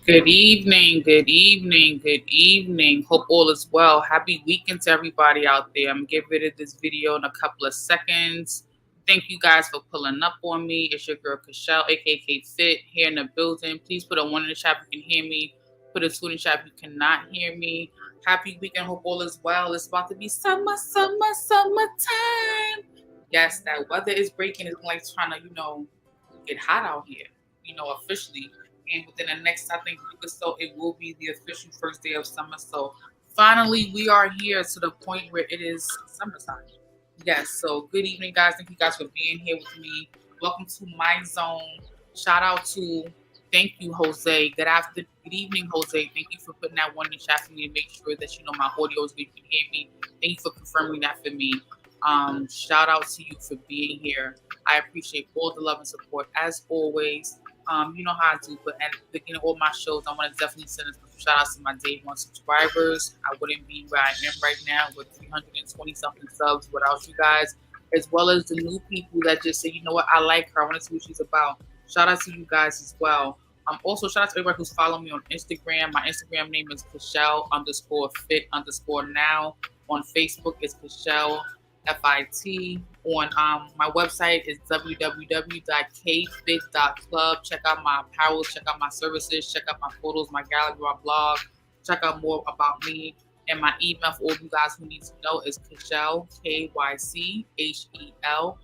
Good evening, good evening, good evening. Hope all is well. Happy weekend to everybody out there. I'm gonna get rid of this video in a couple of seconds. Thank you guys for pulling up on me. It's your girl Kashelle, aka KFIT, here in the building. Please put a one in the chat if you can hear me. Put a two in the chat if you cannot hear me. Happy weekend. Hope all is well. It's about to be summertime. Yes, that weather is breaking. It's like trying to, get hot out here. Officially. And within the next, I think, week or so, it will be the official first day of summer. So finally, we are here to the point where it is summertime. Yes. So good evening, guys. Thank you guys for being here with me. Welcome to my zone. Shout out to, thank you, Jose. Good evening, Jose. Thank you for putting that one in the chat for me to make sure that my audio is good. You can hear me. Thank you for confirming that for me. Shout out to you for being here. I appreciate all the love and support as always. You know how I do, but at the beginning of all my shows, I want to definitely send a special shout out to my day one subscribers. I wouldn't be where I am right now with 320 something subs without you guys, as well as the new people that just say, you know what, I like her, I want to see what she's about. Shout out to you guys as well. Also, shout out to everybody who's following me on Instagram. My Instagram name is Kashelle_fit_now. On Facebook, it's Kashelle FIT. On my website is www.kfit.club. Check out my apparel, check out my services, check out my photos, my gallery, my blog. Check out more about me. And my email for all you guys who need to know is Kashelle, KYCHELFITNOW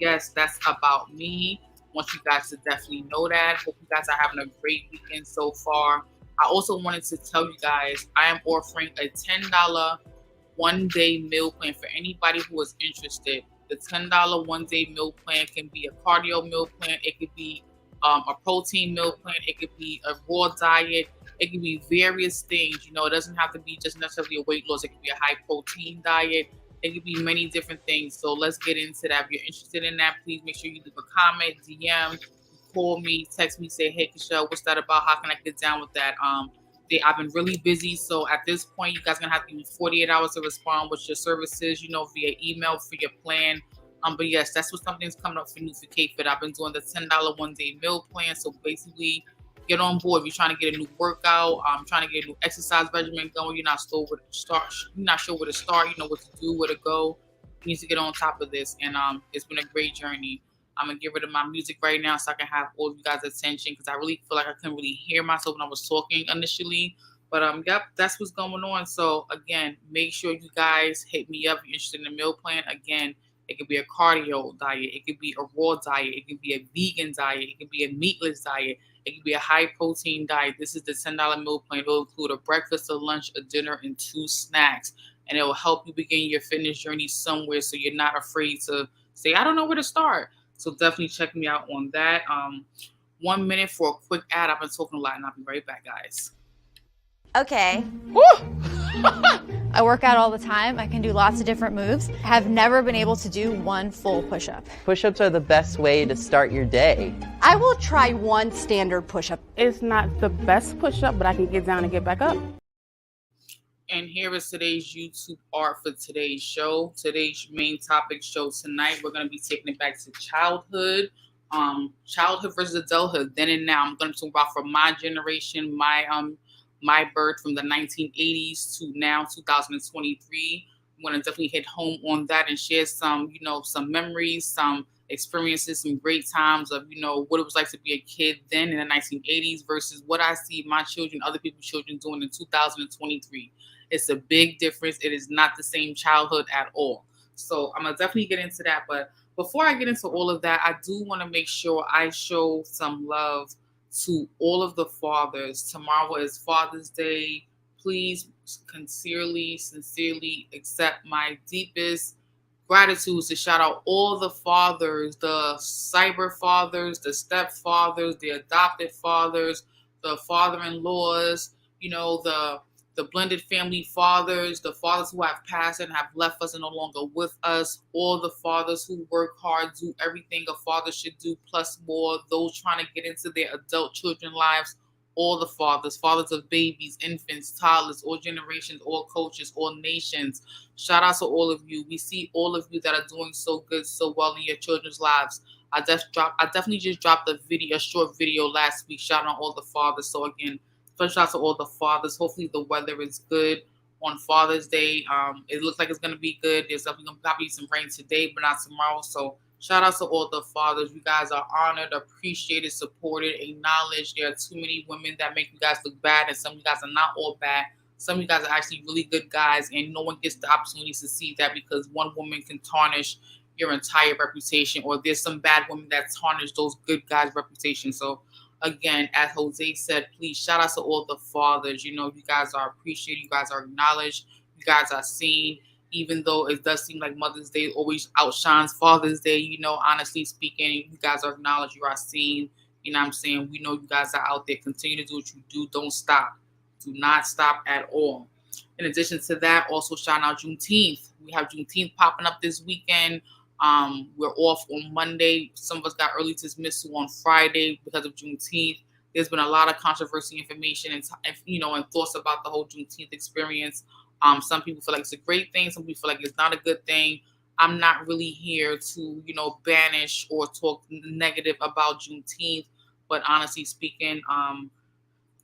Yes, that's about me. Want you guys to definitely know that. Hope you guys are having a great weekend so far. I also wanted to tell you guys I am offering a $10 one-day meal plan for anybody who is interested. The $10 one-day meal plan can be a cardio meal plan. It could be a protein meal plan. It could be a raw diet. It could be various things. It doesn't have to be just necessarily a weight loss. It could be a high protein diet. It could be many different things. So let's get into that. If you're interested in that, please make sure you leave a comment, DM, call me, text me, say, hey, Kashelle, what's that about? How can I get down with that? I've been really busy. So at this point, you guys are going to have to give me 48 hours to respond with your services, via email for your plan. But yes, that's what something's coming up for new for KFIT. I've been doing the $10 one-day meal plan. So basically, get on board. If you're trying to get a new workout, trying to get a new exercise regimen going, you're not sure where to start, you know what to do, where to go. You need to get on top of this. And it's been a great journey. I'm going to get rid of my music right now so I can have all of you guys' attention because I really feel like I couldn't really hear myself when I was talking initially. But, yep, that's what's going on. So, again, make sure you guys hit me up if you're interested in the meal plan. Again, it could be a cardio diet. It could be a raw diet. It could be a vegan diet. It could be a meatless diet. It could be a high-protein diet. This is the $10 meal plan. It will include a breakfast, a lunch, a dinner, and 2 snacks. And it will help you begin your fitness journey somewhere so you're not afraid to say, I don't know where to start. So definitely check me out on that. 1 minute for a quick ad. I've been talking a lot, and I'll be right back, guys. Okay. I work out all the time. I can do lots of different moves. I have never been able to do one full push-up. Push-ups are the best way to start your day. I will try one standard push-up. It's not the best push-up, but I can get down and get back up. And here is today's YouTube art for today's show. Today's main topic show tonight, we're going to be taking it back to childhood. Childhood versus adulthood, then and now. I'm going to talk about from my generation, my birth from the 1980s to now 2023. I'm going to definitely hit home on that and share some memories, some experiences, some great times of, what it was like to be a kid then in the 1980s versus what I see my children, other people's children doing in 2023. It's a big difference. It is not the same childhood at all. So I'm going to definitely get into that. But before I get into all of that, I do want to make sure I show some love to all of the fathers. Tomorrow is Father's Day. Please sincerely accept my deepest gratitude to shout out all the fathers, the cyber fathers, the stepfathers, the adopted fathers, the father-in-laws, the blended family fathers, the fathers who have passed and have left us and no longer with us, all the fathers who work hard, do everything a father should do, plus more, those trying to get into their adult children lives, all the fathers of babies, infants, toddlers, all generations, all cultures, all nations. Shout out to all of you. We see all of you that are doing so good, so well in your children's lives. I definitely just dropped a short video last week, shouting out all the fathers. So again, special shout out to all the fathers. Hopefully the weather is good on Father's Day. It looks like it's gonna be good. There's definitely gonna probably be some rain today, but not tomorrow. So shout out to all the fathers. You guys are honored, appreciated, supported, acknowledged. There are too many women that make you guys look bad, and some of you guys are not all bad. Some of you guys are actually really good guys, and no one gets the opportunity to see that because one woman can tarnish your entire reputation, or there's some bad women that tarnish those good guys' reputation. So again, as Jose said, please shout out to all the fathers. You know, you guys are appreciated, you guys are acknowledged, you guys are seen. Even though it does seem like Mother's Day always outshines Father's Day, you know, honestly speaking, you guys are acknowledged, you are seen. You know what I'm saying? We know you guys are out there. Continue to do what you do. Don't stop. Do not stop at all. In addition to that, also shout out Juneteenth. We have Juneteenth popping up this weekend. We're off on Monday. Some of us got early dismissal on Friday because of Juneteenth. There's been a lot of controversy, information, and and thoughts about the whole Juneteenth experience. Some people feel like it's a great thing. Some people feel like it's not a good thing. I'm not really here to, banish or talk negative about Juneteenth. But honestly speaking,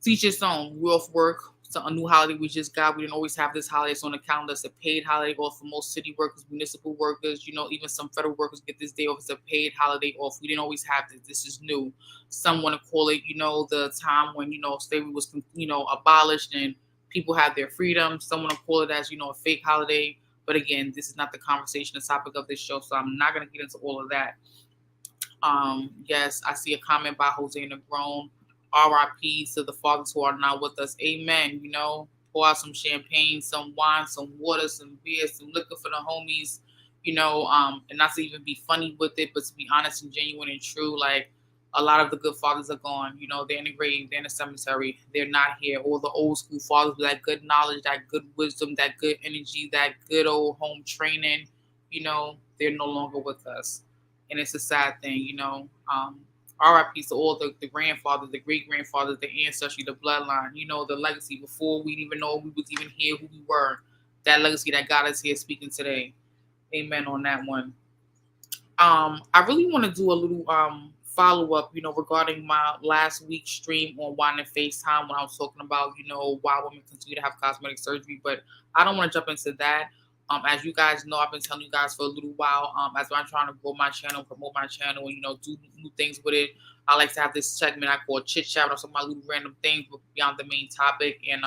teach its own. We're off work. It's a new holiday we just got. We didn't always have this holiday. It's on the calendar. It's a paid holiday off for most city workers, municipal workers. Even some federal workers get this day off. It's a paid holiday off. We didn't always have this. This is new. Some want to call it, the time when, slavery was, abolished and people had their freedom. Some want to call it as, a fake holiday. But again, this is not the conversation, the topic of this show. So I'm not going to get into all of that. Yes, I see a comment by Jose Negron. RIP to the fathers who are not with us. Amen. Pour out some champagne, some wine, some water, some beer, some liquor for the homies, and not to even be funny with it, but to be honest and genuine and true. Like, a lot of the good fathers are gone. They're in the grave, they're in the cemetery, they're not here. All the old school fathers with that good knowledge, that good wisdom, that good energy, that good old home training, they're no longer with us. And it's a sad thing, RIP to all the grandfathers, the great-grandfathers, the ancestry, the bloodline, the legacy before we even know we was even here, who we were. That legacy that got us here speaking today. Amen on that one. I really want to do a little follow-up, regarding my last week's stream on Wine and FaceTime when I was talking about, why women continue to have cosmetic surgery. But I don't want to jump into that. As you guys know, I've been telling you guys for a little while, as I'm trying to grow my channel, promote my channel, and, do new things with it. I like to have this segment I call Chit Chat, or some of my little random things beyond the main topic. And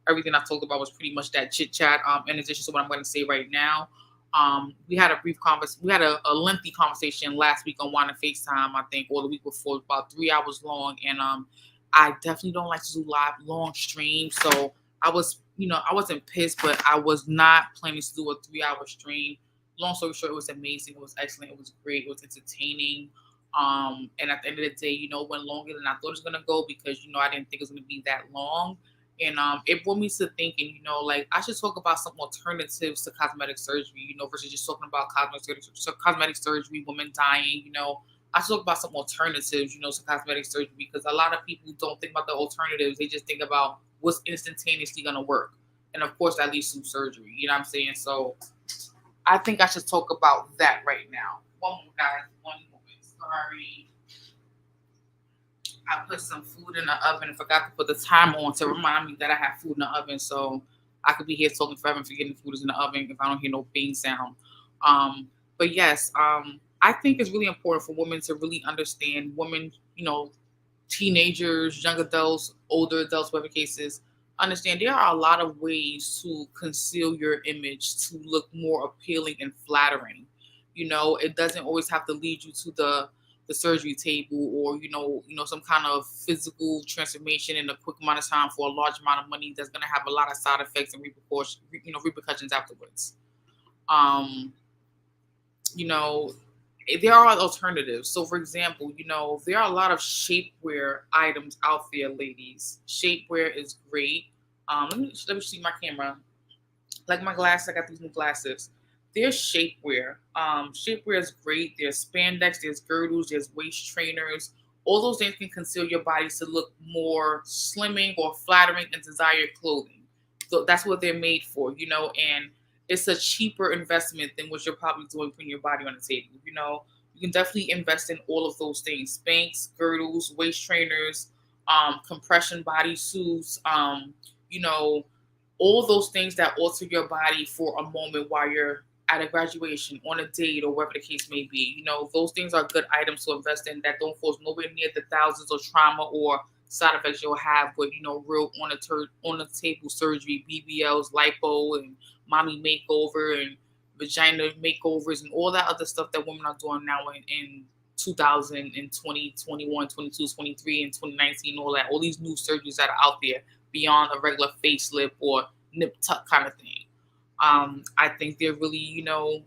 everything I talked about was pretty much that chit chat. In addition to what I'm going to say right now, we had a brief conversation. We had a lengthy conversation last week on Wine and FaceTime, I think, or the week before, about 3 hours long. And I definitely don't like to do long streams. So I wasn't pissed, but I was not planning to do a 3-hour stream. Long story short, it was amazing. It was excellent. It was great. It was entertaining. And at the end of the day, it went longer than I thought it was going to go because, I didn't think it was going to be that long. And it brought me to thinking, I should talk about some alternatives to cosmetic surgery, versus just talking about cosmetic surgery, women dying, I should talk about some alternatives, to cosmetic surgery, because a lot of people don't think about the alternatives. They just think about what's instantaneously going to work. And of course, that leads to surgery. You know what I'm saying? So I think I should talk about that right now. One more, guys. One moment. Sorry. I put some food in the oven and forgot to put the timer on to remind me that I have food in the oven. So I could be here talking forever and forgetting food is in the oven if I don't hear no bing sound. But yes, I think it's really important for women to really understand women, teenagers, young adults, older adults, whatever cases, understand there are a lot of ways to conceal your image to look more appealing and flattering. It doesn't always have to lead you to the surgery table or, some kind of physical transformation in a quick amount of time for a large amount of money that's going to have a lot of side effects and repercussions afterwards. There are alternatives. So, for example, there are a lot of shapewear items out there, ladies. Shapewear is great. Let me see my camera. Like my glasses, I got these new glasses. There's shapewear. Shapewear is great. There's spandex, there's girdles, there's waist trainers. All those things can conceal your body to look more slimming or flattering and desired clothing. So that's what they're made for, and it's a cheaper investment than what you're probably doing putting your body on the table. You You can definitely invest in all of those things: Spanx, girdles, waist trainers, compression body suits, you know, all those things that alter your body for a moment while you're at a graduation, on a date, or whatever the case may be. You know, those things are good items to invest in that don't cost nowhere near the thousands of trauma or side effects you'll have with, you know, real on the table surgery, BBLs, lipo, and mommy makeover, and vagina makeovers, and all that other stuff that women are doing now in 2020, 21, 22, 23, and 2019, all these new surgeries that are out there beyond a regular facelift or nip tuck kind of thing. I think they're really, you know,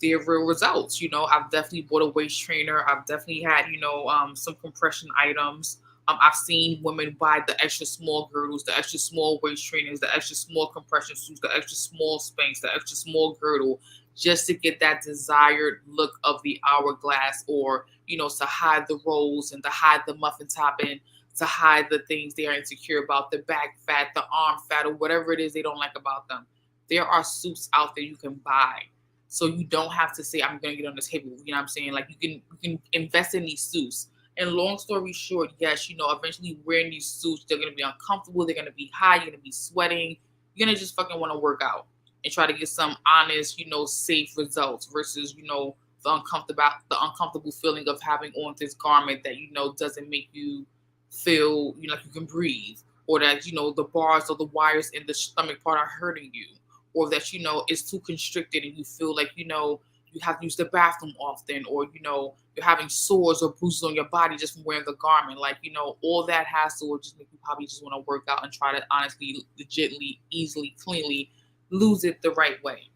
they're real results. You know, I've definitely bought a waist trainer. I've definitely had, you know, some compression items. I've seen women buy the extra small girdles, the extra small waist trainers, the extra small compression suits, the extra small Spanx, the extra small girdle, just to get that desired look of the hourglass, or, you know, to hide the rolls and to hide the muffin topping, to hide the things they are insecure about, the back fat, the arm fat, or whatever it is they don't like about them. There are suits out there you can buy. So you don't have to say, I'm going to get on this table. You know what I'm saying? Like, you can invest in these suits. And long story short, yes, you know, eventually wearing these suits, they're going to be uncomfortable. They're going to be high. You're going to be sweating. You're going to just fucking want to work out and try to get some honest, you know, safe results versus, you know, the uncomfortable feeling of having on this garment that, you know, doesn't make you feel, you know, like you can breathe, or that, you know, the bars or the wires in the stomach part are hurting you, or that, you know, it's too constricted and you feel like, you know, you have to use the bathroom often, or, you know, you're having sores or bruises on your body just from wearing the garment. Like, you know, all that hassle will just make you probably just want to work out and try to honestly, legitly, easily, cleanly lose it the right way.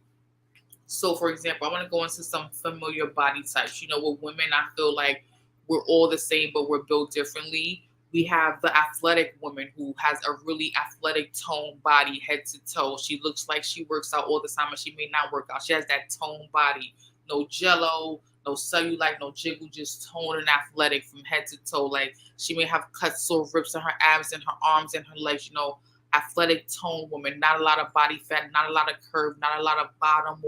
So, for example, I want to go into some familiar body types. You know, with women, I feel like we're all the same, but we're built differently. We have the athletic woman who has a really athletic toned body, head to toe. She looks like she works out all the time, and she may not work out. She has that toned body, no jello, no cellulite, no jiggle, just toned and athletic from head to toe. Like, she may have cuts or rips in her abs and her arms and her legs. You know, athletic toned woman, not a lot of body fat, not a lot of curve, not a lot of bottom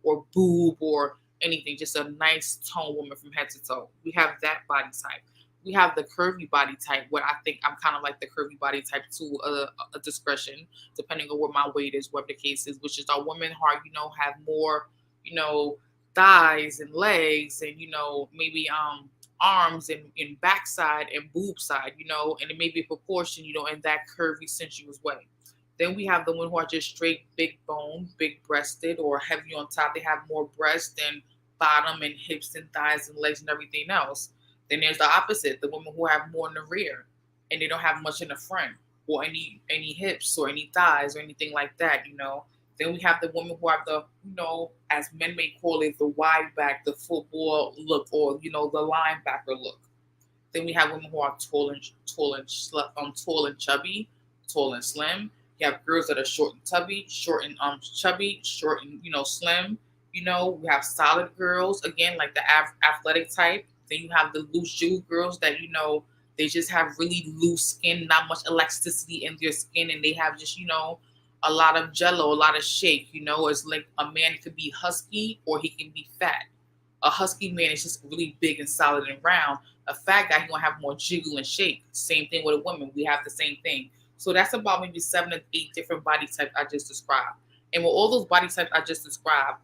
or boob or anything. Just a nice toned woman from head to toe. We have that body type. We have the curvy body type, where I think I'm kind of like the curvy body type to a discretion, depending on what my weight is, whatever the case is, which is our women who are, you know, have more, you know, thighs and legs and, you know, maybe arms and backside and boob side, you know, and it may be a proportion, you know, in that curvy, sensuous way. Then we have the women who are just straight big bone, big breasted, or heavy on top. They have more breast and bottom and hips and thighs and legs and everything else. Then there's the opposite, the women who have more in the rear and they don't have much in the front, or any hips or any thighs or anything like that, you know. Then we have the women who have the, you know, as men may call it, the wide back, the football look, or, you know, the linebacker look. Then we have women who are tall and chubby, tall and slim. You have girls that are short and chubby, short and chubby, short and, you know, slim. You know, we have solid girls, again, like the athletic type. Then you have the loose jewel girls that, you know, they just have really loose skin, not much elasticity in their skin, and they have just, you know, a lot of jello, a lot of shake. You know, it's like a man could be husky or he can be fat. A husky man is just really big and solid and round. A fat guy, he's gonna have more jiggle and shake. Same thing with a woman. We have the same thing. So that's about maybe 7 to 8 different body types I just described. And with all those body types I just described,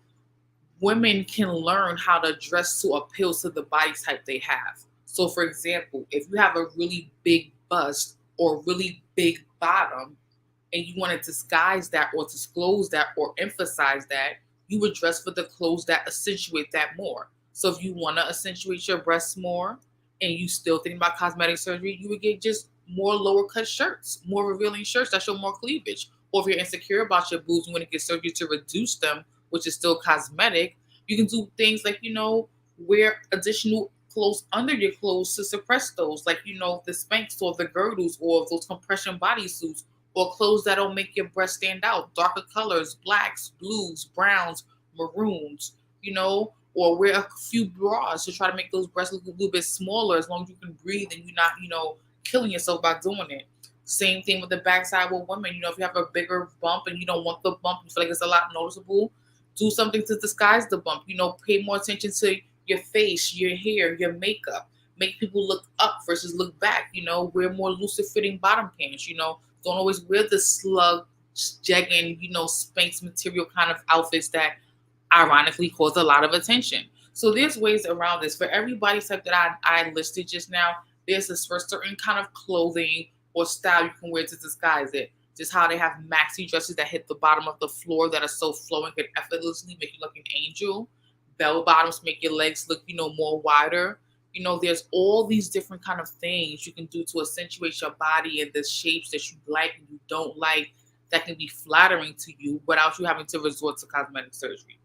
women can learn how to dress to appeal to the body type they have. So, for example, if you have a really big bust or really big bottom, and you want to disguise that or disclose that or emphasize that, you would dress for the clothes that accentuate that more. So if you want to accentuate your breasts more and you still think about cosmetic surgery, you would get just more lower cut shirts, more revealing shirts that show more cleavage. Or if you're insecure about your boobs, you want to get surgery to reduce them, which is still cosmetic, you can do things like, you know, wear additional clothes under your clothes to suppress those, like, you know, the Spanx or the girdles or those compression bodysuits, or clothes that don't make your breast stand out, darker colors, blacks, blues, browns, maroons, you know, or wear a few bras to try to make those breasts look a little bit smaller, as long as you can breathe and you're not, you know, killing yourself by doing it. Same thing with the backside with women. You know, if you have a bigger bump and you don't want the bump, you feel like it's a lot noticeable, do something to disguise the bump. You know, pay more attention to your face, your hair, your makeup. Make people look up versus look back. Wear more looser fitting bottom pants. Don't always wear the slug jegging, Spanx material kind of outfits that ironically cause a lot of attention. So there's ways around this. For every body type that I listed just now, there's a certain kind of clothing or style you can wear to disguise it. Just how they have maxi dresses that hit the bottom of the floor that are so flowing and effortlessly make you look an angel. Bell bottoms make your legs look, more wider. There's all these different kind of things you can do to accentuate your body and the shapes that you like and you don't like that can be flattering to you without you having to resort to cosmetic surgery.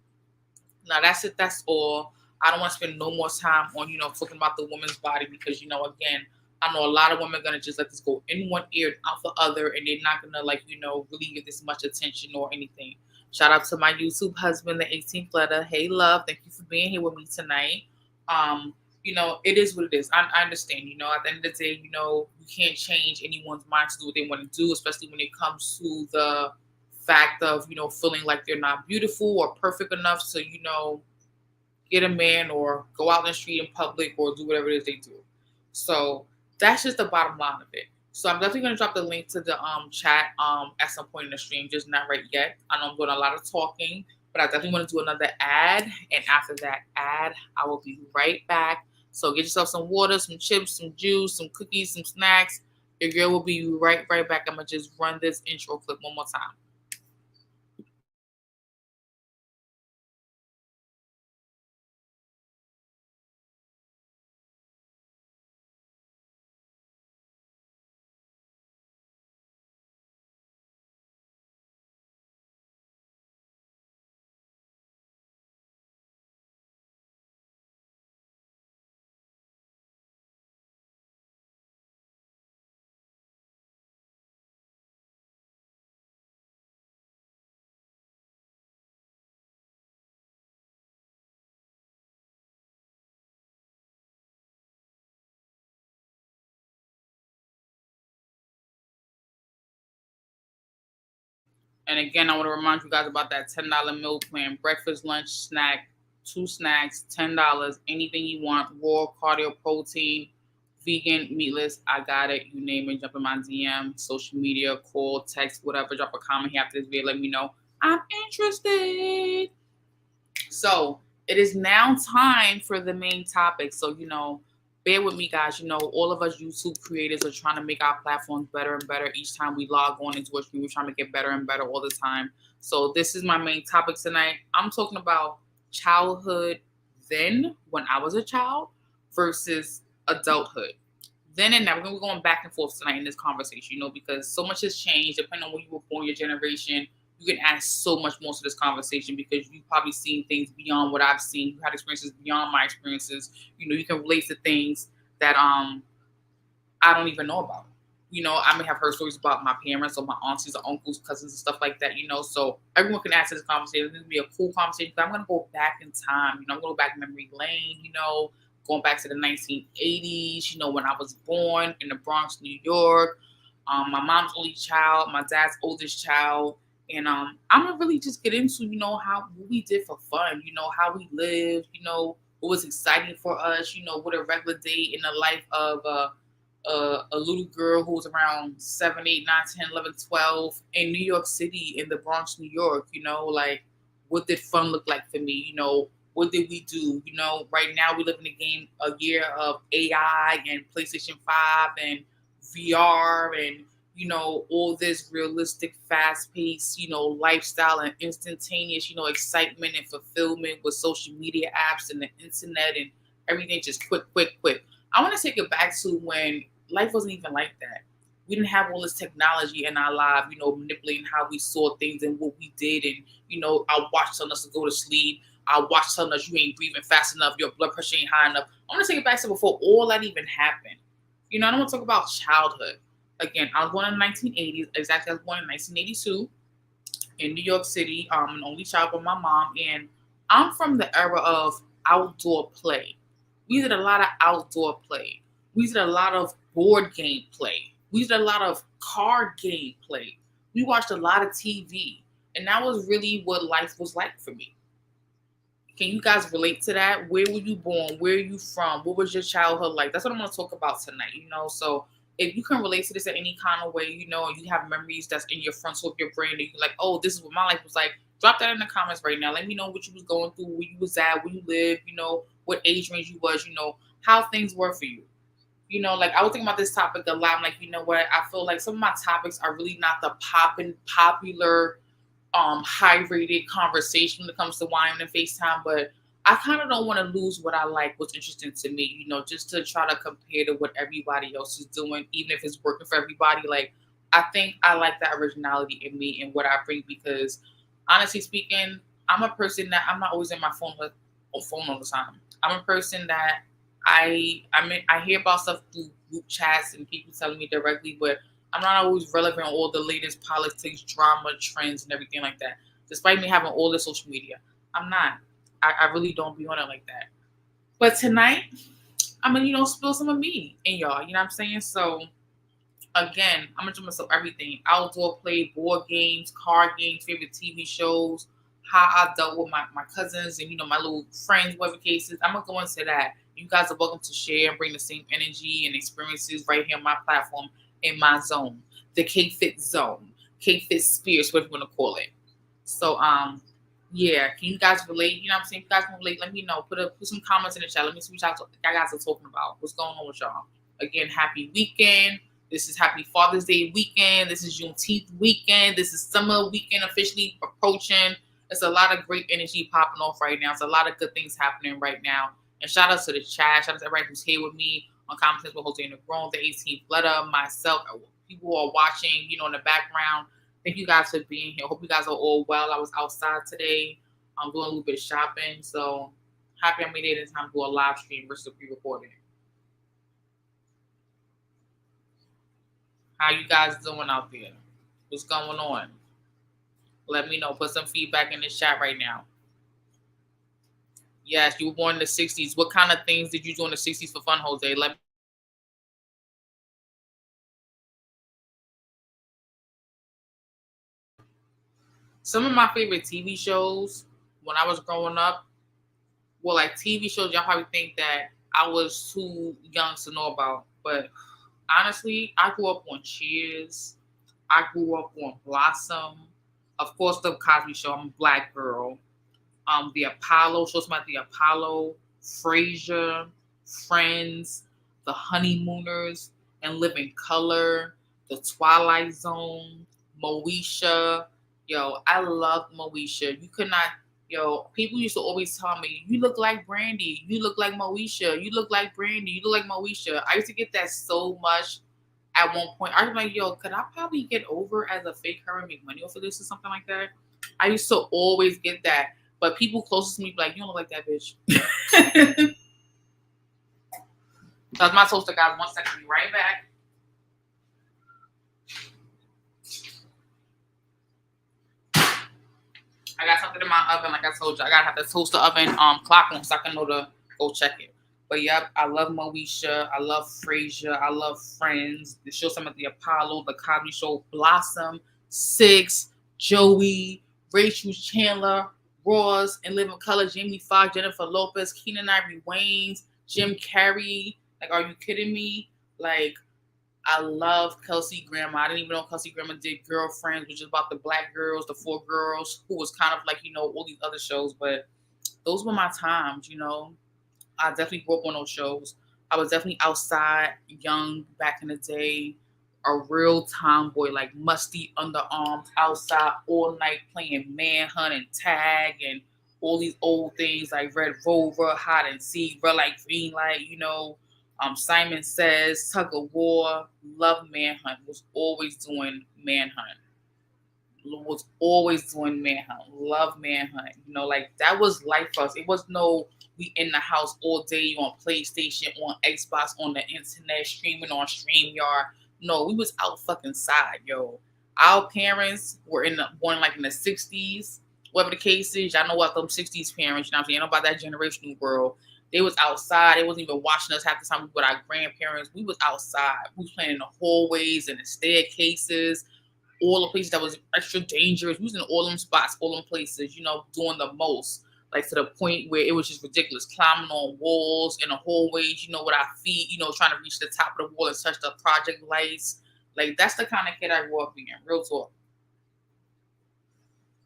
Now that's it. That's all. I don't want to spend no more time on, talking about the woman's body because, again, I know a lot of women are going to just let this go in one ear and out the other, and they're not going to, really give this much attention or anything. Shout out to my YouTube husband, the 18th letter. Hey, love. Thank you for being here with me tonight. It is what it is. I understand, at the end of the day, you can't change anyone's mind to do what they want to do, especially when it comes to the fact of, feeling like they're not beautiful or perfect enough to, get a man or go out in the street in public or do whatever it is they do. So that's just the bottom line of it. So I'm definitely going to drop the link to the chat at some point in the stream, just not right yet. I know I'm doing a lot of talking, but I definitely want to do another ad. And after that ad, I will be right back. So get yourself some water, some chips, some juice, some cookies, some snacks. Your girl will be right back. I'm going to just run this intro clip one more time. And again, I want to remind you guys about that $10 meal plan. Breakfast, lunch, snack, 2 snacks, $10. Anything you want. Raw, cardio, protein, vegan, meatless. I got it. You name it. Jump in my DM, social media, call, text, whatever. Drop a comment here after this video. Let me know. I'm interested. So it is now time for the main topic. So, bear with me, guys. All of us YouTube creators are trying to make our platforms better and better. Each time we log on into a stream, we're trying to get better and better all the time. So this is my main topic tonight. I'm talking about childhood then, when I was a child, versus adulthood. Then and now, we're going to be going back and forth tonight in this conversation, because so much has changed depending on when you were born, your generation. You can add so much more to this conversation because you've probably seen things beyond what I've seen. You had experiences beyond my experiences. You can relate to things that I don't even know about. I may have heard stories about my parents or my aunties or uncles, cousins, and stuff like that, so everyone can add to this conversation. This will be a cool conversation. I'm going to go back in time. I'm going to go back memory lane, going back to the 1980s, when I was born in the Bronx, New York. My mom's only child, my dad's oldest child. And I'm going to really just get into, what we did for fun, how we lived, what was exciting for us, what a regular day in the life of a little girl who was around 7, 8, 9, 10, 11, 12 in New York City, in the Bronx, New York, what did fun look like for me? What did we do? Right now we live in a year of AI and PlayStation 5 and VR and, all this realistic, fast-paced, lifestyle and instantaneous, excitement and fulfillment with social media apps and the internet and everything just quick. I want to take it back to when life wasn't even like that. We didn't have all this technology in our life, manipulating how we saw things and what we did. And, our watch telling us to go to sleep. Our watch telling us you ain't breathing fast enough. Your blood pressure ain't high enough. I want to take it back to before all that even happened. I don't want to talk about childhood. Again, I was born in the 1980s. Exactly, I was born in 1982 in New York City. I'm an only child with my mom. And I'm from the era of outdoor play. We did a lot of outdoor play. We did a lot of board game play. We did a lot of card game play. We watched a lot of TV. And that was really what life was like for me. Can you guys relate to that? Where were you born? Where are you from? What was your childhood like? That's what I'm going to talk about tonight, So if you can relate to this in any kind of way, and you have memories that's in your frontal of your brain, and you're like, oh, this is what my life was like, drop that in the comments right now. Let me know what you was going through, where you was at, where you lived, what age range you was, how things were for you. Like I was thinking about this topic a lot. I'm like, you know what? I feel like some of my topics are really not the popular high rated conversation when it comes to wine and FaceTime, but I kind of don't want to lose what I like, what's interesting to me, just to try to compare to what everybody else is doing, even if it's working for everybody. Like, I think I like that originality in me and what I bring because honestly speaking, I'm a person that I'm not always in my phone all the time. I'm a person that I hear about stuff through group chats and people telling me directly, but I'm not always relevant on all the latest politics, drama, trends, and everything like that. Despite me having all the social media, I'm not. I really don't be on it like that. But tonight, I'm gonna, spill some of me in y'all. You know what I'm saying? So again, I'm gonna do myself everything: outdoor play, board games, card games, favorite TV shows, how I dealt with my cousins and my little friends, whatever cases. I'm gonna go into that. You guys are welcome to share and bring the same energy and experiences right here on my platform in my zone, the KFIT zone, KFIT Spears, whatever you want to call it. So yeah, can you guys relate? You know what I'm saying? If you guys can relate, let me know. Put some comments in the chat. Let me see what y'all guys are talking about. What's going on with y'all? Again, happy weekend. This is happy Father's Day weekend. This is Juneteenth weekend. This is summer weekend officially approaching. There's a lot of great energy popping off right now. There's a lot of good things happening right now. And shout out to the chat. Shout out to everybody who's here with me on Conversations with Jose and the Grown, the 18th letter, myself, people who are watching, in the background. Thank you guys for being here. Hope you guys are all well. I was outside today. I'm doing a little bit of shopping. So happy I made it in time to do a live stream versus a pre-recorded. How you guys doing out there? What's going on? Let me know. Put some feedback in the chat right now. Yes, you were born in the 60s. What kind of things did you do in the 60s for fun, Jose? Some of my favorite TV shows when I was growing up were like TV shows y'all probably think that I was too young to know about. But honestly, I grew up on Cheers. I grew up on Blossom. Of course, The Cosby Show. I'm a black girl. The Apollo, shows about the Apollo, Frasier, Friends, The Honeymooners, and Living Color, The Twilight Zone, Moesha. Yo, I love Moesha. You could not, people used to always tell me, you look like Brandy, you look like Moesha, you look like Brandy, you look like Moesha. I used to get that so much at one point. I was like, yo, could I probably get over as a fake her and make money off of this or something like that? I used to always get that. But people closest to me be like, you don't look like that bitch. That's my toaster, guys. 1 second. Be right back. I got something in my oven, like I told you. I gotta have the toaster oven clock on so I can know to go check it. But yep, I love Moesha. I love Frasier. I love Friends. The show, some of the Apollo, The Cosby Show, Blossom, Six, Joey, Rachel Chandler, Ross, and Living Color, Jamie Foxx, Jennifer Lopez, Keenan Ivory Wayans, Jim Carrey. Like, are you kidding me? Like, I love Kelsey Grammer. I didn't even know Kelsey Grammer did Girlfriends, which is about the black girls, the 4 girls, who was kind of like, all these other shows. But those were my times, I definitely grew up on those shows. I was definitely outside, young, back in the day. A real tomboy, like musty underarms, outside all night playing manhunt and tag and all these old things like Red Rover, hide and seek, red light, green light, Simon Says, tug of war, love manhunt, was always doing manhunt. Love manhunt. Like that was life for us. It was no, we in the house all day on PlayStation, on Xbox, on the internet, streaming on StreamYard. No, we was out fucking side, yo. Our parents were born like in the 60s, whatever the case is. Y'all know what them 60s parents, you know what I'm saying? You know about that generational world. They was outside. They wasn't even watching us half the time with our grandparents. We was outside. We was playing in the hallways and the staircases, all the places that was extra dangerous. We was in all them spots, all them places, doing the most. like to the point where it was just ridiculous, climbing on walls in the hallways, you know, with our feet, you know, trying to reach the top of the wall and touch the project lights. Like, that's the kind of kid I grew up being. Real talk.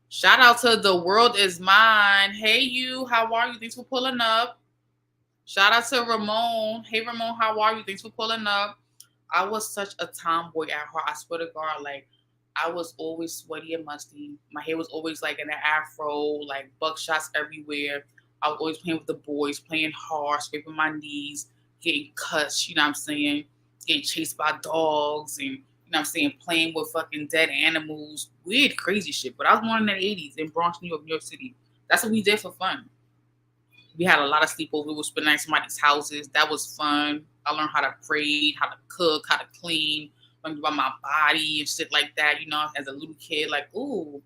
Shout out to The World Is Mine. Hey, you. How are you? Thanks for pulling up. Shout out to Ramon. Hey, Ramon. How are you? Thanks for pulling up. I was such a tomboy at heart. I swear to God, like, I was always sweaty and musty. My hair was always like in an afro, like buckshots everywhere. I was always playing with the boys, playing hard, scraping my knees, getting cussed, you know what I'm saying? Getting chased by dogs and, you know what I'm saying, playing with fucking dead animals. Weird, crazy shit. But I was born in the 80s in Bronx, New York City. That's what we did for fun. We had a lot of sleepovers. We would spend night at somebody's houses. That was fun. I learned how to braid, how to cook, how to clean, learned about my body and shit like that. You know, as a little kid, like, ooh,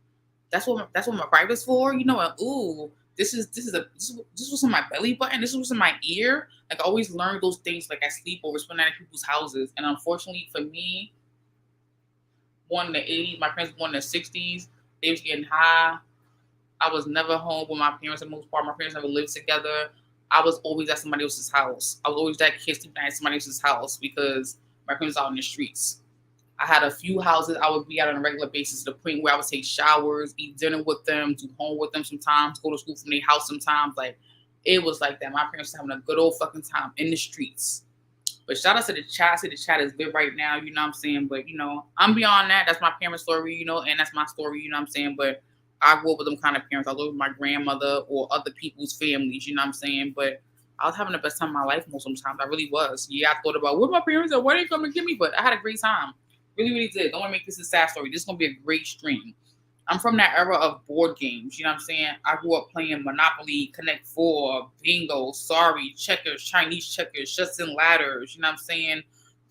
that's what my private for. You know, and ooh, this was in my belly button. This was in my ear. Like, I always learned those things like at sleepovers, spend night at people's houses. And unfortunately for me, born in the 80s, my parents were born in the 60s. They was getting high. I was never home with my parents for the most part. My parents never lived together. I was always at somebody else's house. I was always that kid sleeping at somebody else's house because my parents was out in the streets. I had a few houses I would be at on a regular basis to the point where I would take showers, eat dinner with them, do home with them sometimes, go to school from their house sometimes. Like, it was like that. My parents were having a good old fucking time in the streets. But shout out to the chat. I say the chat is lit right now, you know what I'm saying? But, you know, I'm beyond that. That's my parents' story, you know, and that's my story, you know what I'm saying? But I grew up with them kind of parents. I lived with my grandmother or other people's families, you know what I'm saying? But I was having the best time of my life most of the time. I really was. Yeah, I thought about where my parents are, where they come and get me, but I had a great time. Really, really did. Don't want to make this a sad story. This is going to be a great stream. I'm from that era of board games, you know what I'm saying? I grew up playing Monopoly, Connect Four, Bingo, Sorry, Checkers, Chinese Checkers, Shuts and Ladders, you know what I'm saying?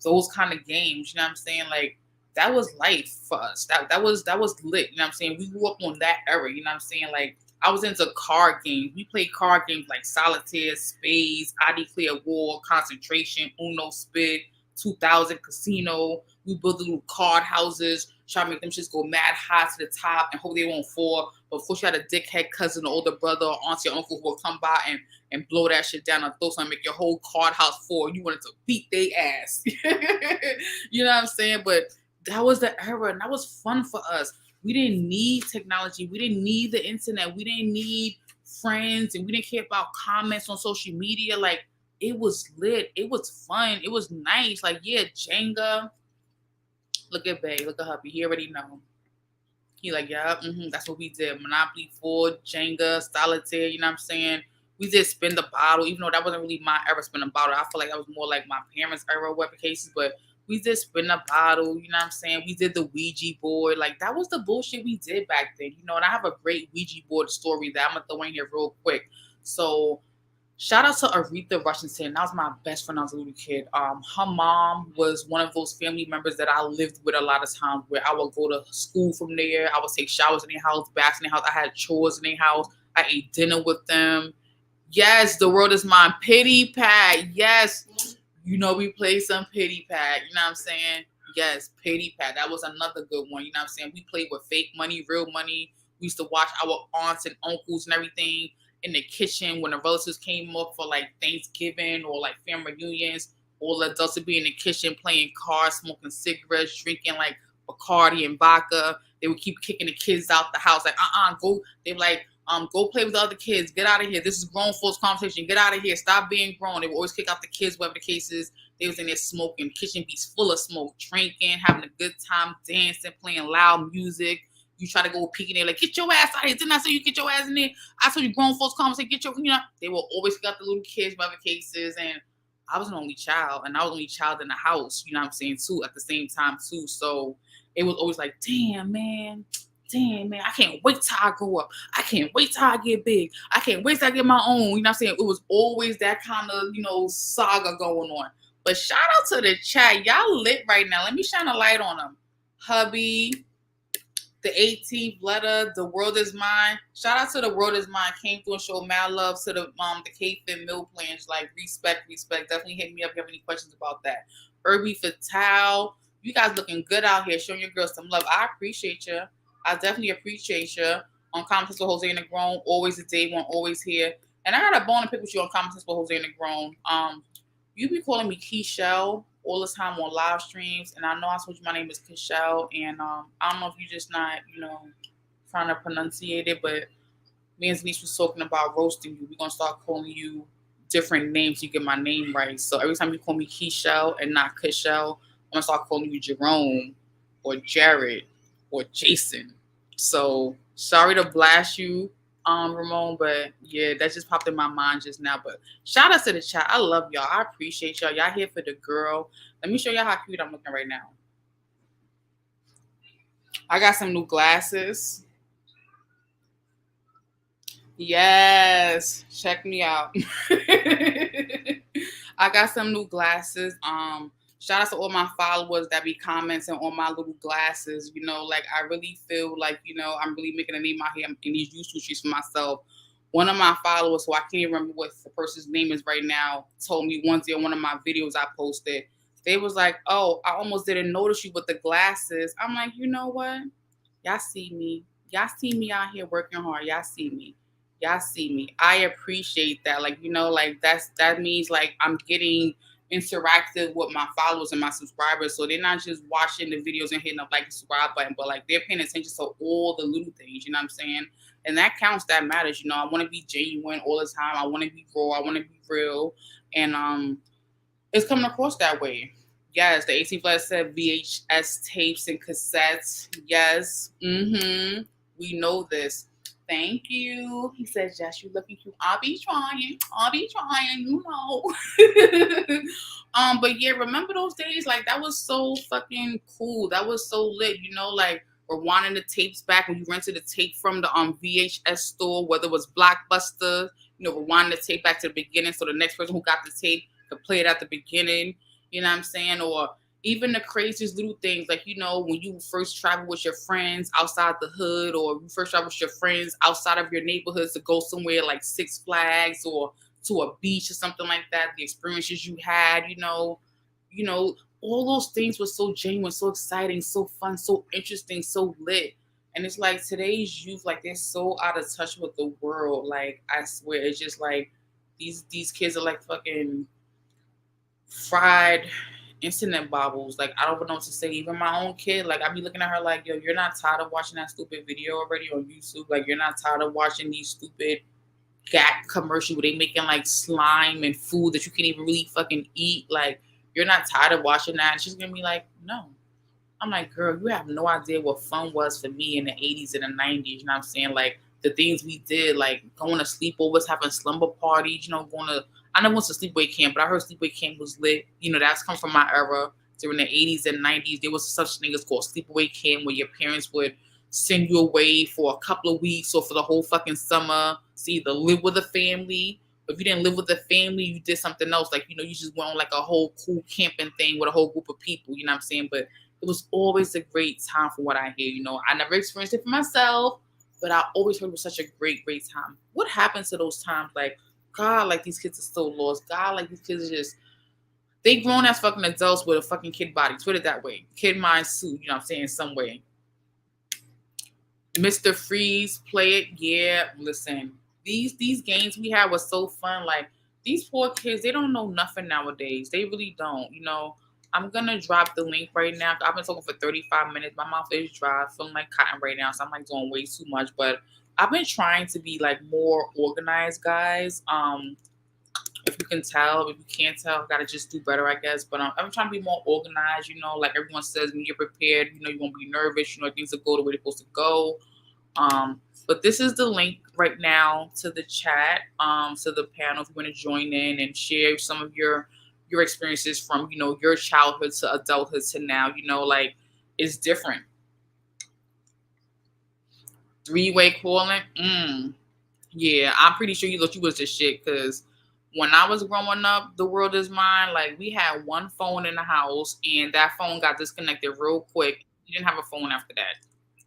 Those kind of games, you know what I'm saying? Like, that was life for us. That was lit, you know what I'm saying? We grew up on that era, you know what I'm saying? Like, I was into card games. We played card games like Solitaire, Spades, I Declare War, Concentration, Uno Spit, 2000 Casino. We built little card houses, try to make them shits go mad high to the top and hope they won't fall. But of course, you had a dickhead cousin, or older brother, or auntie, or uncle who will come by and blow that shit down and throw something, make your whole card house fall. You wanted to beat their ass. You know what I'm saying? But that was the era, and that was fun for us. We didn't need technology. We didn't need the internet. We didn't need friends, and we didn't care about comments on social media. Like, it was lit. It was fun. It was nice. Like, yeah, Jenga. Look at Bay. Look at Huppy. He already know. He like, yeah, that's what we did. Monopoly 4, Jenga, Solitaire, you know what I'm saying? We did Spin the Bottle, even though that wasn't really my era, Spin the Bottle. I feel like that was more like my parents' era, whatever cases, but we did Spin the Bottle, you know what I'm saying? We did the Ouija board. Like, that was the bullshit we did back then, you know? And I have a great Ouija board story that I'm going to throw in here real quick. So, shout out to Aretha Rushington. That was my best friend when I was a little kid. Her mom was one of those family members that I lived with a lot of times, where I would go to school from there. I would take showers in their house, baths in their house. I had chores in their house. I ate dinner with them. Yes, The World Is Mine. Pity Pat. Yes. You know, we played some Pity Pat. You know what I'm saying? Yes, Pity Pat. That was another good one. You know what I'm saying? We played with fake money, real money. We used to watch our aunts and uncles and everything in the kitchen when the relatives came up for like Thanksgiving or like family reunions. All the adults would be in the kitchen playing cards, smoking cigarettes, drinking like Bacardi and vodka. They would keep kicking the kids out the house, like, go. They were like, go play with the other kids. Get out of here. This is grown folks conversation. Get out of here. Stop being grown. They would always kick out the kids, whatever the case is. They was in there smoking. Kitchen beats full of smoke, drinking, having a good time, dancing, playing loud music. You try to go peek in there, like, get your ass out of here. Didn't I say you get your ass in there? I told you grown folks come and say, get your, you know, they will always got the little kids, whatever cases. And I was an only child, and I was the only child in the house, you know what I'm saying, too, at the same time, too. So it was always like, damn, man, I can't wait till I grow up. I can't wait till I get big. I can't wait till I get my own, you know what I'm saying? It was always that kind of, you know, saga going on. But shout out to the chat. Y'all lit right now. Let me shine a light on them. Hubby, the 18th letter, The World Is Mine. Shout out to The World Is Mine. Came through and showed mad love to the KFIT meal plans. Like, respect. Definitely hit me up if you have any questions about that. Irby Fatal. You guys looking good out here, showing your girls some love. I appreciate you. I definitely appreciate you. on Common Sense with Jose and the Grown. Always a day one, always here. And I got a bone to pick with you on Common Sense with Jose and the Grown. You be calling me Keishelle all the time on live streams, and I know I told you my name is Keishelle, and I don't know if you're just not, trying to pronunciate it, but me and Denise was talking about roasting you. We're gonna start calling you different names so you get my name right. So every time you call me Keishelle and not Keishelle, I'm gonna start calling you Jerome or Jared or Jason. So sorry to blast you, Ramon, but yeah, that just popped in my mind just now. But shout out to the chat. I love y'all. I appreciate y'all. Y'all here for the girl. Let me show y'all how cute I'm looking right now. I got some new glasses. Yes, check me out. I got some new glasses. Shout out to all my followers that be commenting on my little glasses. I really feel like, I'm really making a name out here in these YouTube streets for myself. One of my followers, who I can't even remember what the person's name is right now, told me one day on one of my videos I posted, they was like, oh, I almost didn't notice you with the glasses. I'm like, you know what? Y'all see me. Y'all see me out here working hard. Y'all see me. Y'all see me. I appreciate that. That means I'm getting interactive with my followers and my subscribers. So they're not just watching the videos and hitting the like and subscribe button, but they're paying attention to all the little things, you know what I'm saying? And that counts, that matters. I want to be genuine all the time. I want to be raw. I want to be real. And it's coming across that way. Yes, the 18 Plus said VHS tapes and cassettes. Yes. We know this. Thank you. He says, Jess, you looking cute. I'll be trying, But yeah, remember those days? That was so fucking cool. That was so lit, rewinding the tapes back when you rented the tape from the VHS store, whether it was Blockbuster, rewinding the tape back to the beginning so the next person who got the tape could play it at the beginning, you know what I'm saying? Or even the craziest little things, when you first travel with your friends outside the hood, or you first travel with your friends outside of your neighborhoods to go somewhere like Six Flags or to a beach or something like that, the experiences you had, all those things were so genuine, so exciting, so fun, so interesting, so lit. And it's today's youth, they're so out of touch with the world. I swear, it's just these kids are fucking fried internet bobbles. I don't even know what to say. Even my own kid, I be looking at her yo, you're not tired of watching that stupid video already on YouTube? You're not tired of watching these stupid GAC commercials where they making slime and food that you can't even really fucking eat? You're not tired of watching that? And she's gonna be no. I'm girl, you have no idea what fun was for me in the 80s and the 90s. You know what I'm saying? The things we did, going to sleepovers, having slumber parties, I never went to sleepaway camp, but I heard sleepaway camp was lit. That's come from my era. During the 80s and 90s, there was such thing as called sleepaway camp, where your parents would send you away for a couple of weeks or for the whole fucking summer to either live with a family. If you didn't live with a family, you did something else. You just went on a whole cool camping thing with a whole group of people. You know what I'm saying? But it was always a great time from what I hear. I never experienced it for myself, but I always heard it was such a great, great time. What happened to those times? God, these kids are still lost. God, these kids are just, they grown as fucking adults with a fucking kid body. Put it that way. Kid mind suit, you know what I'm saying, in some way. Mr. Freeze, play it. Yeah, listen. These games we had was so fun. These poor kids, they don't know nothing nowadays. They really don't. I'm gonna drop the link right now. I've been talking for 35 minutes. My mouth is dry, feeling like cotton right now, so I'm doing way too much. But I've been trying to be more organized, guys. If you can tell, if you can't tell, I've gotta just do better, I guess. But I'm trying to be more organized. Everyone says, when you're prepared, you won't be nervous. Things will go the way they're supposed to go. But this is the link right now to the chat, to the panel, if you want to join in and share some of your experiences from, your childhood to adulthood to now. It's different. Three-way calling. Yeah, I'm pretty sure you thought you was the shit, because when I was growing up, the world is mine. We had one phone in the house, and that phone got disconnected real quick. We didn't have a phone after that.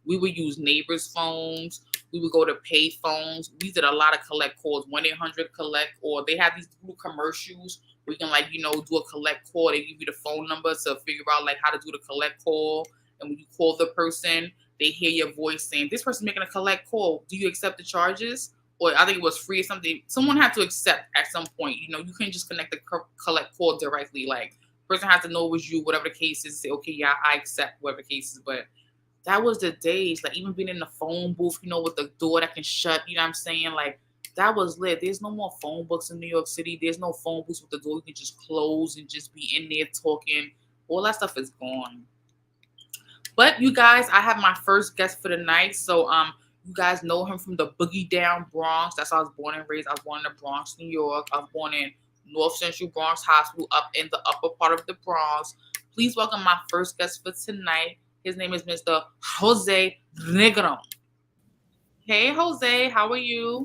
We would use neighbors' phones. We would go to pay phones. We did a lot of collect calls, 1-800-COLLECT, or they have these little commercials where you can do a collect call. They give you the phone number to figure out how to do the collect call. And when you call the person, they hear your voice saying, this person's making a collect call. Do you accept the charges? Or I think it was free or something. Someone had to accept at some point. You know, you can't just connect the collect call directly. Like, person has to know it was you, whatever the case is, say, okay, yeah, I accept whatever the case is. But that was the days, like even being in the phone booth, you know, with the door that can shut, you know what I'm saying? Like, that was lit. There's no more phone books in New York City. There's no phone booths with the door you can just close and just be in there talking. All that stuff is gone. But you guys, I have my first guest for the night. So you guys know him from the Boogie Down Bronx. That's how I was born and raised. I was born in the Bronx, New York. I was born in North Central Bronx Hospital, up in the upper part of the Bronx. Please welcome my first guest for tonight. His name is Mr. Jose Negron. Hey, Jose, how are you?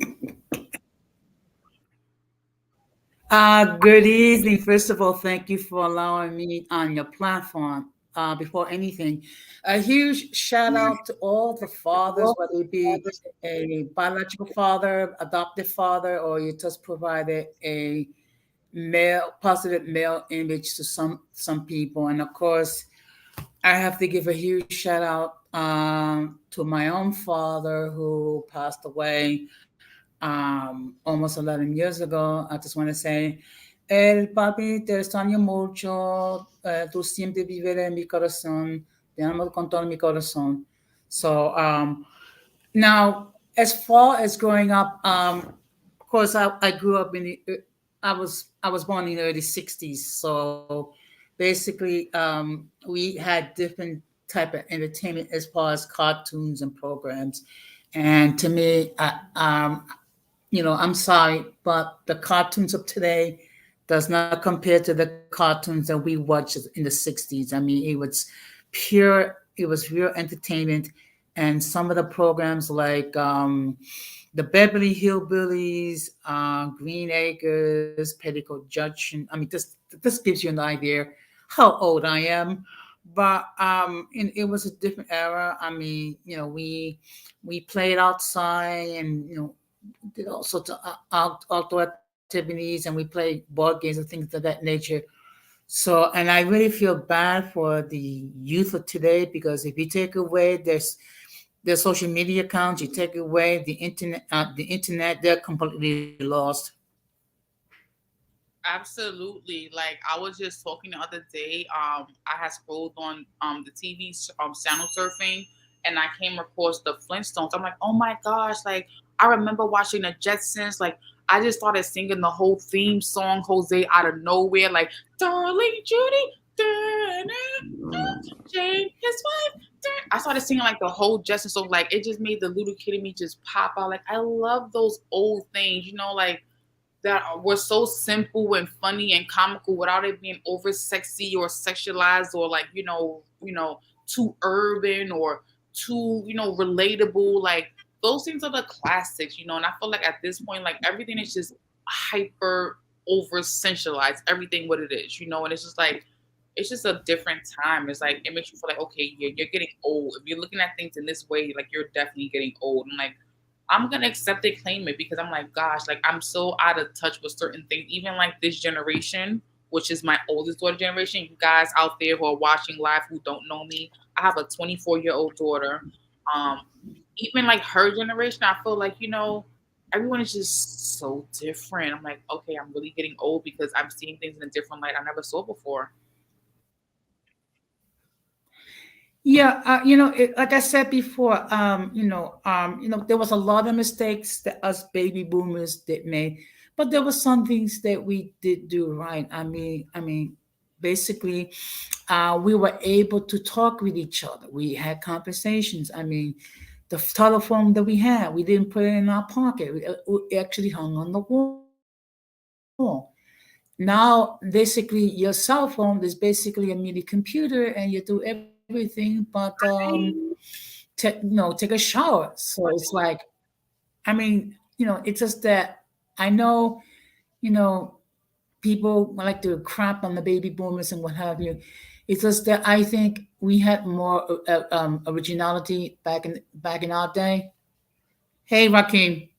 Good evening. First of all, thank you for allowing me on your platform. Before anything, a huge shout out to all the fathers, whether it be a biological father, adoptive father, or you just provided a positive male image to some people. And of course, I have to give a huge shout out to my own father who passed away almost 11 years ago. I just want to say, el papi, te extraño mucho. Tú siempre vives en mi corazón. Te amo con todo mi corazón. So now, as far as growing up, of course, I grew up in the. I was born in the early '60s. So basically, we had different type of entertainment as far as cartoons and programs. And to me, I'm sorry, but the cartoons of today does not compare to the cartoons that we watched in the 60s. I mean, it was pure entertainment. And some of the programs like the Beverly Hillbillies, Green Acres, Petticoat Junction. I mean, this gives you an idea how old I am. But it was a different era. I mean, we played outside and did all sorts of outdoor activities, and we played board games and things of that nature. So, and I really feel bad for the youth of today, because if you take away their social media accounts, you take away the internet, they're completely lost. Absolutely. Like I was just talking the other day. I had scrolled on the TV channel surfing, and I came across the Flintstones. I'm like, oh my gosh! Like I remember watching the Jetsons. Like I just started singing the whole theme song, Jose, out of nowhere. Like, darling Judy, Jane, his wife. I started singing like the whole Jetsons. So like it just made the little kid in me just pop out. Like I love those old things. Like that were so simple and funny and comical without it being over sexy or sexualized or like too urban or too relatable. Like those things are the classics. And I feel like at this point, like everything is just hyper over sensualized, everything what it is, and it's just like it's just a different time. It's like it makes you feel like, okay, you're getting old. If you're looking at things in this way, like you're definitely getting old. And like I'm gonna accept it, claim it, because I'm like, gosh, like I'm so out of touch with certain things. Even like this generation, which is my oldest daughter generation. You guys out there who are watching live who don't know me, I have a 24-year-old daughter. Even like her generation, I feel like everyone is just so different. I'm like, okay, I'm really getting old because I'm seeing things in a different light I never saw before. Yeah, like I said before, there was a lot of mistakes that us baby boomers did make, but there were some things that we did do right. I mean, basically, we were able to talk with each other. We had conversations. I mean, the telephone that we had, we didn't put it in our pocket. We actually hung on the wall. Now, basically, your cell phone is basically a mini computer, and you do everything but take a shower. So it's like, I mean, it's just that I know, you know, people like to crap on the baby boomers and what have you. It's just that I think we had more originality back in our day. Hey, Rakim.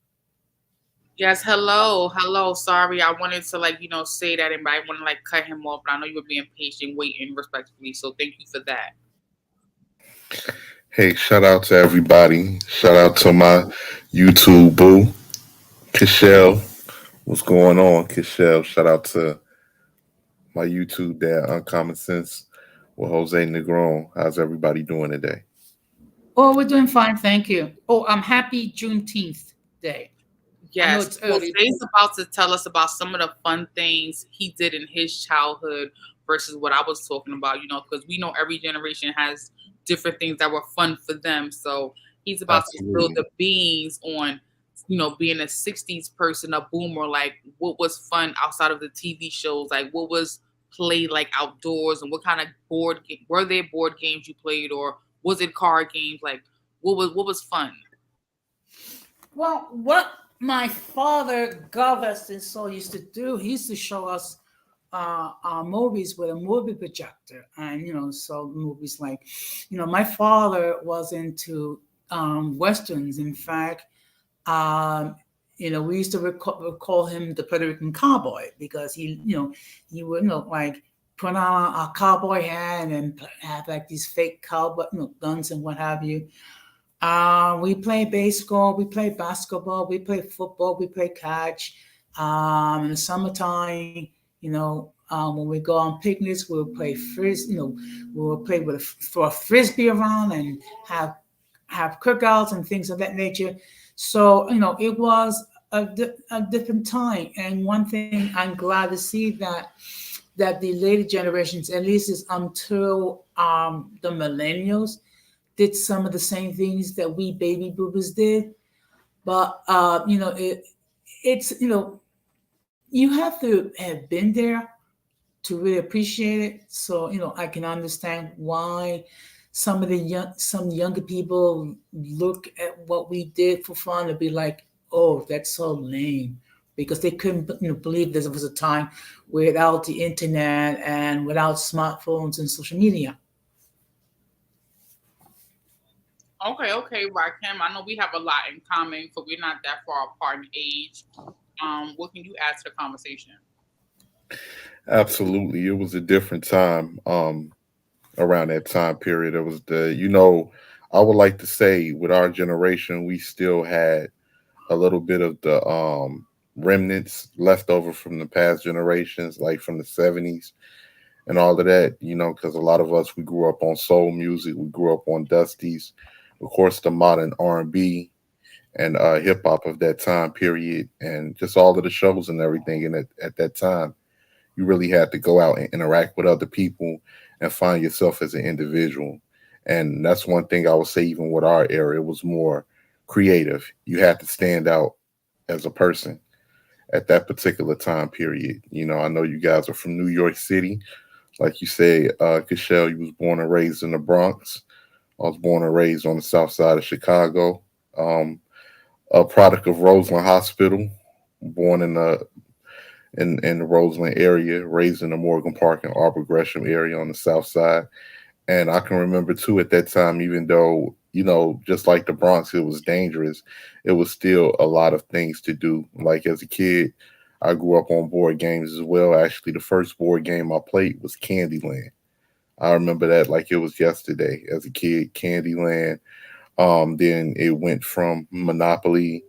Yes, hello, hello. Sorry, I wanted to say that, and I want to cut him off, but I know you were being patient, waiting respectfully. So thank you for that. Hey, shout out to everybody. Shout out to my YouTube boo, Kishelle. What's going on, Kishelle? Shout out to my YouTube dad, Uncommon Sense with Jose Negron. How's everybody doing today? Oh, we're doing fine, thank you. Oh, I'm happy Juneteenth day. I know Yes. it's Well, early. Zay's about to tell us about some of the fun things he did in his childhood versus what I was talking about, because we know every generation has different things that were fun for them. So he's about to spill Absolutely. the beans on, being a 60s person, a boomer, like what was fun outside of the TV shows, like what was played like outdoors and what kind of were there board games you played or was it card games? Like what was fun? Well, what my father, God rest his soul, used to do, he used to show us our movies with a movie projector, and so movies like, my father was into westerns. In fact, um, we used to call him the Puerto Rican cowboy because he would like put on a cowboy hat and have like these fake cowboy guns and what have you. We play baseball, we play basketball, we play football, we play catch. In the summertime, when we go on picnics, we'll play we'll play with throw a frisbee around and have cookouts and things of that nature. So it was a different time. And one thing I'm glad to see that the later generations, at least is until the millennials, did some of the same things that we baby boomers did. But it's you have to have been there to really appreciate it. So I can understand why some younger people look at what we did for fun and be like, "Oh, that's so lame," because they couldn't believe there was a time without the internet and without smartphones and social media. Okay, Rakim. I know we have a lot in common, so we're not that far apart in age. What can you add to the conversation? Absolutely. It was a different time around that time period. It was I would like to say with our generation, we still had a little bit of the remnants left over from the past generations, like from the 70s and all of that, because a lot of us, we grew up on soul music, we grew up on Dusties, of course, the modern R&B and hip hop of that time period, and just all of the shows and everything. And at that time, you really had to go out and interact with other people and find yourself as an individual. And that's one thing I would say, even with our era, it was more creative. You had to stand out as a person at that particular time period. I know you guys are from New York City. Like you say, Cashel, you was born and raised in the Bronx. I was born and raised on the south side of Chicago. Um, a product of Roseland Hospital, born in the Roseland area, raised in the Morgan Park and Arbor Gresham area on the south side. And I can remember too at that time, even though, just like the Bronx, it was dangerous, it was still a lot of things to do. Like as a kid, I grew up on board games as well. Actually, the first board game I played was Candyland. I remember that like it was yesterday as a kid, Candyland. Then it went from Monopoly,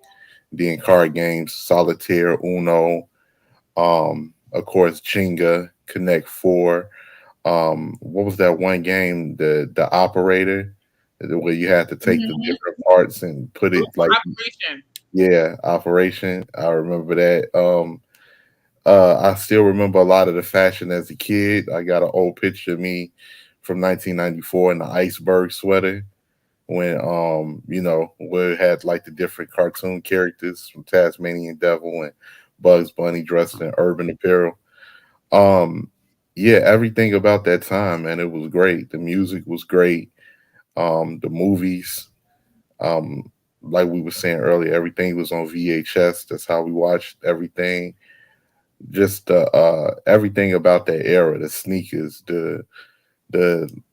then card games, Solitaire, Uno, of course, Jenga, Connect Four. What was that one game? The operator, where you had to take the Mm-hmm. different parts and put it like, Operation. yeah, Operation. I remember that. I still remember a lot of the fashion as a kid. I got an old picture of me from 1994 in the iceberg sweater when where it had like the different cartoon characters from Tasmanian Devil and Bugs Bunny dressed in urban apparel. Um, yeah, everything about that time, man, it was great. The music was great. The movies, um, like we were saying earlier, everything was on VHS. That's how we watched everything. Just everything about that era, the sneakers, the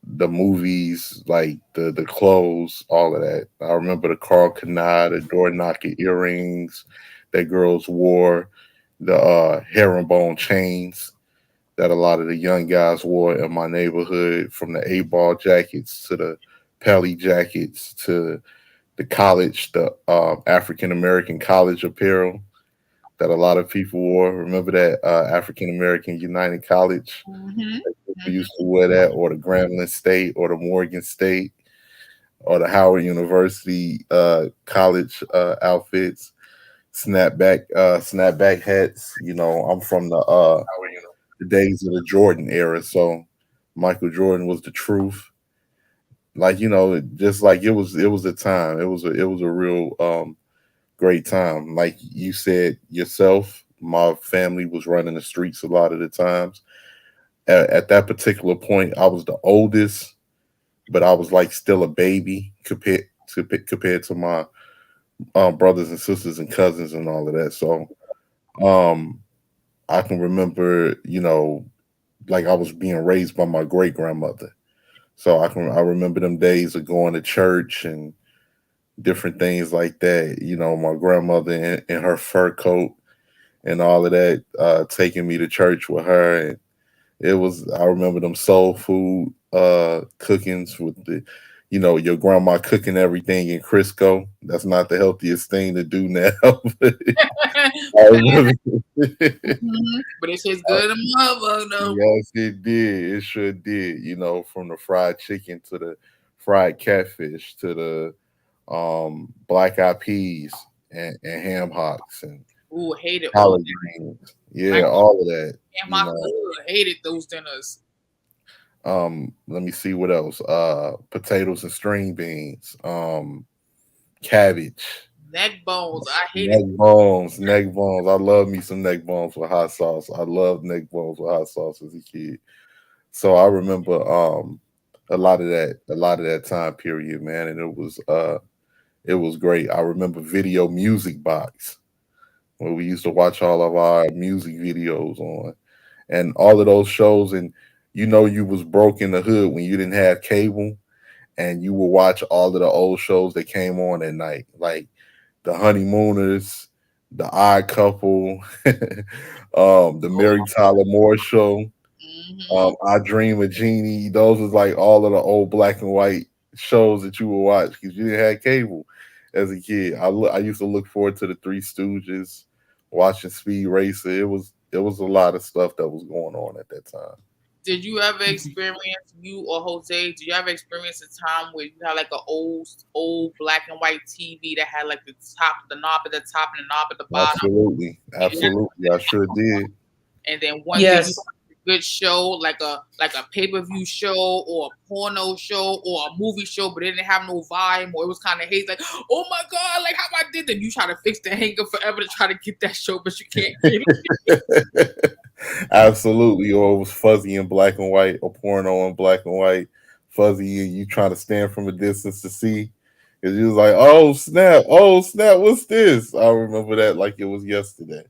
movies, like the clothes, all of that. I remember the Carl Kanai, the door knocker earrings that girls wore, the herringbone chains that a lot of the young guys wore in my neighborhood, from the 8-ball jackets to the Pelly jackets to the African American college apparel that a lot of people wore. Remember that African American United College? Mm-hmm. We used to wear that, or the Grambling State, or the Morgan State, or the Howard University college outfits. Snapback hats. You know, I'm from the days of the Jordan era, so Michael Jordan was the truth. Like, you know, just like it was a time. It was a real great time. Like you said yourself, my family was running the streets a lot of the times. At that particular point, I was the oldest, but I was like still a baby compared to my brothers and sisters and cousins and all of that. So um, I can remember, you know, like I was being raised by my great grandmother. So I remember them days of going to church and different things like that. You know, my grandmother in her fur coat and all of that, taking me to church with her. And I remember them soul food cookings with your grandma cooking everything in Crisco. That's not the healthiest thing to do now. But I remember. Mm-hmm. But it tastes good in mother though. Yes, it did. It sure did. You know, from the fried chicken to the fried catfish to the black eyed peas and ham hocks and Ooh, hated all collard that. greens. Yeah, all of that. And You my know. hood hated those dinners. Let me see what else. Potatoes and string beans. Cabbage. Neck bones. I hated Neck bones. I love me some neck bones with hot sauce. I love neck bones with hot sauce as a kid. So I remember a lot of that time period, man, and it was great. I remember Video Music Box where we used to watch all of our music videos on and all of those shows. And you was broke in the hood when you didn't have cable and you would watch all of the old shows that came on at night, like the Honeymooners, the Odd Couple, the Mary Tyler Moore Show, Mm-hmm. I Dream of Jeannie. Those was like all of the old black and white shows that you would watch because you didn't have cable as a kid. I used to look forward to the Three Stooges, watching Speed Racer. It was a lot of stuff that was going on at that time. Did you ever experience, you or Jose? Did you ever experience a time where you had like an old black and white TV that had like the knob at the top and the knob at the bottom? Absolutely, I sure did. And then one day you Yes. watched a good show, like a pay-per-view show or a porno show or a movie show, but it didn't have no volume or it was kind of hazy. Like, oh my god, like how I did that. You try to fix the hanger forever to try to get that show, but you can't get it. Absolutely, or it was fuzzy in black and white, or porno in black and white, fuzzy, and you trying to stand from a distance to see. Because you was like, oh snap, what's this? I remember that like it was yesterday.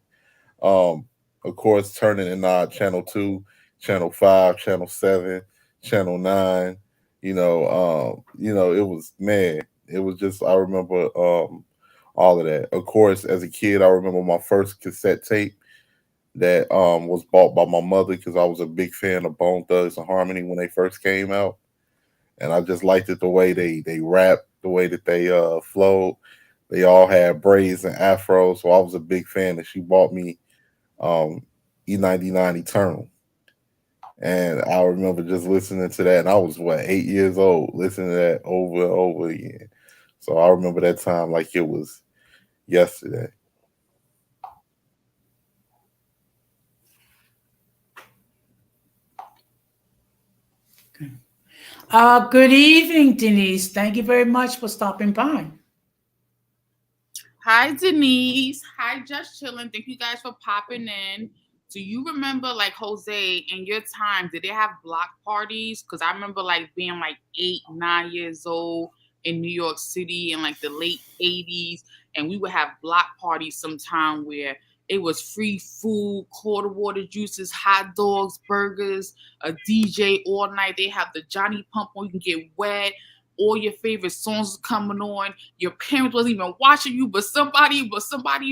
Um, of course, turning in channel 2, channel 5, channel 7, channel 9. It was man. It was just I remember all of that. Of course, as a kid, I remember my first cassette tape that was bought by my mother because I was a big fan of Bone Thugs and Harmony when they first came out, and I just liked it the way they rapped, the way that they flowed. They all had braids and afros, so I was a big fan. And she bought me E99 Eternal, and I remember just listening to that. And I was 8 years old, listening to that over and over again. So I remember that time like it was yesterday. Good evening, Denise. Thank you very much for stopping by. Hi Denise. Hi Just Chilling. Thank you guys for popping in. Do you remember like Jose in your time, did they have block parties? Because I remember like being like 8, 9 years old in New York City in like the late 80s, and we would have block parties sometime where it was free food, quarter water juices, hot dogs, burgers, a DJ all night. They have the Johnny Pump on, you can get wet. All your favorite songs coming on. Your parents wasn't even watching you, but somebody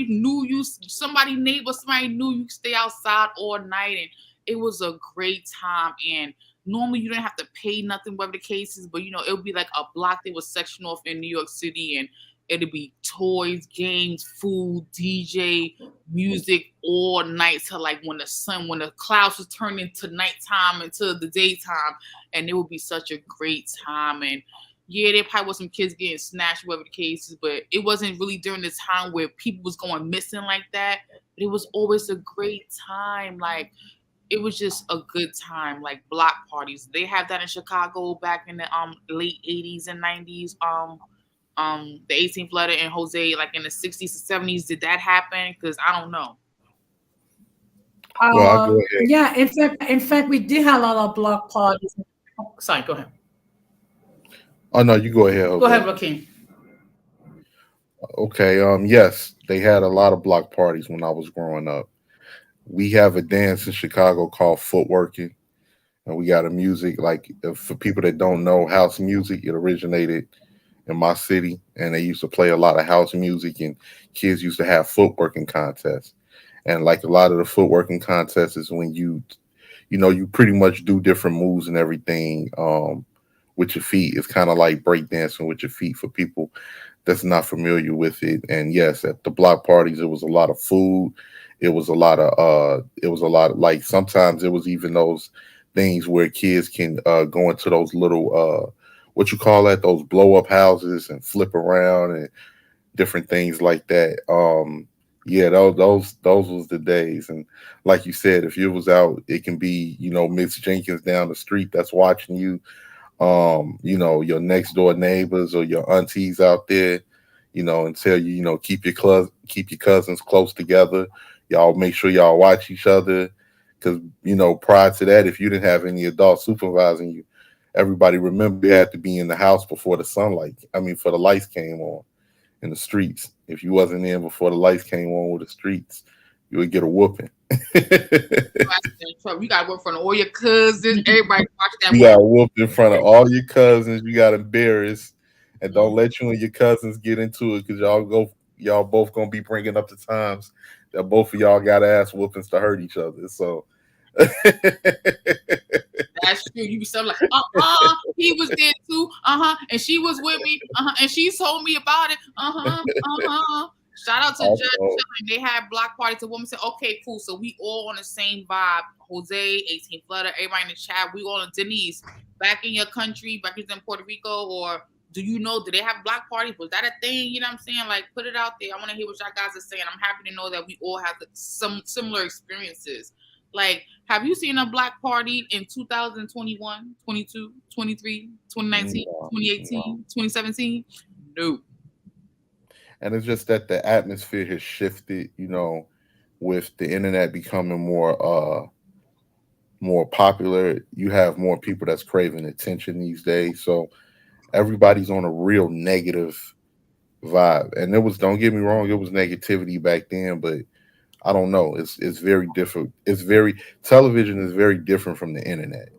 knew you. Somebody neighbor, somebody knew you stay outside all night, and it was a great time. And normally you didn't have to pay nothing, whatever the case is, but it would be like a block that was sectioned off in New York City, and it'd be toys, games, food, DJ, music all night till like when the clouds was turning to nighttime into the daytime, and it would be such a great time. And yeah, there probably was some kids getting snatched, whatever the case is, but it wasn't really during the time where people was going missing like that. But it was always a great time. Like, it was just a good time. Like block parties, they have that in Chicago back in the late 80s and 90s. The 18th letter and Jose, like in the 60s and 70s. Did that happen? Because I don't know. Well, I'll go ahead. Yeah, in fact, we did have a lot of block parties. Oh, sorry, go ahead. Oh no, you go ahead. Jose. Go ahead, Rakeem. Okay. Yes, they had a lot of block parties when I was growing up. We have a dance in Chicago called footworking, and we got a music like for people that don't know house music. It originated in my city, and they used to play a lot of house music, and kids used to have footworking contests. And like a lot of the footworking contests is when you pretty much do different moves and everything with your feet. It's kind of like breakdancing with your feet for people that's not familiar with it. And yes, at the block parties, it was a lot of food. It was a lot of like sometimes it was even those things where kids can go into those little what you call that, those blow up houses and flip around and different things like that. Yeah, those was the days. And like you said, if you was out, it can be, Miss Jenkins down the street that's watching you, your next door neighbors or your aunties out there, and tell you, keep your cousins close together. Y'all make sure y'all watch each other. Because, prior to that, if you didn't have any adults supervising you, everybody remember you had to be in the house before for the lights came on in the streets. If you wasn't in before the lights came on with the streets, you would get a whooping. You got whooped in front of all your cousins. Everybody watch that. You got whooped in front of all your cousins. You got embarrassed, and don't let you and your cousins get into it because y'all both gonna be bringing up the times that both of y'all got ass whoopings to hurt each other. So. That's true. You be something like, he was there too, and she was with me, and she told me about it, Shout out to Judge. They had block parties. A woman said, "Okay, cool. So we all on the same vibe. Jose, 18th letter, everybody in the chat. We all on Denise. Back in your country, back in Puerto Rico, or do they have block parties? Was that a thing? You know what I'm saying? Like, put it out there. I want to hear what y'all guys are saying. I'm happy to know that we all have some similar experiences. Like, have you seen a black party in 2021, 22, 23, 2019, 2018, 2017? No. And it's just that the atmosphere has shifted, with the internet becoming more popular. You have more people that's craving attention these days. So everybody's on a real negative vibe. And don't get me wrong, it was negativity back then, but I don't know. It's very different. Television is very different from the internet.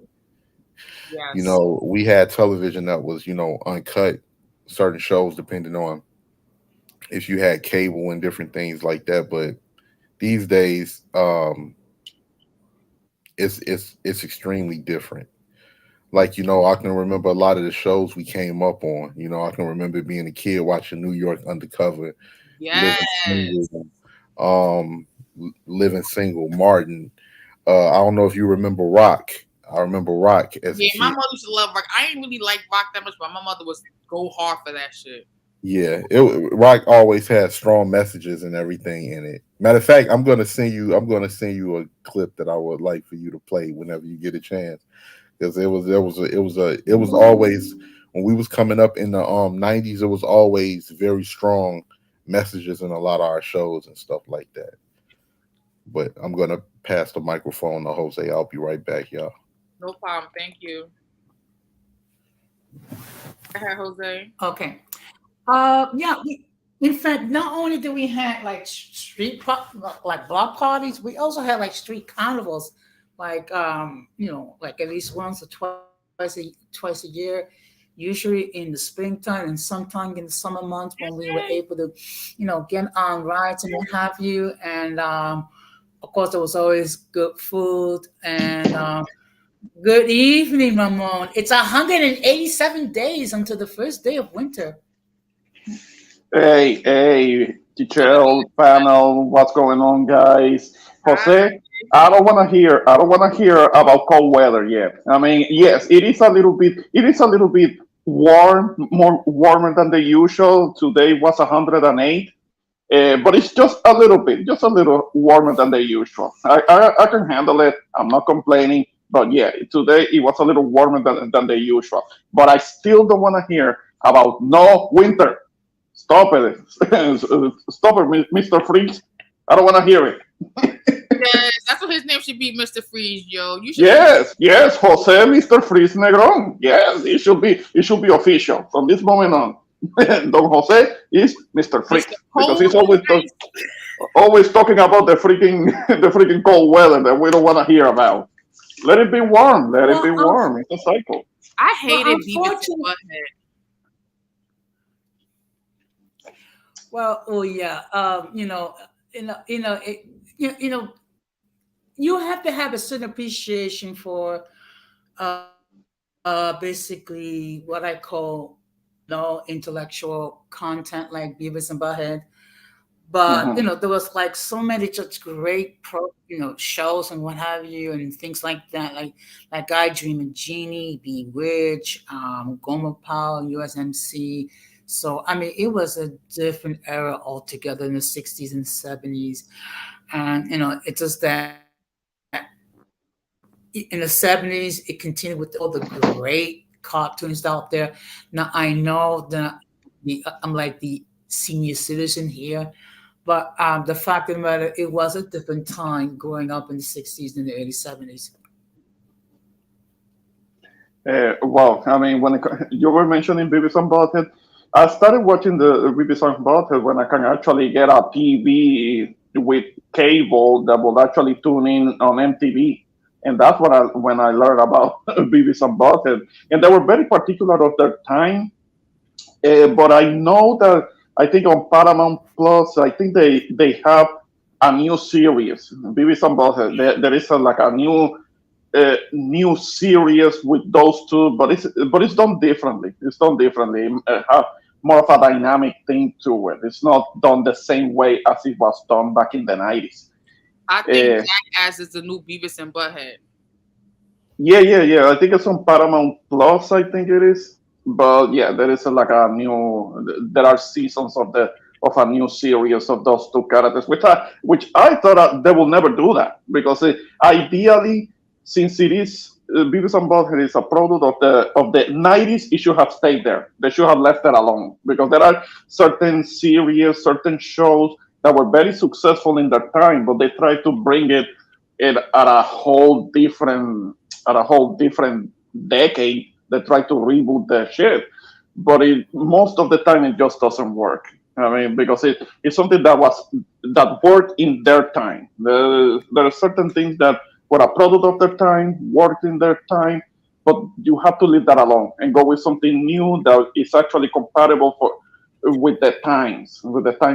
Yes. We had television that was, uncut, certain shows depending on if you had cable and different things like that. But these days, it's extremely different. Like, I can remember a lot of the shows we came up on. I can remember being a kid watching New York Undercover. Yes. Living Single, Martin. I don't know if you remember Rock. I remember Rock as a kid. My mother used to love Rock. I didn't really like Rock that much, but my mother was go hard for that shit. Yeah, Rock always had strong messages and everything in it. Matter of fact, I'm gonna send you a clip that I would like for you to play whenever you get a chance, because it was always when we was coming up in the 90s. It was always very strong messages in a lot of our shows and stuff like that. But I'm gonna pass the microphone to Jose. I'll be right back, y'all. No problem. Thank you. Go ahead, Jose. Okay. In fact, not only do we have like like block parties, we also had like street carnivals, like like at least once or twice a year, usually in the springtime and sometime in the summer months when we were able to, get on rides and what have you. And of course, there was always good food and Good evening, Ramon. It's 187 days until the first day of winter. Hey, So let me Tichel, panel, what's going on, guys? hi. Jose, I don't want to hear about cold weather yet. I mean, yes, it is a little bit warm, more warmer than the usual. Today was 108. But it's just a little bit, just a little warmer than the usual. I can handle it. I'm not complaining. But yeah, today it was a little warmer than the usual. But I still don't want to hear about no winter. Stop it. Stop it, Mr. Freeze. I don't want to hear it. Yes, that's what his name should be, Mr. Freeze, yo. You should be Yes, Jose, Mr. Freeze Negron. Yes, it should be official from this moment on. Don Jose is Mr. Freeze Mr. because Cold he's Ice. always talking about the freaking the freaking cold weather that we don't want to hear about. Let it be warm. Let it Well, be warm. It's a cycle. I well, hated Beavis and unfortunately, Butthead. well, oh yeah, you know, you have to have a certain appreciation for basically what I call no intellectual content like Beavis and Butthead. But Hmm. there was like so many such great shows and what have you and things like that, like I Dream and Genie, Bewitched, Goma Powell, USMC. So I mean, it was a different era altogether in the '60s and '70s, and it's just that in the '70s it continued with all the great cartoons out there. Now I know that I'm like the senior citizen here, but the fact of the matter, it was a different time growing up in the '60s and the early '70s. Well, I mean, you were mentioning Beavis and Butthead, I started watching the Beavis and Butthead when I can actually get a TV with cable that will actually tune in on MTV. And that's when I learned about Beavis and Butthead. And they were very particular of their time. But I know that I think on Paramount Plus, I think they have a new series, Beavis and Butthead. There is like a new series with those two, but it's done differently. It's done differently. Have more of a dynamic thing to it. It's not done the same way as it was done back in the 90s. I think Uh, Jackass is the new Beavis and Butthead. yeah. I think it's on Paramount Plus. I think it is. But yeah, there is like a new. There are seasons of a new series of those two characters, which I thought they will never do that because ideally, since it is Beavis and Butthead is a product of the 90s, it should have stayed there. They should have left it alone because there are certain series, certain shows that were very successful in their time, but they tried to bring it at a whole different decade. They try to reboot the shit, but most of the time it just doesn't work. I mean, because it's something that worked in their time. There are certain things that were a product of their time, worked in their time, but you have to leave that alone and go with something new that is actually compatible with the time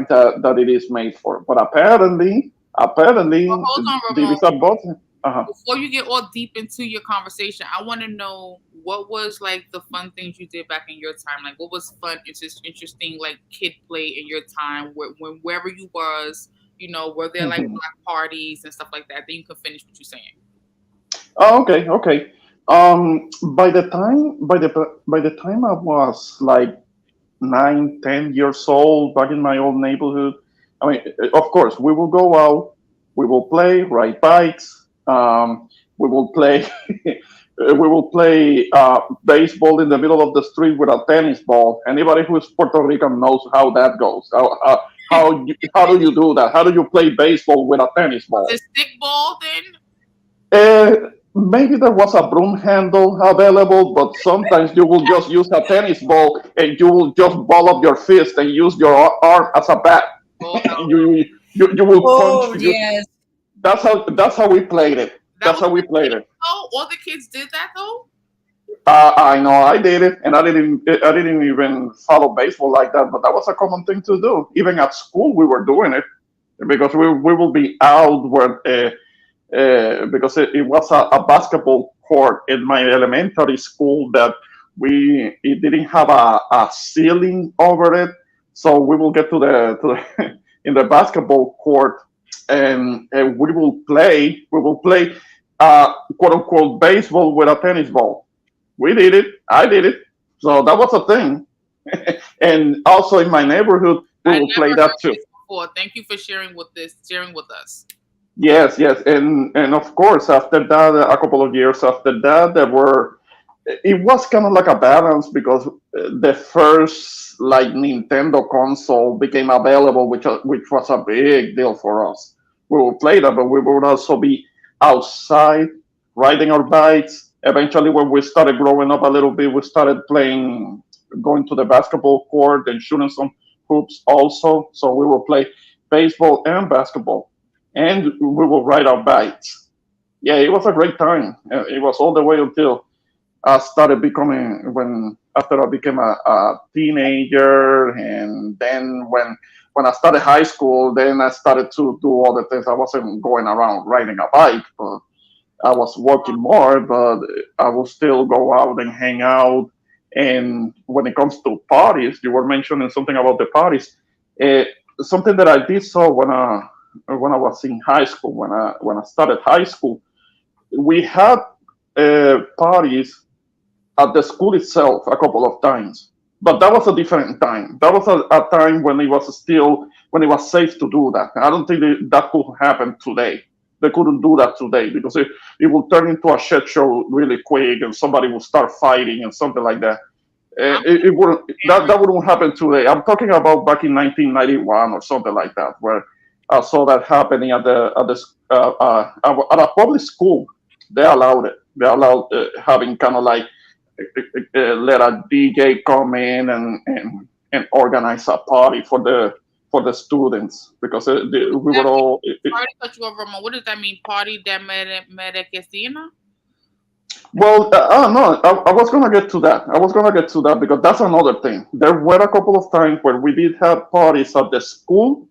that it is made for. But apparently, But hold on, Ramon. Beavis and Butthead. Uh-huh. Before you get all deep into your conversation, I want to know what was like the fun things you did back in your time. Like, what was fun, interesting, like kid play in your time, wherever you was. Were there like Mhm. block parties and stuff like that? Then you can finish what you're saying. Oh, okay. By the time I was like 9, 10 years old back in my old neighborhood, I mean, of course, we will go out, we will play, ride bikes, we will play, baseball in the middle of the street with a tennis ball. Anybody who is Puerto Rican knows how that goes. How do you do that? How do you play baseball with a tennis Was ball? it stick ball then? Maybe there was a broom handle available, but sometimes you will just use a tennis ball and you will just ball up your fist and use your arm as a bat. Oh hell no. You will punch. Oh yes. That's how we played it. That That's was how we the played kids it. though. All the kids did that though. I know I did it, and I didn't even follow baseball like that, but that was a common thing to do. Even at school, we were doing it because we will be out because it was a basketball court in my elementary school that it didn't have a ceiling over it, so we will get to the in the basketball court, and we will play quote unquote baseball with a tennis ball. We did it. I did it. So that was a thing. And also in my neighborhood, we I will never play heard that too. this before. Thank you for sharing with us. Yes, yes, and of course after that, a couple of years after that, it was kind of like a balance because the first like Nintendo console became available, which was a big deal for us. We would play that, but we would also be outside riding our bikes. Eventually, when we started growing up a little bit, we started playing, going to the basketball court and shooting some hoops also. So we will play baseball and basketball, and we will ride our bikes. Yeah, it was a great time. It was all the way until I started becoming when after I became a teenager, and then when I started high school, then I started to do other things. I wasn't going around riding a bike, but I was working more. But I will still go out and hang out. And when it comes to parties, you were mentioning something about the parties. Uh, Something that I did so when I was in high school, when I started high school, we had parties at the school itself a couple of times. But that was a different time. That was a time when it was safe to do that. I don't think that could happen today. They couldn't do that today because it will turn into a shit show really quick, and somebody will start fighting and something like that. It wouldn't that wouldn't happen today. I'm talking about back in 1991 or something like that, where I saw that happening at a public school. They allowed it. They allowed having kind of like let a DJ come in and organize a party for the students because we were all. Sorry to cut you off, Ramon. What does that mean? Party de Medicina? Well, no, I was gonna get to that. I was gonna get to that because that's another thing. There were a couple of times where we did have parties at the school,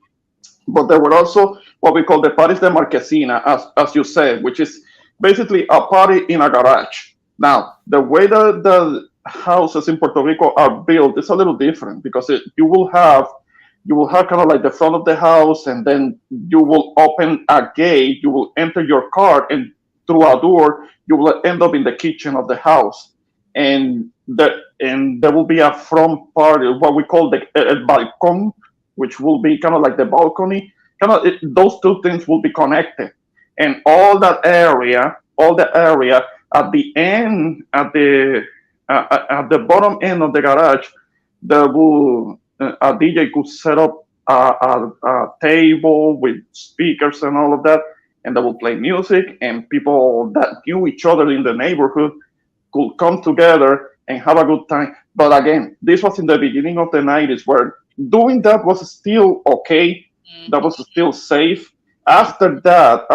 but there were also what we call the parties de marquesina, as you said, which is basically a party in a garage. Now, the way that the houses in Puerto Rico are built is a little different because you will have kind of like the front of the house, and then you will open a gate, you will enter your car, and through a door you will end up in the kitchen of the house, and there will be a front part, what we call the el balcón, which will be kind of like the balcony. Those two things will be connected, and all the area at the end, at the bottom end of the garage, there will a DJ could set up a table with speakers and all of that, and they will play music, and people that knew each other in the neighborhood could come together and have a good time. But again, this was in the beginning of the 90s where doing that was still okay. That was still safe. After that,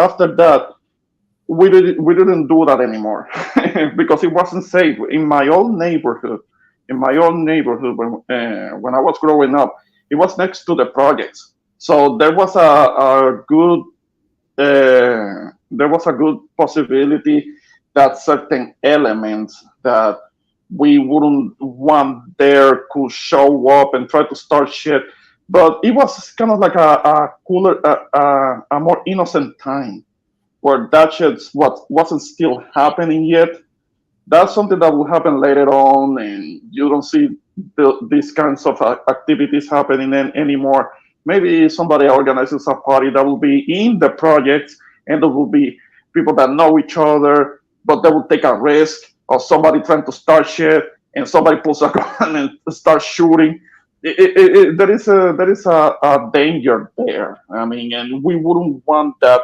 we didn't do that anymore because it wasn't safe in my own neighborhood. When I was growing up, it was next to the projects, so there was a good possibility that certain elements that we wouldn't want there could show up and try to start shit. But it was kind of like a cooler, a more innocent time where that shit wasn't still happening yet. That's something that will happen later on, and you don't see these kinds of activities happening anymore. Maybe somebody organizes a party that will be in the project, and there will be people that know each other, but they will take a risk of somebody trying to start shit, and somebody pulls a gun and starts shooting. There is a danger there. I mean, and we wouldn't want that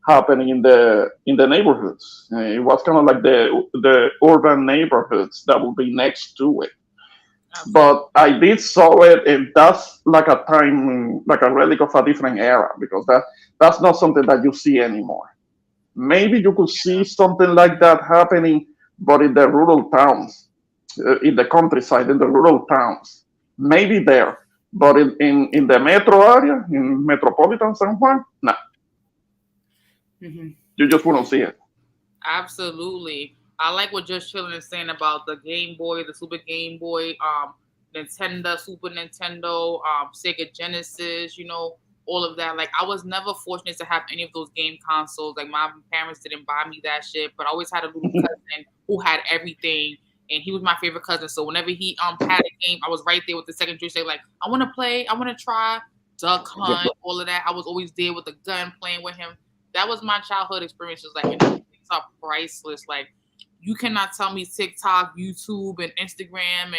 happening in the neighborhoods. It was kind of like the urban neighborhoods that will be next to it. But I did saw it, and that's like a time, like a relic of a different era, because that's not something that you see anymore. Maybe you could see something like that happening, but in the rural towns, in the countryside, in the rural towns, maybe there. But in the metro area, in metropolitan San Juan, no. Mhm. You just wouldn't see it. Absolutely. I like what Just Chillin is saying about the Game Boy, the Super Game Boy, Nintendo, Super Nintendo, Sega Genesis, all of that. Like, I was never fortunate to have any of those game consoles. Like, my parents didn't buy me that shit, but I always had a little cousin who had everything, and he was my favorite cousin. So whenever he had a game, I was right there with the second joystick, like, I want to play, I want to try Duck Hunt, all of that. I was always there with the gun playing with him. That was my childhood experiences. Like, things are priceless. Like, you cannot tell me TikTok, YouTube, and Instagram,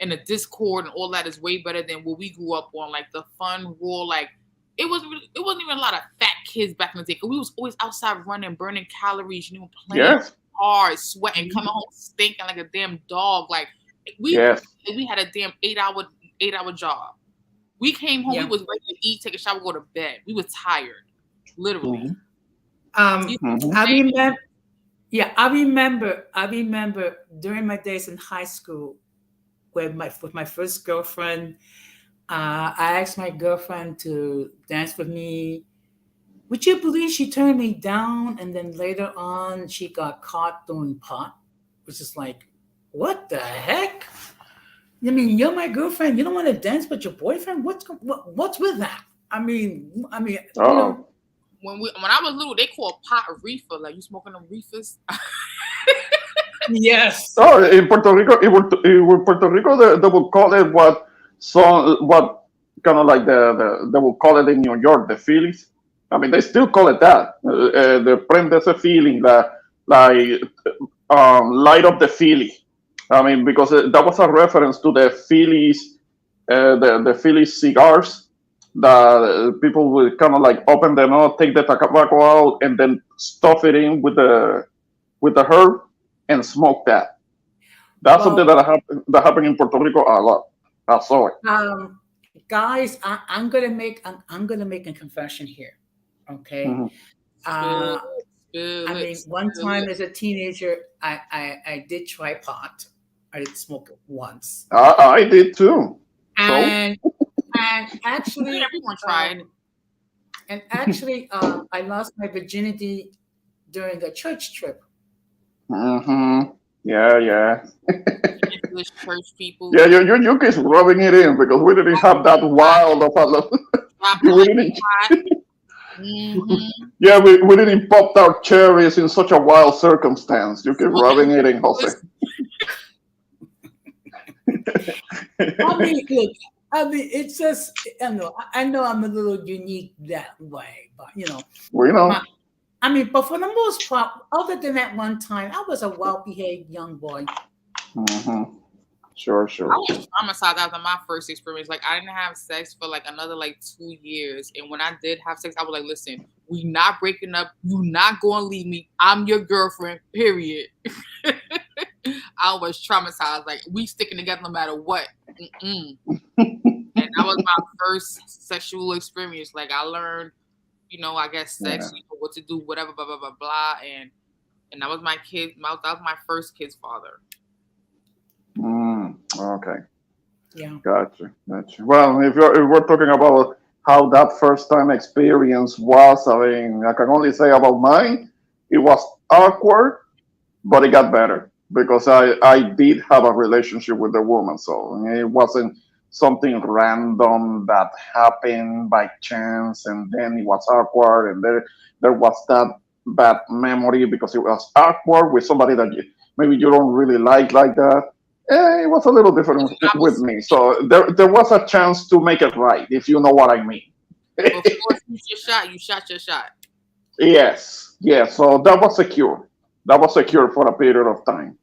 and the Discord and all that is way better than what we grew up on. Like, the fun, raw, like, it wasn't even a lot of fat kids back in the day. We was always outside running, burning calories, playing hard, sweating, coming home stinking like a damn dog. Like, we had a damn 8-hour job. We came home, we was ready to eat, take a shower, go to bed. We was tired, literally. I remember during my days in high school with my first girlfriend. I asked my girlfriend to dance with me. Would you believe she turned me down? And then later on, she got caught doing pot, which is like, what the heck? I mean, you're my girlfriend. You don't want to dance with your boyfriend? What's with that? I mean, when I was little, they called pot a reefer. Like, you smoking them reefers? Yes. Oh, in Puerto Rico, they would call it what kind of like they would call it in New York, the Phillies. I mean, they still call it that. The prendes a feeling, like light up the Philly. I mean, because that was a reference to the Phillies, the Phillies cigars that people would kind of like open them up, take the tobacco out, and then stuff it in with the herb and smoke that. That's something that happened in Puerto Rico a lot. I saw it. Guys, I'm gonna make a confession here. Okay. I mean, one time as a teenager, I did try pot. I did smoke it once. I did too. And actually, everyone tried. And actually, I lost my virginity during a church trip. Yeah. English church people. Yeah, you keep rubbing it in because we didn't have that wild of a. We didn't. Yeah, we didn't pop our cherries in such a wild circumstance. You keep rubbing it in, Jose. I mean, it's just, I know I'm a little unique that way, but we know. But for the most part, other than that one time, I was a well-behaved young boy. Sure. I was traumatized after my first experience. Like, I didn't have sex for like another 2 years, and when I did have sex, I was like, "Listen, we not breaking up. You not gonna leave me. I'm your girlfriend. Period." I was traumatized. Like, we sticking together no matter what. And that was my first sexual experience. Like, I learned, I guess sex, what to do, whatever, blah blah blah blah, and that was my kid. That was my first kid's father. Okay. Yeah. Gotcha. Well, if we're talking about how that first time experience was, I mean, I can only say about mine, it was awkward, but it got better because I did have a relationship with a woman, so it wasn't something random that happened by chance, and then it was awkward, and there was that bad memory because it was awkward with somebody that maybe you don't really like that. It was a little different with me, so there was a chance to make it right, if you know what I mean. Before you shot your shot. Yes. So that was secure. That was secure for a period of time.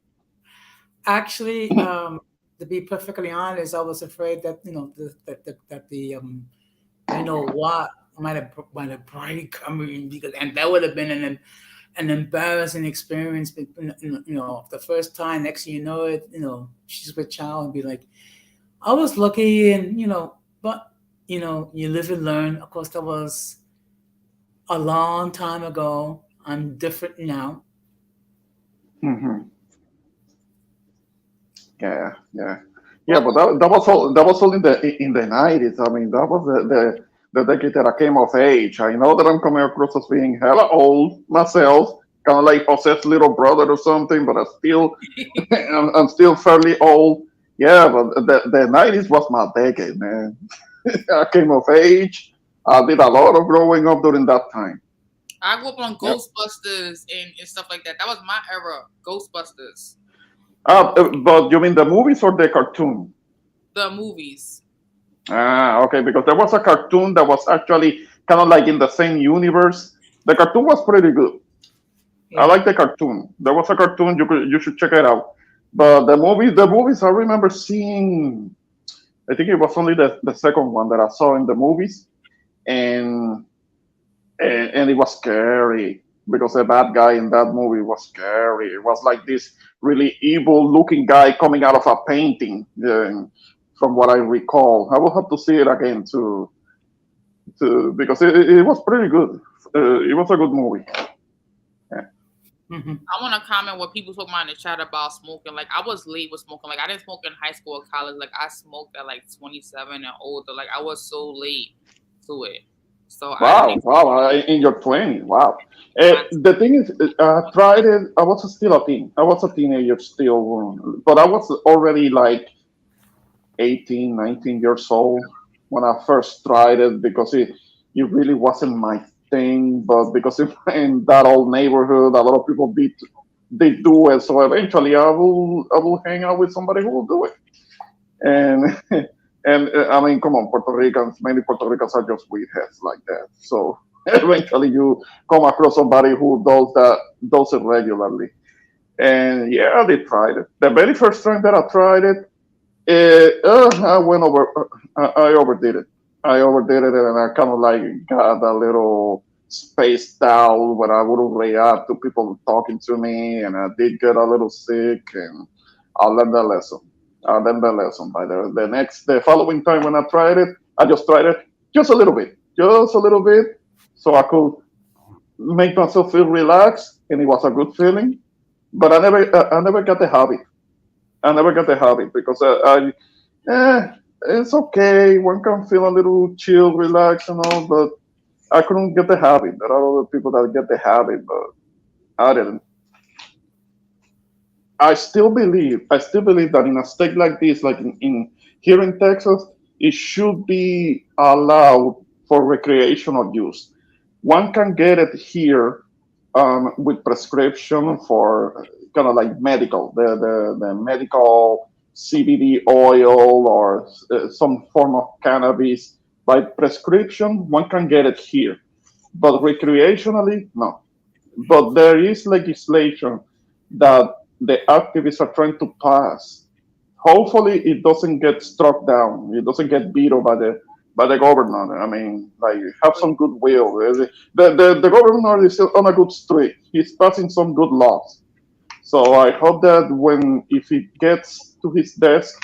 Actually, to be perfectly honest, I was afraid that what might have break. I mean, and that would have been an embarrassing experience. The first time, next thing you know it, she's with child and be like, I was lucky, and but you live and learn. Of course, that was a long time ago. I'm different now. Yeah. But that was all in the 90s. I mean, that was the decade that I came of age. I know that I'm coming across as being hella old myself, kind of like Jose's little brother or something, but I'm still fairly old. Yeah, but the 90s was my decade, man. I came of age. I did a lot of growing up during that time. I grew up on Yep. Ghostbusters and stuff like that. That was my era, Ghostbusters. But you mean the movies or the cartoon? The movies. Okay, because there was a cartoon that was actually kind of like in the same universe. The cartoon was pretty good. I like the cartoon. There was a cartoon you should check it out. But the movies I remember seeing. I think it was only the second one that I saw in the movies, and and it was scary because the bad guy in that movie was scary. It was like this really evil looking guy coming out of a painting. From what I recall, I will have to see it again to because it was pretty good. It was a good movie. I want to comment what people talk about in the chat about smoking. Like, I was late with smoking. Like, I didn't smoke in high school or college. Like, I smoked at like 27 and older. Like, I was so late to it. So Wow, in your 20s, wow. The thing is, I tried it. I was still a teen. I was a teenager still, but I was already like 18, 19 years old when I first tried it because it really wasn't my thing. But because in that old neighborhood, a lot of people they do it. So eventually, I will hang out with somebody who will do it. And and I mean, come on, Puerto Ricans. Many Puerto Ricans are just weedheads like that. So eventually, you come across somebody who does it regularly. And yeah, they tried it. The very first time that I tried it, I went over. I overdid it. I overdid it, and I kind of like got a little spaced out when I wouldn't react to people talking to me, and I did get a little sick, and I learned the lesson. I learned the lesson. By the following time when I tried it, I just tried it just a little bit, so I could make myself feel relaxed, and it was a good feeling. But I never got the habit. I never got the habit because it's okay. One can feel a little chill, relaxed, and all, but I couldn't get the habit. There are other people that get the habit, but I didn't. I still believe that in a state like this, like in here in Texas, it should be allowed for recreational use. One can get it here with prescription for kind of like medical, the medical CBD oil or some form of cannabis by prescription. One can get it here, but recreationally, no. But there is legislation that the activists are trying to pass. Hopefully, it doesn't get struck down. It doesn't get vetoed by the governor. I mean, like have some goodwill. The governor is on a good streak. He's passing some good laws. So I hope that if it gets to his desk,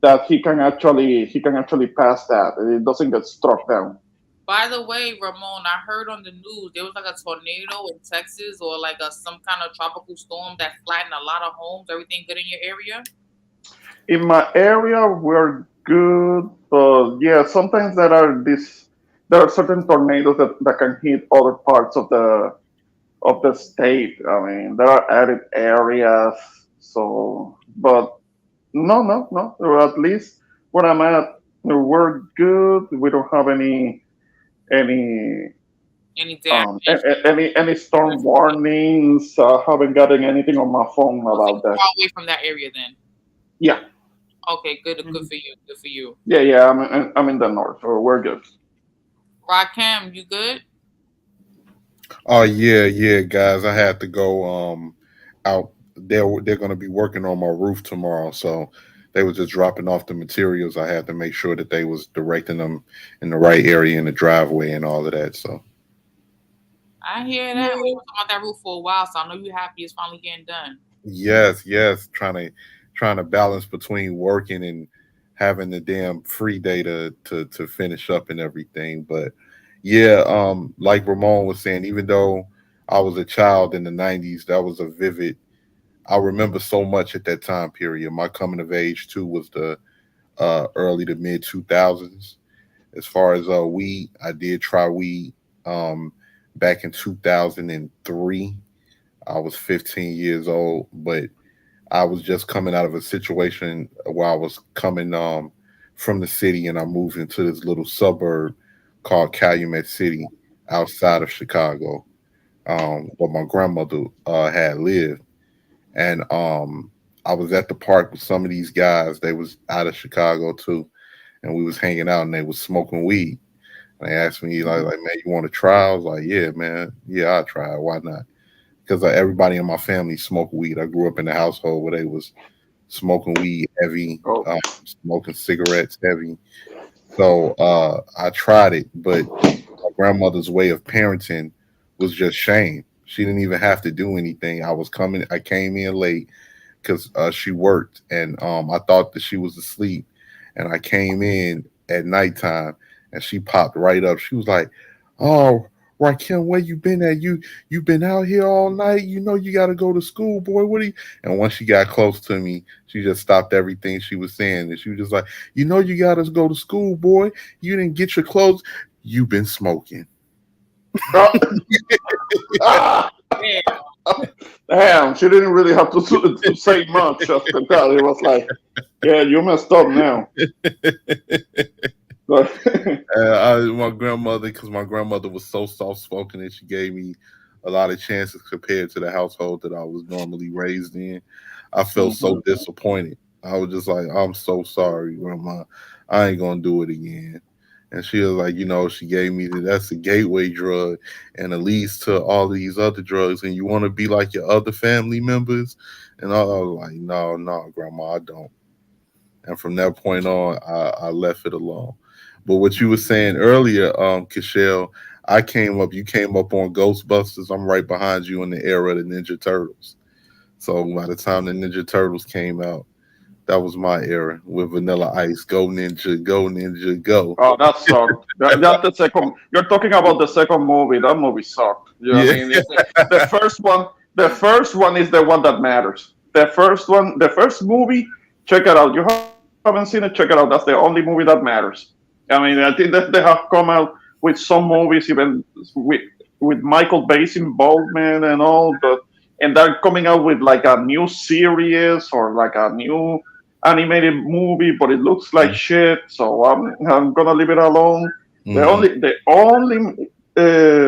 that he can actually pass that. It doesn't get struck down. by the way, Ramon, I heard on the news there was like a tornado in Texas or like some kind of tropical storm that flattened a lot of homes. Everything good in your area? In my area, we're good, but yeah, sometimes there are certain tornadoes that can hit other parts of the state. I mean, there are arid areas, so but no. Or at least where I'm at, we're good. We don't have any Any damage? any storm warnings. I haven't gotten anything on my phone So about you that. far away from that area then. Yeah, Okay, good for you. Good for you. yeah. I'm in the north, so we're good. Rakim, you good? Oh yeah, guys. I had to go out. They're gonna be working on my roof tomorrow, so they was just dropping off the materials. I had to make sure that they was directing them in the right area in the driveway and all of that. So I hear that. We were talking about that roof for a while, so I know you're happy it's finally getting done. yes, trying to balance between working and having the damn free day to finish up and everything. But yeah, like Ramon was saying, even though I was a child in the '90s, that was a vivid. I remember so much at that time period. My coming of age too was the early to mid 2000s. As far as weed, I did try weed back in 2003. I was 15 years old, but I was just coming out of a situation where I was coming from the city, and I moved into this little suburb called Calumet City outside of Chicago, where my grandmother had lived. And I was at the park with some of these guys. They was out of Chicago too, and we was hanging out, and they was smoking weed. And they asked me like, man, you want to try? I was like, yeah, man, yeah, I'll try it. Why not? Because everybody in my family smoked weed. I grew up in a household where they was smoking weed heavy, Oh, smoking cigarettes heavy. So I tried it, but my grandmother's way of parenting was just shame. She didn't even have to do anything. I came in late because she worked, and I thought that she was asleep, and I came in at nighttime, and she popped right up. She was like, "Oh, Rakim, where you been at? You been out here all night? You know you got to go to school, boy. What are you?" And once she got close to me, she just stopped everything she was saying, and she was just like, "You know you got to go to school, boy. You didn't get your clothes. You been smoking." ah, damn, she didn't really have to say much. Just to tell it was like, yeah, you messed up now. But My grandmother, because my grandmother was so soft spoken, and she gave me a lot of chances compared to the household that I was normally raised in. I felt so disappointed. I was just like, "I'm so sorry, grandma. I ain't gonna do it again." And she was like, she gave me that's a gateway drug, and it leads to all these other drugs. And you want to be like your other family members? And I was like, no, no, grandma, I don't. And from that point on, I left it alone. But what you were saying earlier, Kishel, you came up on Ghostbusters. I'm right behind you in the era of the Ninja Turtles. So by the time the Ninja Turtles came out, that was my era with Vanilla Ice. Go Ninja, go Ninja, go. oh, that sucked. That's the second. You're talking about the second movie. That movie sucked. You know what I Yeah. mean? The first one. The first one is the one that matters. The first one, the first movie. Check it out. You haven't seen it? Check it out. That's the only movie that matters. I mean, I think that they have come out with some movies, even with Michael Bay's involvement and all, but and they're coming out with like a new series or like a new animated movie, but it looks like shit. So I'm gonna leave it alone. Mhm. The only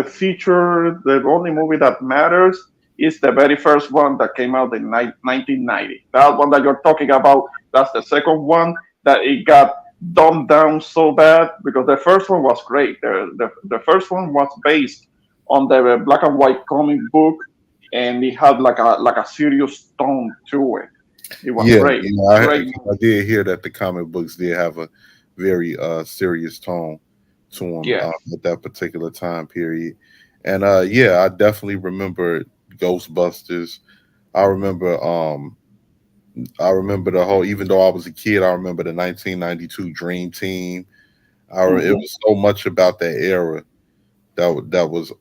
feature, the only movie that matters is the very first one that came out in 1990. That one that you're talking about, that's the second one that it got dumbed down so bad because the first one was great. The first one was based on the black and white comic book, and it had like a serious tone to it. It was Yeah, great, great. I did hear that the comic books did have a very serious tone to them Yeah. at that particular time period. And yeah, I definitely remember Ghostbusters. I remember I remember the whole, even though I was a kid, I remember the 1992 Dream Team. It Hmm. was so much about that era that was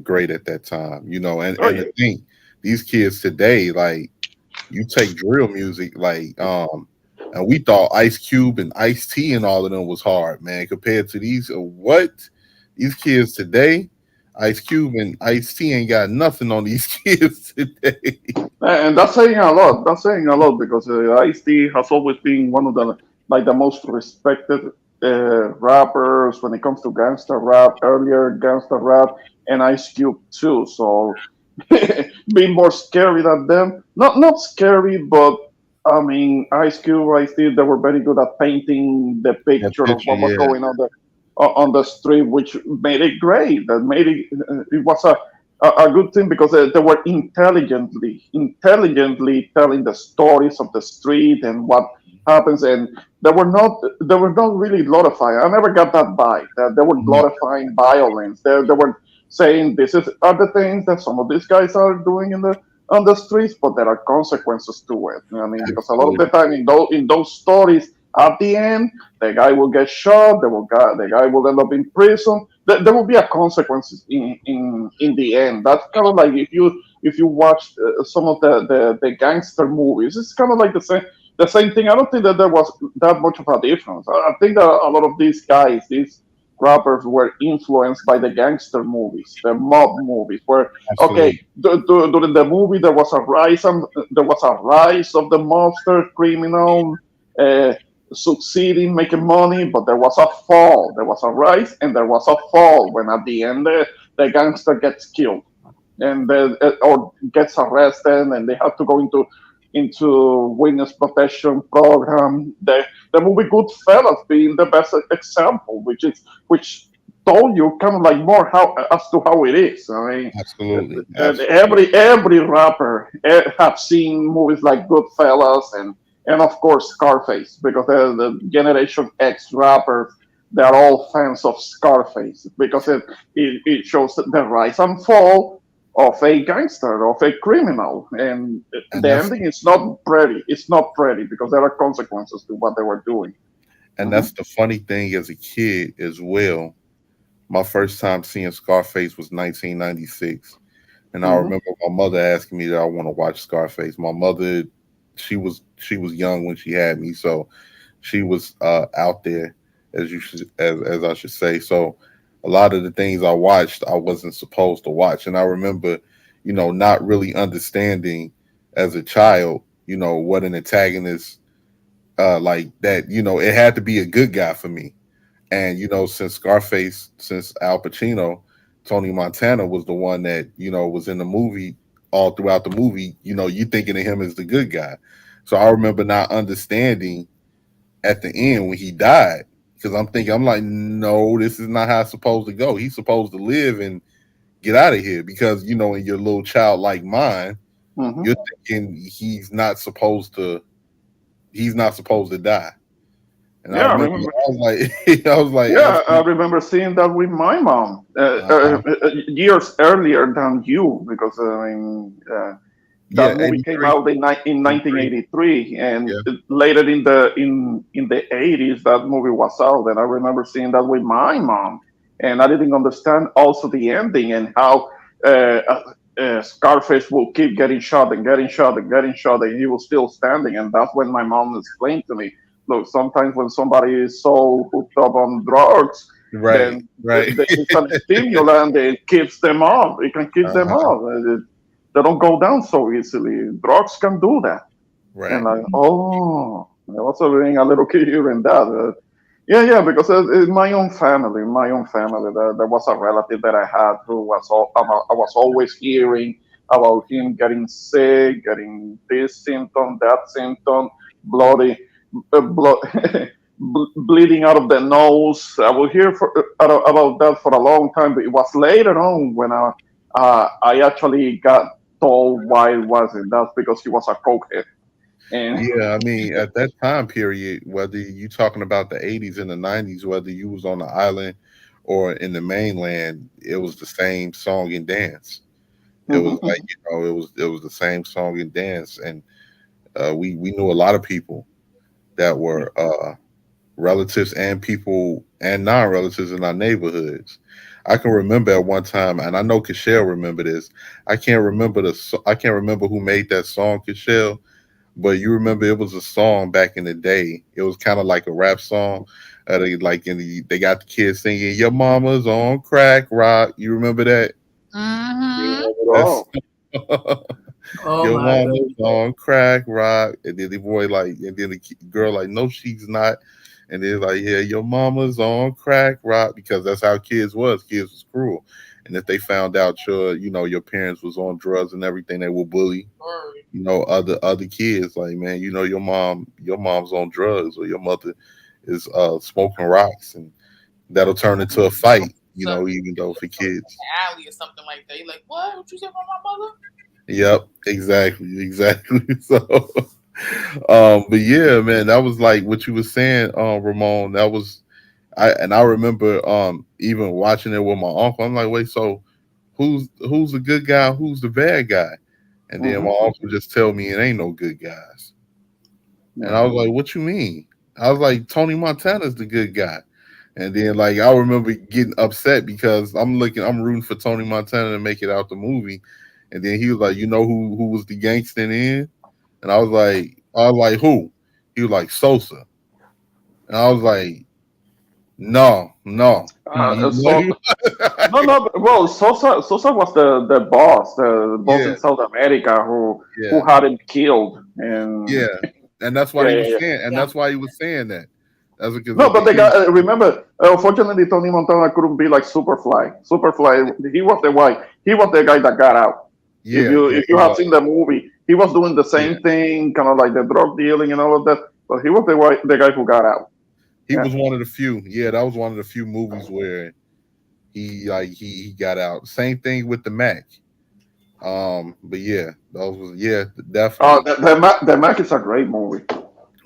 great at that time, Oh and yeah. the thing, these kids today, like, you take drill music, like, and we thought Ice Cube and Ice T and all of them was hard, man, compared to these kids today. Ice Cube and Ice T ain't got nothing on these kids today. And that's saying a lot. That's saying a lot because Ice-T has always been one of the most respected rappers when it comes to gangster rap, earlier gangster rap, and Ice Cube too. So being more scary than them, not scary, but I mean Ice Cube, Ice-T, they were very good at painting the That picture of picture, what was yeah. going on the street, which made it great. That made it. It was a good thing because they were intelligently telling the stories of the street and what happens, and they were not really glorifying. I never got that vibe that they were No. glorifying violence. They were saying this is are the things that some of these guys are doing on the streets, but there are consequences to it. I mean, because a lot of the Absolutely. time in those stories, at the end, the guy will get shot. The guy will end up in prison. There will be a consequences in the end. That's kind of like if you watch some of the gangster movies, it's kind of like the same thing. I don't think that there was that much of a difference. I think that a lot of these guys, these rappers were influenced by the gangster movies, the mob movies. Where okay, Absolutely. during the movie there was a rise of the mobster criminal. Uh, Succeeding making money, but there was a fall. There was a rise and there was a fall when at the end the gangster gets killed and or gets arrested and they have to go into witness protection program. The movie Goodfellas being the best example, which told you kind of like more how as to how it is. I mean, Absolutely. every rapper have seen movies like Goodfellas and of course Scarface because the Generation X rappers they're all fans of Scarface because it shows the rise and fall of a gangster, of a criminal, and And the that's ending is not pretty. It's not pretty because there are consequences to what they were doing. and Mhm. that's the funny thing as a kid as well. My first time seeing Scarface was 1996. And I Mhm. remember my mother asking me that I want to watch Scarface. My mother, she was young when she had me, so she was out there, as you should as I should say. So a lot of the things I watched, I wasn't supposed to watch, and I remember, not really understanding as a child, what an antagonist like that. It had to be a good guy for me, and since Scarface, since Al Pacino, Tony Montana was the one that was in the movie all throughout the movie. You thinking of him as the good guy. So I remember not understanding at the end when he died because I'm like, no, this is not how it's supposed to go. He's supposed to live and get out of here because in your little childlike mind, Mhm. you're thinking he's not supposed to die. And I Yeah, I remember remember. I was like, I was like, Yeah, I absolutely. remember seeing that with my mom Uh-huh. years earlier than you because I mean. Yeah, That movie came 83, out in 83. 1983, and Yeah. later in the 80s, that movie was out, and I remember seeing that with my mom, and I didn't understand also the ending and how Scarface will keep getting shot and getting shot and getting shot, and he was still standing, and that's when my mom explained to me, look, sometimes when somebody is so hooked up on drugs, Right, then right. it's a stimulant that keeps them off. It can keep them Uh-huh. off. They don't go down so easily. Drugs can do that. And Right. I was being a little curious in that. Yeah, because in my own family, there was a relative that I had who I was always hearing about him getting sick, getting this symptom, that symptom, bloody, blood, bleeding out of the nose. I will hear about that for a long time, but it was later on when I actually got told why it wasn't. That's because he was a cokehead. And Yeah, I mean, at that time period, whether you talking about the 80s and the 90s, whether you was on the island or in the mainland, it was the same song and dance. It was like, Mhm, it was the same song and dance. And we knew a lot of people that were relatives and people and non-relatives in our neighborhoods. I can remember at one time, and I know Cashel remember this. I can't remember who made that song, Cashel, but you remember it was a song back in the day. It was kind of like a rap song. They got the kids singing "Your Mama's on crack rock." You remember that? Mm-hmm. You remember oh, that? Oh Your my mama's goodness. on crack rock, and then the boy and then girl like, no, she's not, and then like, yeah, your mama's on crack rock because that's how kids was. Kids was cruel, and if they found out your parents was on drugs and everything, they would bully other kids like, man, your mom's on drugs or your mother is smoking rocks, and that'll turn into a fight, So, even though for kids. alley or something like that. You're like, what? What you say about my mother? Yep, exactly. So but yeah, man, that was like what you were saying, Ramon. That was I remember even watching it with my uncle. I'm like, wait, so who's the good guy, who's the bad guy? And then my mhm, uncle just tell me it ain't no good guys. And I yeah. was like, what you mean? I was like, Tony Montana's the good guy. And then like I remember getting upset because I'm rooting for Tony Montana to make it out the movie. And then he was like, you know who was the gangster in? And I was like, who? He was like Sosa. And I was like, No. So no. Well, Sosa was the boss Yeah, in South America who yeah, had him killed, and yeah. And that's yeah, what he yeah, was yeah. saying. And Yeah. that's why he was saying that. That's because No, with the but they kids. got remember. Unfortunately, Tony Montana couldn't be like Superfly. Superfly, he was the white. He was the guy that got out. Yeah, yeah, If he you have was. seen the movie, he was doing the Yeah, same thing, kind of like the drug dealing and all of that. But he was the guy who got out. he Yeah. was one of the few. Yeah, that was one of the few movies where he got out. Same thing with the Mac. But yeah, those was Oh, definitely. the Mac is a great movie.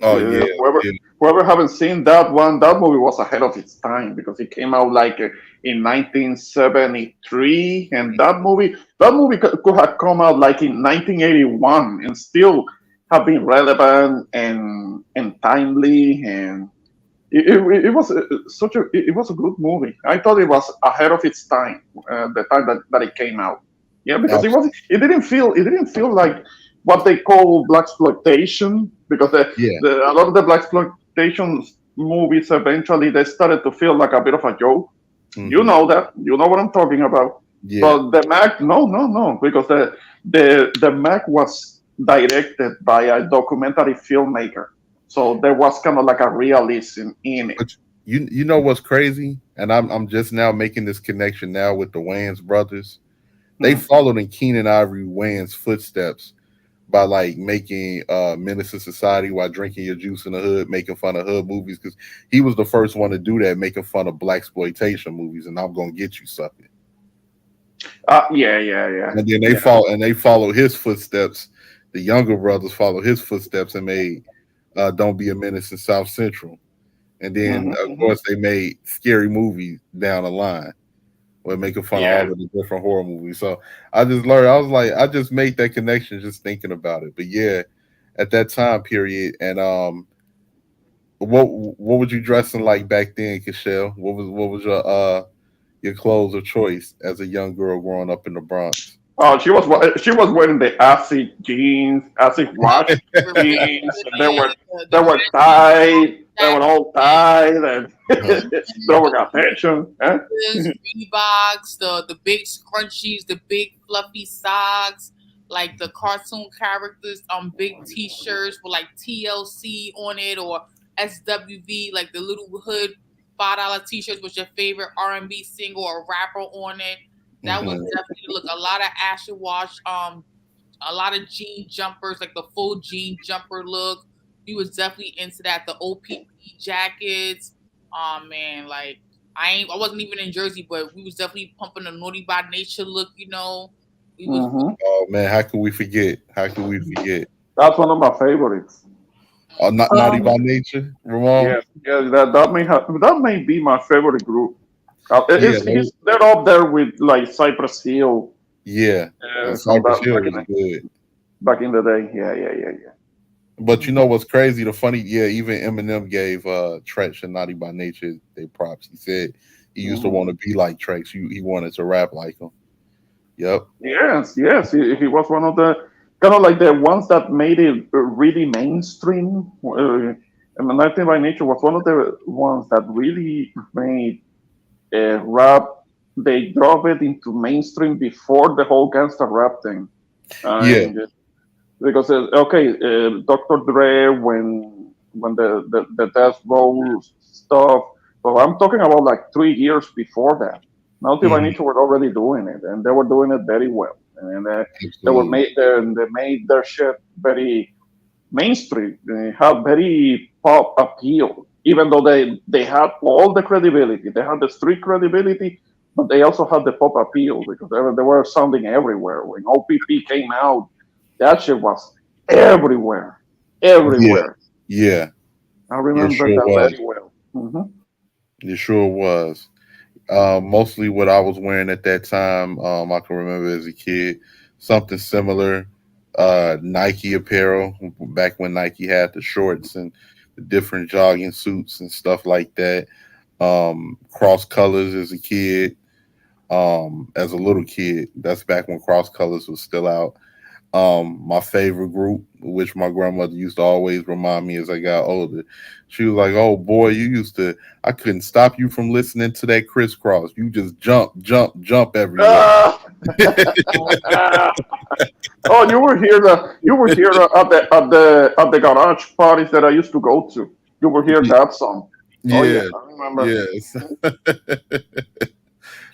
Oh yeah, yeah. Whoever haven't seen that one, that movie was ahead of its time because it came out like in 1973, and that movie could have come out like in 1981 and still have been relevant and timely, and it was it was a good movie. I thought it was ahead of its time, the time that it came out. Yeah, because Absolutely. it didn't feel like what they call black exploitation, because Yeah. a lot of the black exploitation movies eventually they started to feel like a bit of a joke. You Hmm. know that, you know what I'm talking about. Yeah. But the Mac, no, because the Mac was directed by a documentary filmmaker, so there was kind of like a realism in it. But you know what's crazy? And I'm just now making this connection now with the Wayans brothers. They Hmm. followed in Keenan Ivory Wayans' footsteps by like making Menace to Society while drinking your juice in the hood, making fun of hood movies, because he was the first one to do that, making fun of black exploitation movies, and I'm gonna get you sucker. Yeah. And then Yeah. they follow his footsteps. The younger brothers follow his footsteps and made Don't Be a Menace in South Central. And then of Hmm. course they made Scary Movie down the line. We're making fun of all Yeah. of the different horror movies. So I just learned. I was like, I just made that connection just thinking about it. But yeah, at that time period, and what was you dressing like back then, Cashel? What was your clothes of choice as a young girl growing up in the Bronx? Oh, she was wearing the acid jeans, acid wash jeans. And they were tied. They were all tied, and throwing attention. Huh? Reeboks, the big scrunchies, the big fluffy socks, like the cartoon characters on big T-shirts with like TLC on it or SWV, like the little hood $5 T-shirts with your favorite R&B singer or rapper on it. That was Hmm. definitely look a lot of acid wash. A lot of jean jumpers, like the full jean jumper look. We was definitely into that. The OPP jackets. Oh man, like I wasn't even in Jersey, but we was definitely pumping the naughty by nature look, you know. We was Hmm. Oh man, how could we forget? How could we forget? That's one of my favorites. Not Naughty by Um, Nature, Ramon. Yeah, yeah. That may be my favorite group. Yeah, They're up there with like Cypress Hill. yeah. From Cypress that Hill was good. back in the day. Yeah. But you know what's crazy? The funny, yeah, even Eminem gave Tretch and Naughty by Nature they props. He said he used to Hmm. want to be like Tretch. He wanted to rap like him. Yep. Yes. He was one of the kind of like the ones that made it really mainstream. And Nothing by Nature was one of the ones that really made rap. They drove it into mainstream before the whole gangster rap thing. Yeah. And because Dr. Dre when the Death Row stuff. But I'm talking about like 3 years before that. Naughty by Hmm. Nature were already doing it, and they were doing it very well. And Absolutely. they made their shit very mainstream. They had very pop appeal, even though they had all the credibility. They had the street credibility, but they also had the pop appeal because they were sounding everywhere. When OPP came out, that shit was everywhere, Yeah. everywhere. Yeah. I It remember sure that was. very well. Hmm. It sure was. Mostly what I was wearing at that time, I can remember as a kid, something similar. Nike apparel back when Nike had the shorts and the different jogging suits and stuff like that. Cross colors as a kid, as a little kid. That's back when cross colors was still out. My favorite group, which my grandmother used to always remind me as I got older, she was like, "Oh boy, I couldn't stop you from listening to that crisscross. You just jump everywhere." Ah! Oh, you were here at the garage parties that I used to go to. You were here that song. Oh yeah, Yeah, I remember. yes. Yeah.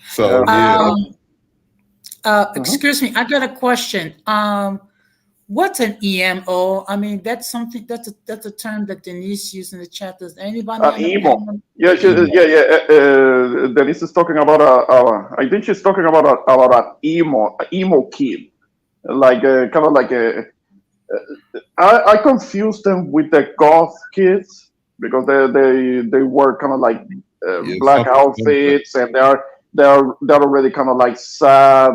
So yeah, Mhm. Excuse me, I got a question. What's an EMO? I mean, that's something that's a term that Denise used in the chat. Does anybody Emo. understand? Yeah, emo. yeah. Denise is talking about I think she's talking about an emo kid, like kind of like a. I confused them with the goth kids because they wear kind of like Yeah, black something similar. outfits, and they're already kind of like sad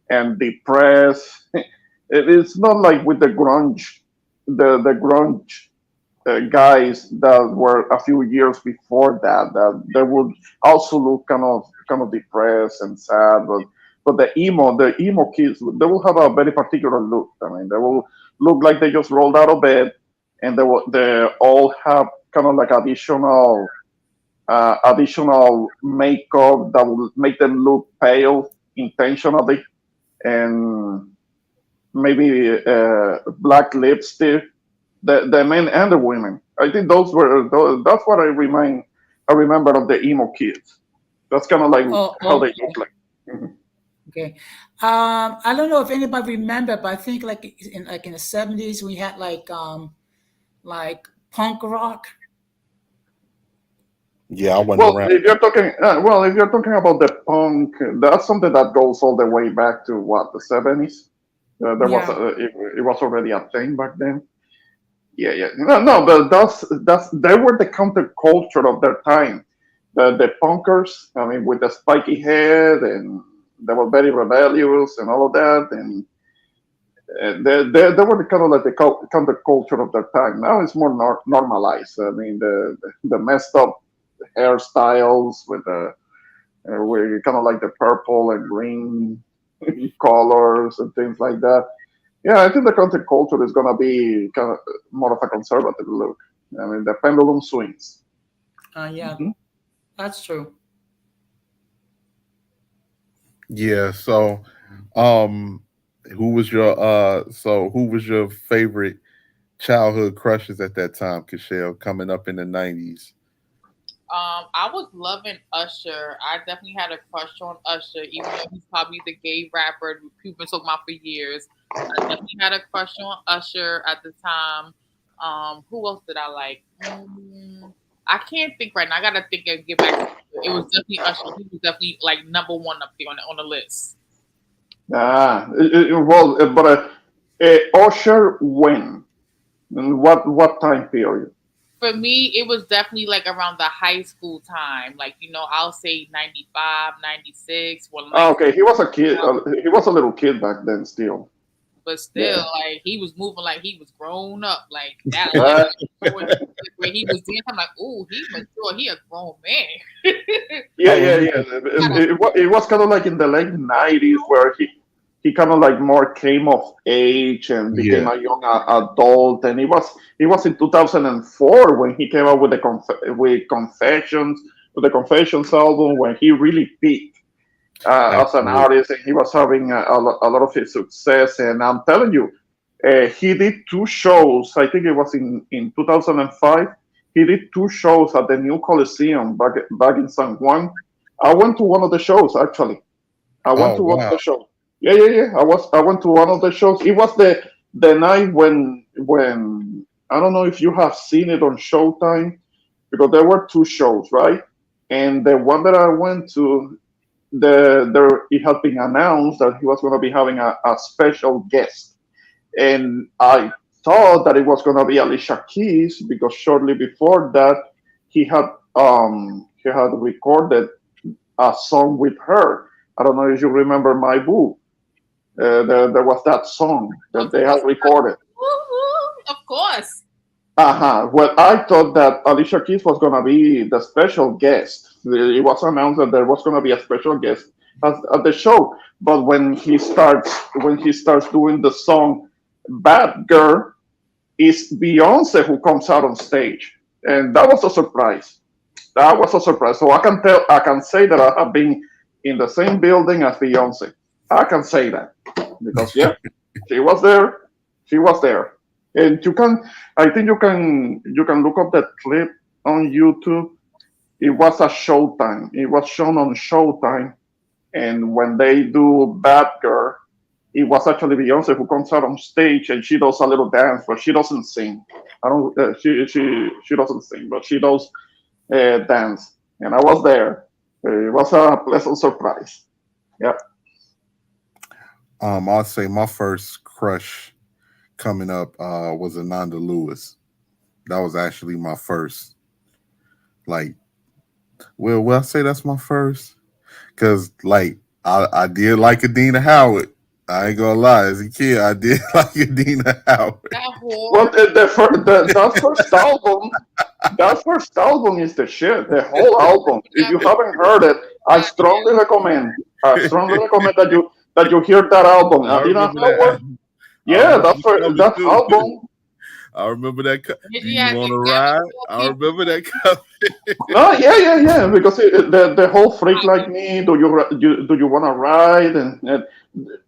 and depressed. It's not like with the grunge, the grunge guys that were a few years before that they would also look kind of depressed and sad, but the emo kids, they will have a very particular look. I mean, they will look like they just rolled out of bed, and they all have kind of like additional makeup that will make them look pale intentionally, and maybe black lipstick, the men and the women. I think that's what I remember of the emo kids. That's kind of like Oh, how they okay. look like. Mhm. Okay. I don't know if anybody remember, but I think like in the 70s we had like punk rock. Yeah, I went Well, around. if you're talking about the punk, that's something that goes all the way back to what, the 70s. There was Yeah. it was already a thing back then. Yeah, yeah. No, but that's they were the counterculture of their time. The punkers, I mean, with the spiky head, and they were very rebellious and all of that, and they were the kind of like the counterculture of their time. Now it's more normalized. I mean, the messed up hairstyles with the with kind of like the purple and green colors and things like that. Yeah, I think the content culture is gonna be kind of more of a conservative look. I mean, the pendulum swings. Yeah, Mhm. that's true. Yeah, so um who was your favorite childhood crushes at that time, Cashel, coming up in the 90s? I was loving Usher. I definitely had a crush on Usher, even though he's probably the gay rapper people been talking about for years. I definitely had a crush on Usher at the time. Who else did I like? I can't think right now. I gotta think and get back to it. It was definitely Usher. He was definitely like number one up there on the list. Well, but Usher when? And what time period? For me, it was definitely like around the high school time. Like, I'll say 95, 96, well, Oh, 90, okay, he was a kid. He was a little kid back then, still. but still, Yeah. like, he was moving like he was grown up. Like, that Uh, where he was dancing, I'm like, oh, he mature. He a grown man. yeah, I yeah, remember. yeah. Gotta- It was kind of like in the late '90s where he kind of like more came of age and became Yeah. a young adult, and it was in 2004 when he came out with with the Confessions album, when he really peaked as an Absolutely. artist, and he was having a lot of his success. And I'm telling you, he did two shows. I think it was in 2005. He did two shows at the new Coliseum back in San Juan. I went to one of the shows actually. I went Oh to one of wow. the shows. Yeah, yeah, yeah. I went to one of the shows. It was the night when I don't know if you have seen it on Showtime, because there were two shows, right? And the one that I went to, it had been announced that he was going to be having a special guest, and I thought that it was going to be Alicia Keys, because shortly before that he had he had recorded a song with her. I don't know if you remember My Boo. There was that song that of they course, had recorded. of course. Uh-huh. Well, I thought that Alicia Keys was going to be the special guest. It was announced that there was going to be a special guest, at the show. But when he starts doing the song "Bad Girl," it's Beyonce who comes out on stage, and that was a surprise. That was a surprise. So I can say that I have been in the same building as Beyonce. I can say that because yeah, she was there. She was there, and I think you can look up that clip on YouTube. It was a Showtime. It was shown on Showtime, and when they do Bad Girl, it was actually Beyonce who comes out on stage and she does a little dance, but she doesn't sing. I don't. She doesn't sing, but she does dance, and I was there. It was a pleasant surprise. Yeah. I'll say my first crush coming up was Ananda Lewis. That was actually my first. Like, will I say that's my first? Because like I did like Adina Howard. I ain't gonna lie, as a kid, I did like Adina Howard. Well, that first album is the shit. The whole album. If you haven't heard it, I strongly recommend. That you hear that album. Adina Howard. Yeah, that album. I remember that. Do you want to ride? I remember that. No, yeah. Because the whole freak like me. Do you want to ride? And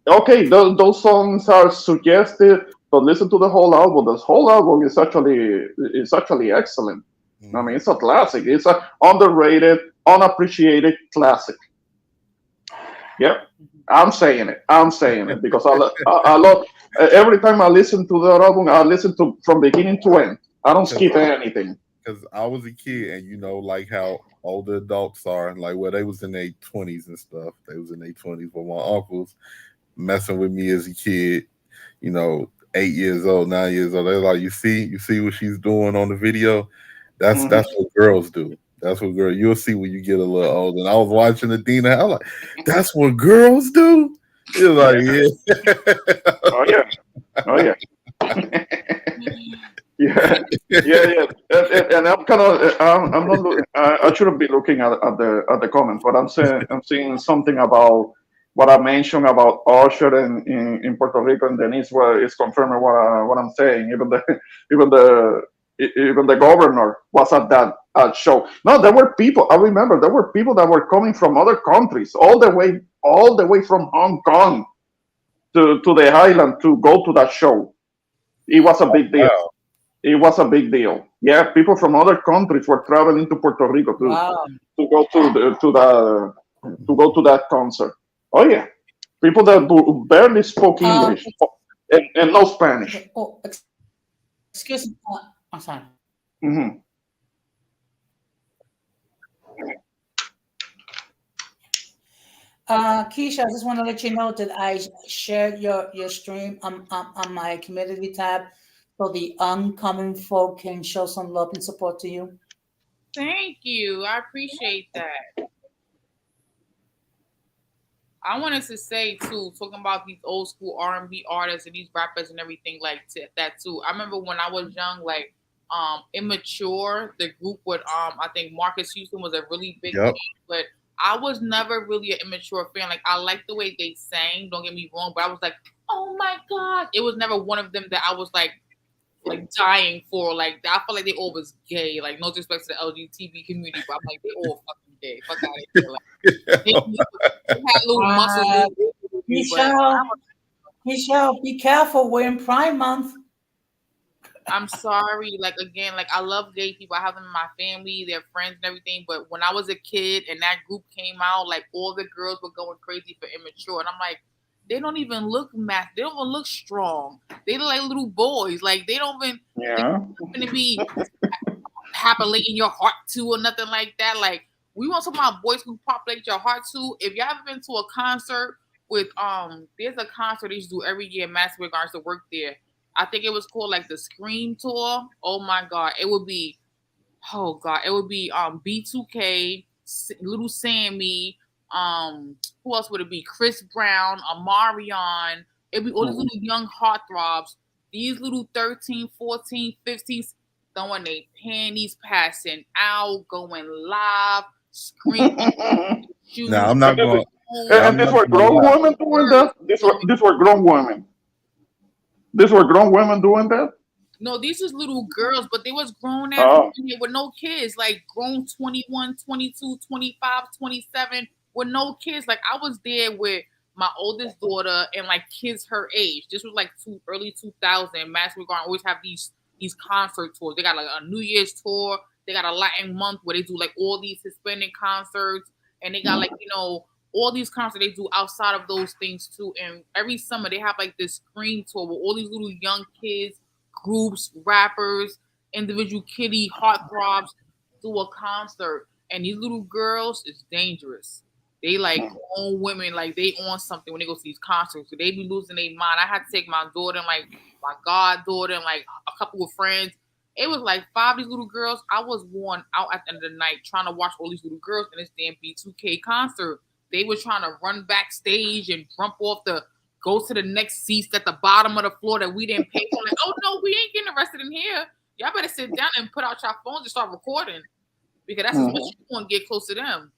okay, those songs are suggestive, but listen to the whole album. The whole album is actually excellent. I mean, it's a classic. It's an underrated, unappreciated classic. Yep. I'm saying it because I love every time I listen to the album, I listen to from beginning to end. I don't skip anything. Because I was a kid, and like how older adults are, like they was in their 20s and stuff. They was in their 20s, but my uncles messing with me as a kid, 8 years old, 9 years old. They're like, you see what she's doing on the video? That's what girls do. That's what girls. You'll see when you get a little older. And I was watching Adina. I was like, that's what girls do. He was like, yeah. Oh yeah. Yeah. And I'm kind of. I'm not. I shouldn't be looking at the comments, but I'm seeing something about what I mentioned about Usher in Puerto Rico, and Denise is confirming what I'm saying. Even the governor was at that show. No, there were people. I remember there were people that were coming from other countries, all the way from Hong Kong to the island to go to that show. It was a big deal. Wow. It was a big deal. Yeah, people from other countries were traveling to Puerto Rico to go to that concert. Oh yeah, people that barely spoke English and no Spanish. Oh, excuse me. I'm sorry. Mm-hmm. Keisha, I just want to let you know that I shared your stream on my community tab, so the uncommon folk can show some love and support to you. Thank you. I appreciate that. I wanted to say too, talking about these old school R&B artists and these rappers and everything like that too. I remember when I was young, like Immature, the group with I think Marcus Houston was a really big name, but I was never really an Immature fan. Like I liked the way they sang, don't get me wrong, but I was like, oh my God. It was never one of them that I was like dying for. Like I felt like they all was gay. Like no disrespect to the LGBT community, but I'm like they all fucking gay. Fuck out of here. Like, they had little muscles. Michelle, be careful. We're in Pride Month. I'm sorry. Like again, like I love gay people. I have them in my family, they're friends and everything. But when I was a kid and that group came out, like all the girls were going crazy for Immature, and I'm like, they don't even look math. They don't even look strong. They look like little boys. Like they don't even to be populating your heart to or nothing like that. Like we want some of my boys who populate your heart to. If y'all ever been to a concert with there's a concert they used to do every year. Madison Gardens to work there. I think it was called like the Scream Tour. Oh my God, it would be B2K, Little Sammy. Who else would it be? Chris Brown, Amarion. It'd be all these little young heartthrobs. These little 13, 14, 15, throwing their panties, passing out, going live, screaming. Now I'm not going. And these were grown women doing that. These were grown women. These were grown women doing that. No, these was little girls, but they was grown Oh. with no kids, like grown 21, 22, 25, 27 with no kids. Like I was there with my oldest daughter and like kids her age. This was like early 2000. Madison Garden always have these concert tours. They got like a New Year's tour. They got a Latin month where they do like all these Hispanic concerts, and they got like all these concerts they do outside of those things too. And every summer they have like this screen tour with all these little young kids, groups, rappers, individual kitty heartthrobs do a concert. And these little girls is dangerous. They like grown women, like they on something when they go to these concerts. So they be losing their mind. I had to take my daughter and like my goddaughter and like a couple of friends. It was like 5 of these little girls. I was worn out at the end of the night trying to watch all these little girls in this damn B2K concert. They were trying to run backstage and jump off go to the next seats at the bottom of the floor that we didn't pay for. Like, oh no, we ain't getting arrested in here. Y'all better sit down and put out your phones and start recording. Because that's what you want to get close to them.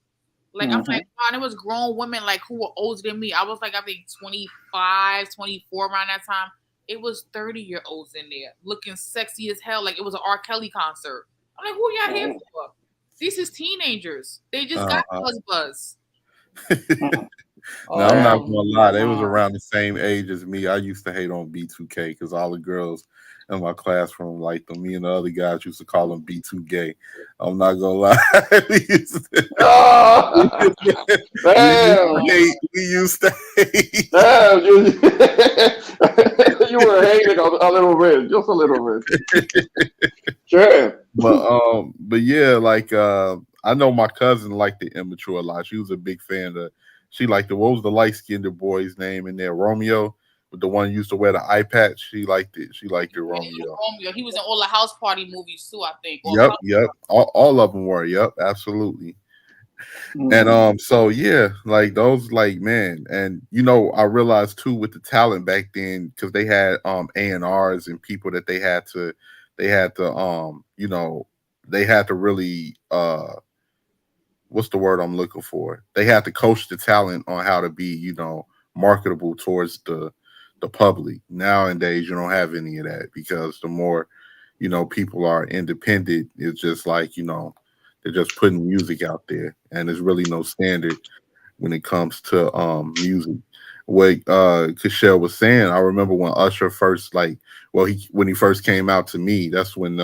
Like, I'm like, wow, there was grown women like who were older than me. I was like, I think 25, 24 around that time. It was 30-year-olds in there looking sexy as hell. Like it was an R. Kelly concert. I'm like, who y'all here for? These is teenagers. They just got buzz. No, I'm not gonna lie. They was around the same age as me. I used to hate on B2K because all the girls in my classroom liked them. Me and the other guys used to call them B2 gay. I'm not gonna lie. we used to hate. Damn, you were hating a little bit, just a little bit. Sure. But yeah, like I know my cousin liked the Immature a lot. She was a big fan of. She liked what was the light-skinned boy's name in there? Romeo, with the one who used to wear the eye patch. She liked it. She liked it, Romeo. He was in all the house party movies too, I think. Yep. All of them were. Yep, absolutely. And so yeah, like those, like man, and I realized too with the talent back then because they had A&Rs and people that they had to really what's the word I'm looking for? They had to coach the talent on how to be, marketable towards the public. Nowadays, you don't have any of that because the more, people are independent, it's just like, they're just putting music out there and there's really no standard when it comes to music. What Kashel was saying, I remember when Usher first, when he first came out to me, that's when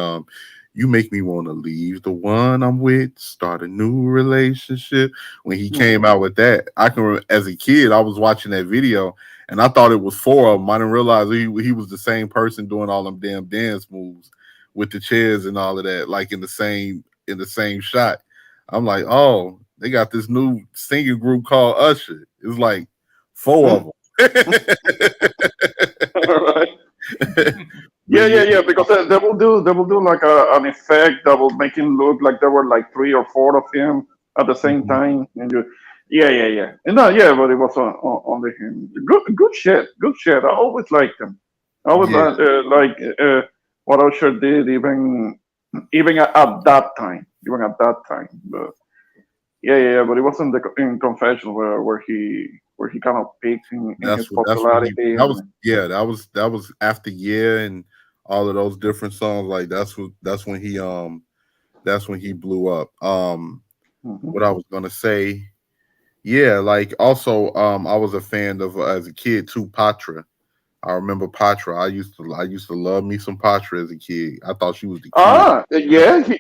you make me want to leave the one I'm with, start a new relationship. When he came out with that, I can remember, as a kid, I was watching that video and I thought it was 4 of them. I didn't realize he was the same person doing all them damn dance moves with the chairs and all of that, like in the same shot. I'm like, oh, they got this new singing group called Usher. It's like 4 of them. All right. Yeah. Because they will do like an effect that will make him look like there were like 3 or 4 of him at the same time. And yeah. And but it was only him. Good shit. I always liked him. I always like what Usher did, even at that time. But but it wasn't in Confession where he kind of peaked in his popularity. That was after and all of those different songs. Like that's when he blew up. What I was gonna say, like also I was a fan of as a kid too, Patra. I remember Patra. I used to love me some Patra as a kid. I thought she was the kid.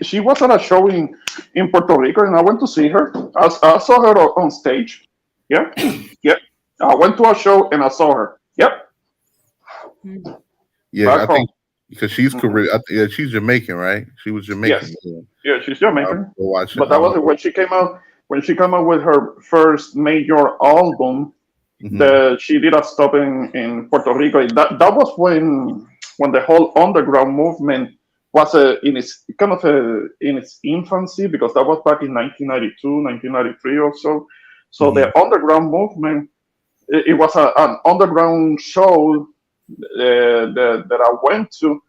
She was at a show in Puerto Rico, and I went to see her. I saw her on stage. Yeah. I went to a show and I saw her. Yep. Yeah, I think because she's Caribbean. She's Jamaican, right? She was Jamaican. Yes. Yeah, she's Jamaican. But that was when she came out. When she came out with her first major album. She did a stop in Puerto Rico. That was when the whole underground movement was in its infancy, because that was back in 1992, 1993 or so. So the underground movement, it was an underground show that I went to,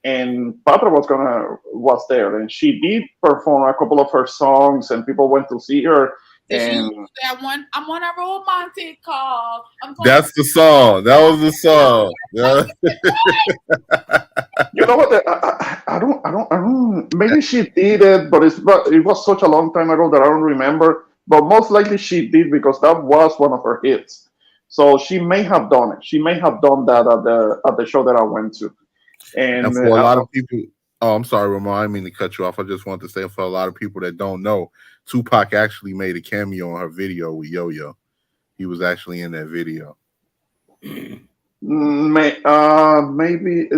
and Patra was there, and she did perform a couple of her songs, and people went to see her. Did she And use that one? I'm on a romantic call. That's the song. That was the song. Yeah. you know what? I don't. Maybe she did it, but it was such a long time ago that I don't remember. But most likely she did because that was one of her hits. So she may have done it. She may have done that at the show that I went to. And And for a lot of people, oh, I'm sorry, Ramon, I didn't mean to cut you off. I just want to say for a lot of people that don't know, Tupac actually made a cameo on her video with Yo-Yo. He was actually in that video. Maybe,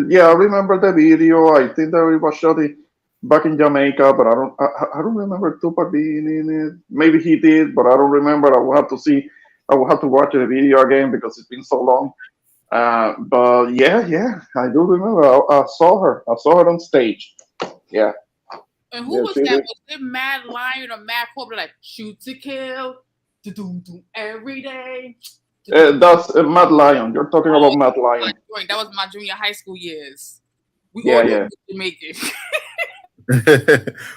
yeah, I remember the video. I think that it was shot back in Jamaica, but I don't remember Tupac being in it. Maybe he did, but I don't remember. I will have to see. I will have to watch the video again because it's been so long. But yeah, I do remember. I saw her. I saw her on stage. Yeah. And who was that? Was it Mad Lion or Mad Cobra? Like shoot to kill, every day. That's Mad Lion. You're talking about Mad Lion. That was my junior high school years. We Yeah, all yeah. Jamaican.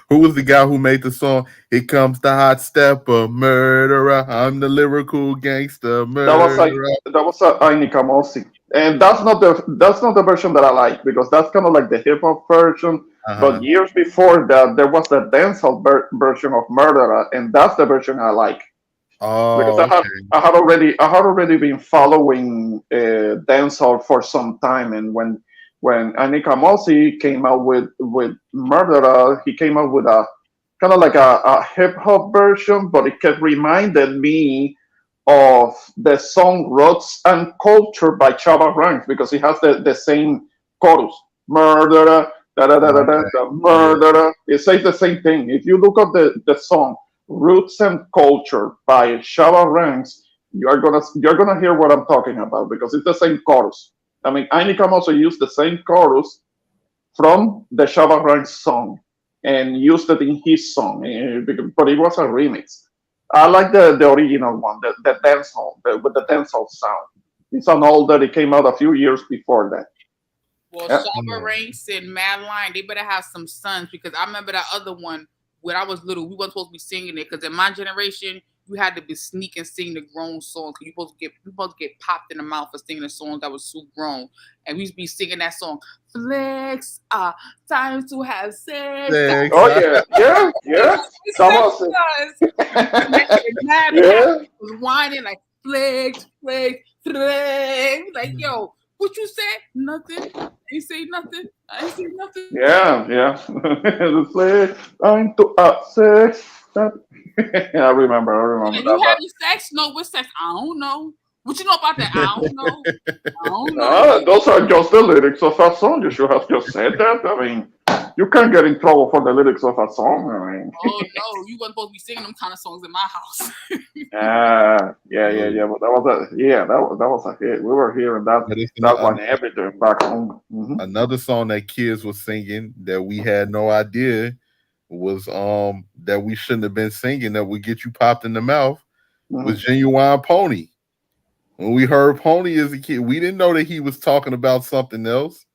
Who was the guy who made the song? Here comes the hot stepper, murderer. I'm the lyrical gangster, murderer. That was Ainika Mosi. And that's not the version that I like because that's kind of like the hip hop version. But years before that, there was the dancehall version of Murderer, and that's the version I like. Oh, because I had already been following dancehall for some time, and when Anika Mosi came out with Murderer, he came out with a kind of like a hip hop version, but it kept reminded me of the song Roots and Culture by Chava Ranks because it has the same chorus. Murderer, da da da da da, murderer. It says the same thing. If you look up the song Roots and Culture by Chava Ranks, you're gonna hear what I'm talking about because it's the same chorus. I mean, Ainika also used the same chorus from the Chava Ranks song and used it in his song, but it was a remix. I like the original one, the dancehall, with the dancehall sound. It's an older. It came out a few years before that. Well, Chava Ranks and Mad Lion, they better have some sons because I remember that other one when I was little. We weren't supposed to be singing it because in my generation, you had to be sneak and sing the grown song because you supposed to get popped in the mouth for singing a song that was too grown. And we used to be singing that song, Flex, time to have sex. Oh yeah. That was was whining like flex, like yo, what you said? Nothing. I ain't say nothing. Yeah. The flex, time to have sex. I remember. And you having sex? No, what sex? I don't know. What you know about that? I don't know. Those are just the lyrics of a song. You should have just said that. I mean, you can't get in trouble for the lyrics of a song. I mean, oh no, you wasn't supposed to be singing them kind of songs in my house. Yeah. But that was a hit. We were hearing that one everything back home. Mm-hmm. Another song that kids were singing that we had no idea was that we shouldn't have been singing that would get you popped in the mouth was Genuine Pony. When we heard Pony as a kid, we didn't know that he was talking about something else.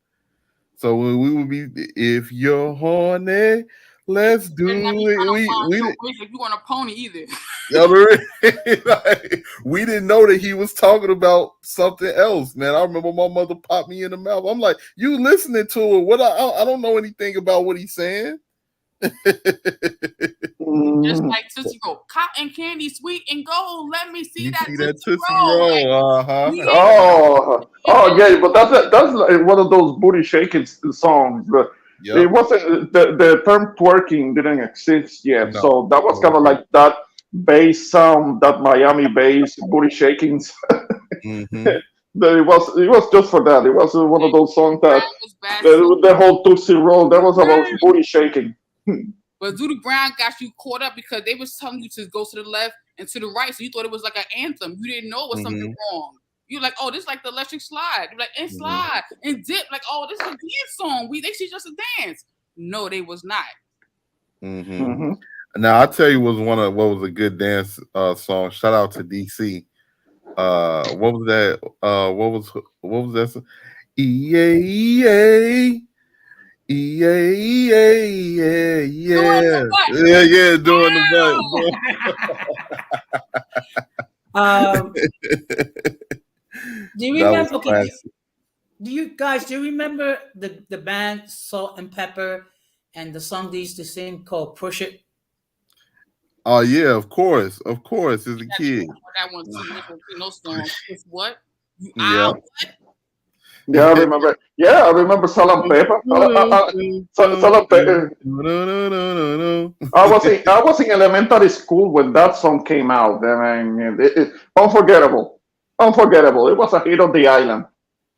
So when we would be, if you're horny, let's do it. You want a pony either? We didn't know that he was talking about something else, man. I remember my mother popped me in the mouth. I'm like, you listening to it? What? I don't know anything about what he's saying. Just like Tootsie Roll, cotton candy, sweet and gold. Let me see that Tootsie Roll. Oh yeah, but that's like one of those booty shaking songs. But it wasn't the term twerking didn't exist yet, so that was kind of like that bass sound, that Miami bass booty shakings. It was just for that. It was one of those songs that the whole Tootsie Roll that was about booty shaking. But Judy Brown got you caught up because they was telling you to go to the left and to the right, so you thought it was like an anthem. You didn't know it was something wrong. You're like, oh, this is like the electric slide. You're like, and slide and dip. Like, oh, this is a dance song. They see just a dance. No, they was not. Now I'll tell you what was a good dance song. Shout out to DC. What was that? What was that? EA. Yeah, yeah, yeah, what? yeah, doing Um, the do you that was remember? Okay, classic. do you remember the band Salt and Pepper and the song they used to sing called "Push It"? Oh yeah, of course, as a That, kid. that one too. No song. It's what? You Yeah. out? Yeah, I remember. Yeah, I remember Salt and Pepper. Salt and Pepper. I was in elementary school when that song came out. I mean, unforgettable, unforgettable. It was a hit on the island.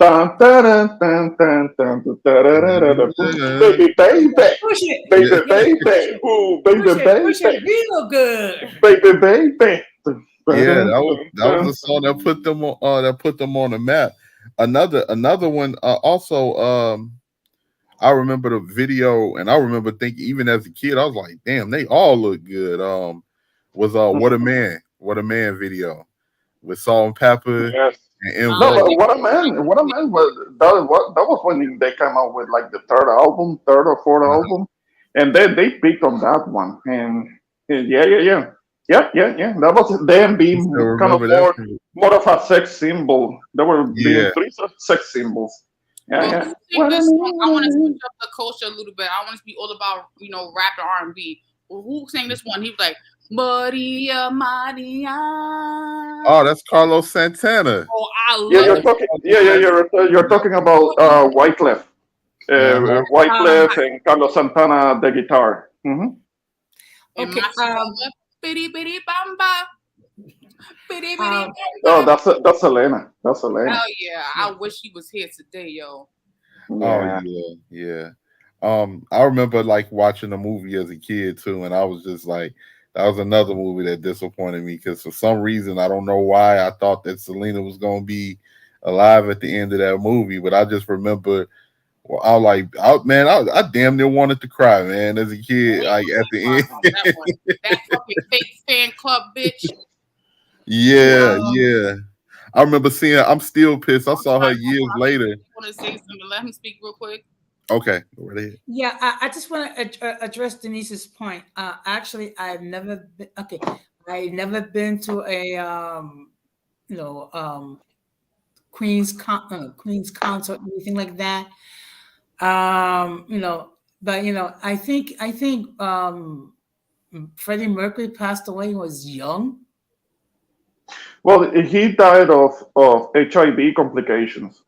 Dun, dun, dun, dun, dun, dun, dun, dun, dun, dun, dun. Baby, baby, Push it, baby, yeah, baby, ooh, baby, push it, baby, real good. baby, baby. Yeah, that was a song that put them on the map. Another one also I remember the video, and I remember thinking even as a kid I was like, damn, they all look good. Was What a Man video with Salt and Pepper Yes. and In No, but Vogue. what a man was that was when they came out with like the third or fourth album, and then they picked on that one, and yeah. That was them I still being kind of remember that. more of a sex symbol. There were being Yeah. three sex symbols. Yeah, Well, yeah. who think this song? I want to switch up the culture a little bit. I want to be all about rap and R&B. Well, who sang this one? He was like Maria Maria. Oh, that's Carlos Santana. Oh, I love Yeah, it. you're talking about Wyclef. Uh-huh. Wyclef and Carlos Santana, the guitar. And Okay, bitty bitty bamba. Bitty bitty bamba. Oh, that's Selena. That's Selena. Hell yeah! I wish he was here today, yo. Yeah. Oh yeah. I remember like watching the movie as a kid too, and I was just like, that was another movie that disappointed me because for some reason I don't know why I thought that Selena was gonna be alive at the end of that movie, but I just remember, well, I damn near wanted to cry, man, as a kid, like at the end. That fucking fake fan club bitch. Yeah. I remember seeing. I'm still pissed. I saw her years later. You want to say something? Let him speak real quick. Okay, go right ahead. yeah, I just want to address Denise's point. Actually, I've never been. Okay, I've never been to a Queen's concert, anything like that. But I think Freddie Mercury passed away when he was young. Well, he died of HIV complications.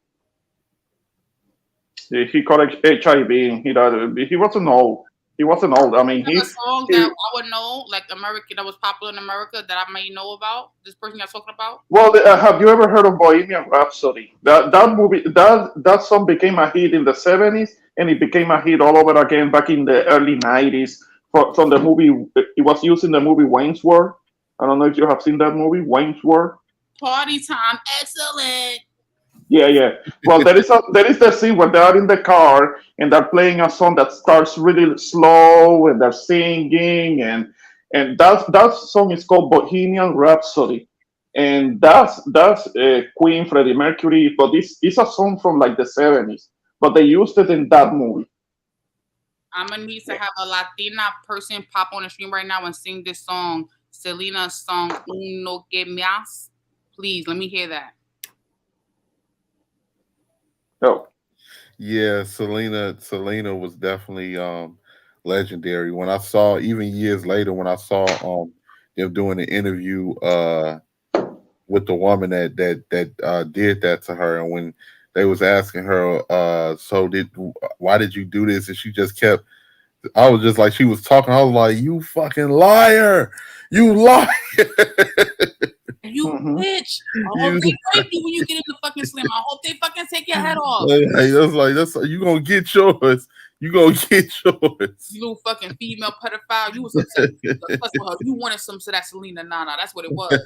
He caught HIV. And he died. He wasn't old. He wasn't old. I mean, a song that I would know, like American, that was popular in America that I may know about. This person you're talking about. Well, have you ever heard of Bohemian Rhapsody? That movie, that song became a hit in the '70s, and it became a hit all over again back in the early '90s. From the movie, it was used in the movie Wayne's World. I don't know if you have seen that movie, Wayne's World. Party time, excellent. Yeah. Well, there is the scene where they are in the car and they're playing a song that starts really slow and they're singing and that song is called Bohemian Rhapsody, and that's Queen, Freddie Mercury, but this is a song from like the '70s, but they used it in that movie. I'm gonna need to have a Latina person pop on the stream right now and sing this song, Selena's song "Uno que más." Please, let me hear that. Oh. Yeah, Selena was definitely legendary. When I saw, even years later, when I saw them doing an interview with the woman that did that to her, and when they was asking her, why did you do this? And she just kept, I was just like, she was talking, I was like, you fucking liar, you liar. You bitch! I hope they rape you when you get in the fucking slam. I hope they fucking take your head off. Hey, that's you gonna get yours. You gonna get yours. You little fucking female pedophile. You was upset with her. You wanted some of that Selena Nana. That's what it was.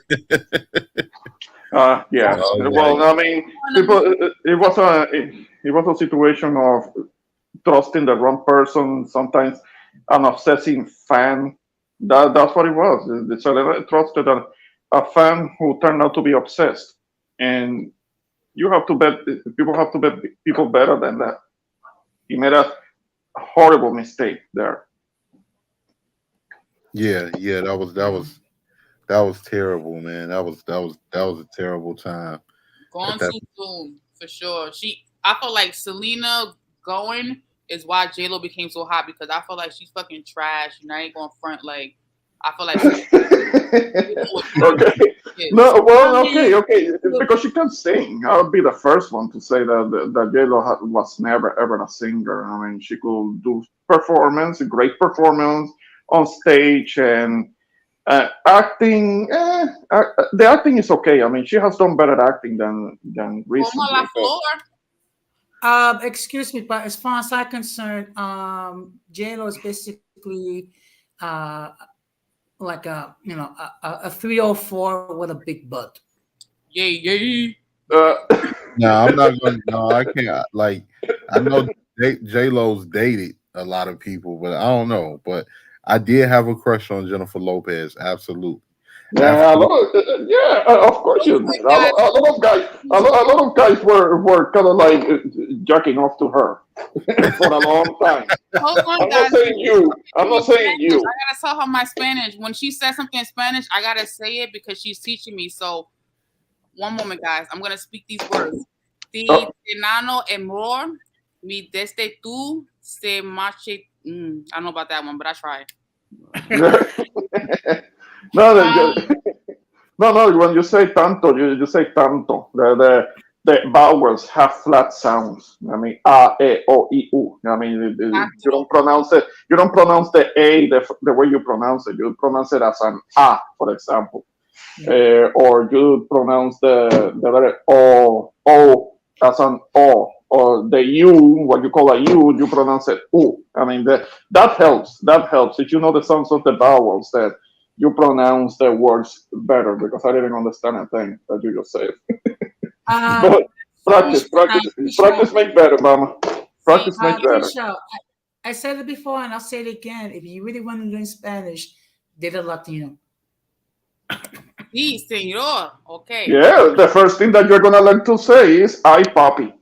Yeah. Well, I mean, it was a situation of trusting the wrong person. Sometimes an obsessing fan. That's what it was. The Selena trusted a fan who turned out to be obsessed, and people have to bet people better than that. He made horrible mistake there. Yeah, that was terrible, man. That was a terrible time. Gone At that, too soon, for sure. I felt like Selena going is why J Lo became so hot because I feel like she's fucking trash. And I ain't going front. Like I feel like Okay. No, well, okay. Because she can sing. I'll be the first one to say that J-Lo was never ever a singer. I mean, she could do performance, a great performance on stage, and acting. The acting is okay. I mean, she has done better acting than Como recently. la flor. Excuse me, but as far as I'm concerned, J-Lo is basically uh, like a 304 with a big butt. Yay, yay. no, I'm not gonna. No, I can't. Like, I know J Lo's dated a lot of people, but I don't know. But I did have a crush on Jennifer Lopez. Absolutely. Yeah, of course you did. A lot of guys were kind of like jacking off to her for a long time. Hold on, I'm guys. not saying you. I'm not saying you. I gotta tell her my Spanish. When she says something in Spanish, I gotta say it because she's teaching me. So, one moment, guys. I'm gonna speak these words. Ti enano emor, mi desde tú se marche. I don't know about that one, but I tried. No. When you say tanto, you say tanto. The vowels have flat sounds. I mean, a, e, o, I, u. I mean, you don't pronounce it. You don't pronounce the a the way you pronounce it. You pronounce it as an a, for example, or you pronounce the letter o as an o, or the u, what you call a u, you pronounce it u. I mean, that helps. That helps if you know the sounds of the vowels that you pronounce the words better, because I didn't understand a thing that you just said. But practice make better, mama. Practice make better. I said it before and I'll say it again. If you really want to learn Spanish, date a Latino. Sí, señor. Okay. Yeah, the first thing that you're gonna learn to say is "ay papi."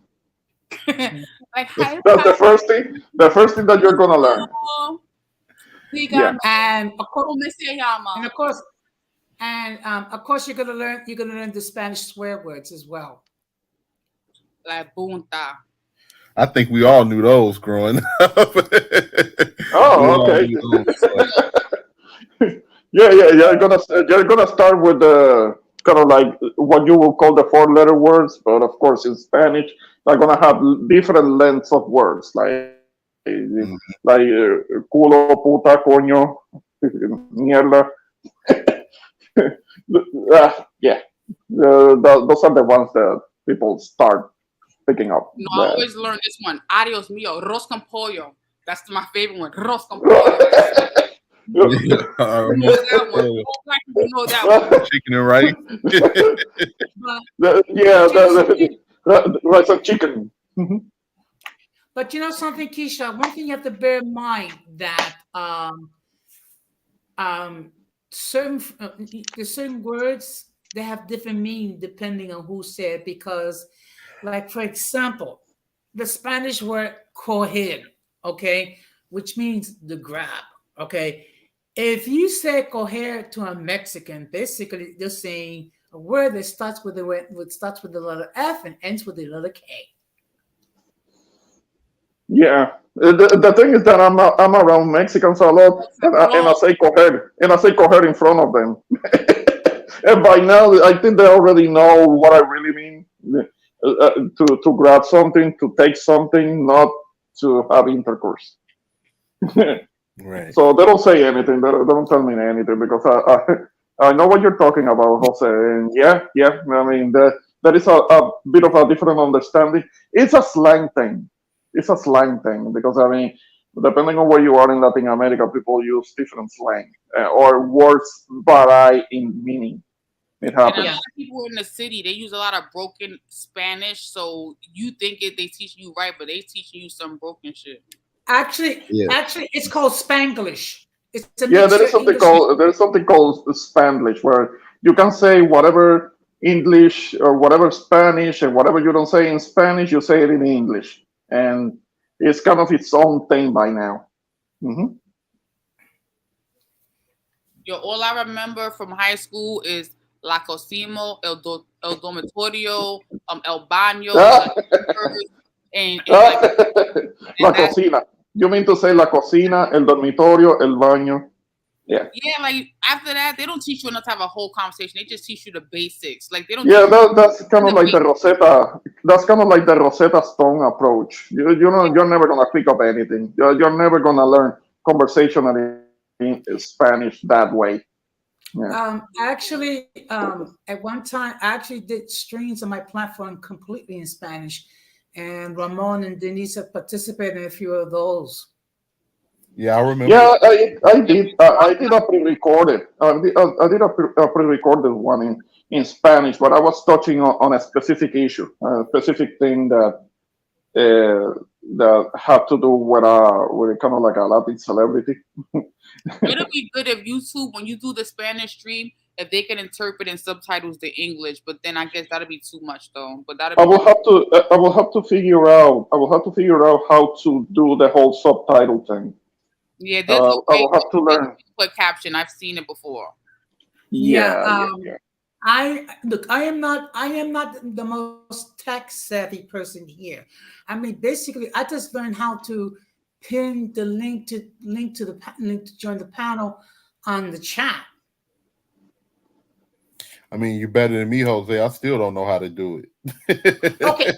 Like, hi, That's the first thing. The first thing that you're gonna learn. Yeah. And of course, you're gonna learn the Spanish swear words as well. Like punta. I think we all knew those growing up. Oh, okay. Yeah. You're gonna start with the kind of like what you will call the 4-letter words, but of course in Spanish they're gonna have different lengths of words, like culo, puta, coño, mierda. Yeah, those are the ones that people start picking up. No, I always learn this one. Adios mío, ros con pollo. That's my favorite one. Ros con pollo. You know that one. You know that one. Chicken and rice. Rice and chicken. But you know something, Keisha? One thing you have to bear in mind that certain words, they have different meaning depending on who said, because, like, for example, the Spanish word coger, okay, which means the grab, okay. If you say coger to a Mexican, basically they're saying a word that starts with the letter F and ends with the letter K. Yeah, the thing is that I'm around Mexicans a lot, and I say coger in front of them, and by now I think they already know what I really mean. To grab something, to take something, not to have intercourse. Right. So they don't say anything. They don't tell me anything because I know what you're talking about, Jose. And yeah. I mean, there is a bit of a different understanding. It's a slang thing. Because I mean, depending on where you are in Latin America, people use different slang or words vary in meaning. It happens. And a lot of people in the city, they use a lot of broken Spanish, so you think they teach you right, but they teaching you some broken shit. Actually, it's called Spanglish. There is something called Spanglish, where you can say whatever English or whatever Spanish, and whatever you don't say in Spanish, you say it in English, and it's kind of its own thing by now. Mm-hmm. Yo, all I remember from high school is La Cosimo, El Dormitorio, El Baño, and like La cocina. You mean to say la cocina, el dormitorio, el baño? Yeah. Yeah, like after that, they don't teach you enough to have a whole conversation. They just teach you the basics. Like they don't. Yeah, that's kind of like the Rosetta. That's kind of like the Rosetta Stone approach. You're never gonna pick up anything. You're never gonna learn conversationally in Spanish that way. Yeah. Actually, at one time, I actually did streams on my platform completely in Spanish, and Ramon and Denise have participated in a few of those. Yeah, I remember. Yeah, I did. I did a pre-recorded. I did a pre-recorded one in Spanish, but I was touching on a specific issue, a specific thing that had to do with kind of like a Latin celebrity. It'll be good if YouTube, when you do the Spanish stream, if they can interpret and subtitles the English. But then I guess that'll be too much though. But I will have to figure out. I will have to figure out how to do the whole subtitle thing. Yeah, I will have to learn. Put caption. I've seen it before. Yeah. I am not the most tech savvy person here. I mean, basically, I just learned how to pin the link to join the panel on the chat. I mean, you're better than me, Jose. I still don't know how to do it. Okay.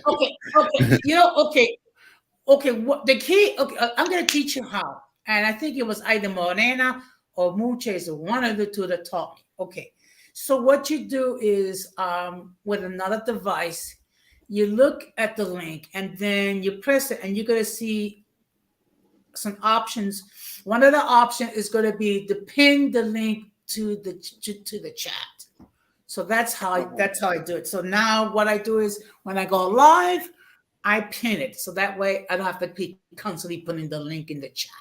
What the key? Okay, I'm gonna teach you how. And I think it was either Morena or Muches, or one of the two that taught me. Okay. So what you do is with another device, you look at the link and then you press it, and you're going to see some options. One of the options is going to be to pin the link to the chat. So that's how I do it. So now what I do is when I go live, I pin it. So that way I don't have to be constantly putting the link in the chat.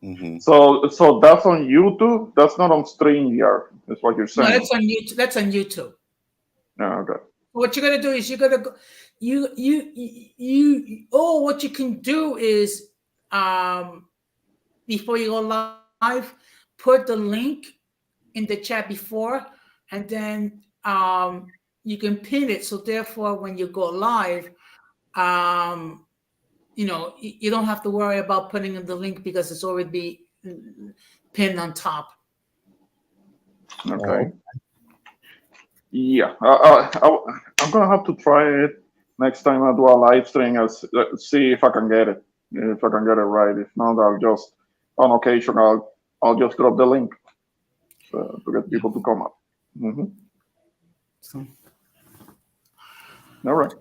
Mm-hmm. So that's on YouTube. That's not on StreamYard. That's what you're saying. No, that's on YouTube. That's on YouTube. Oh, okay. What you're gonna do is you're gonna go. What you can do is before you go live, put the link in the chat before, and then you can pin it. So therefore, when you go live, you don't have to worry about putting in the link because it's already pinned on top. Okay. Yeah, I'm gonna have to try it next time I do a live stream. I'll see if I can get it. If I can get it right. If not, I'll just on occasion I'll just drop the link to get people to come up. Mm-hmm. So. All right.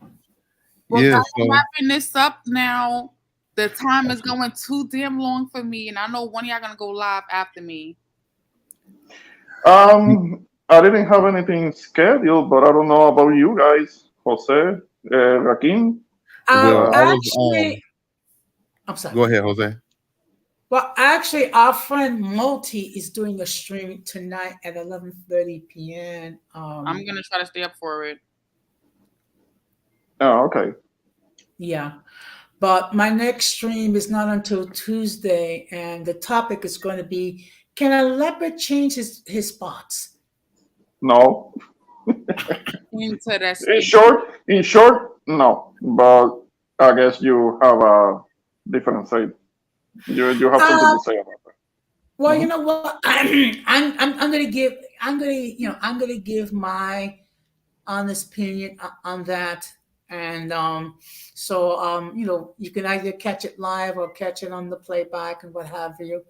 Well, guys, I'm wrapping this up now. The time is going too damn long for me, and I know one of y'all gonna go live after me. I didn't have anything scheduled, but I don't know about you guys, Jose, Rakim. Actually, I'm sorry. Go ahead, Jose. Well, actually, our friend Multi is doing a stream tonight at 11:30 p.m. I'm gonna try to stay up for it. Oh, okay. Yeah, but my next stream is not until Tuesday, and the topic is going to be: can a leopard change his spots? No. Interesting. In short, no. But I guess you have a different say. You have something to say about that. Well, you know what? I'm gonna give my honest opinion on that, and you can either catch it live or catch it on the playback and what have you.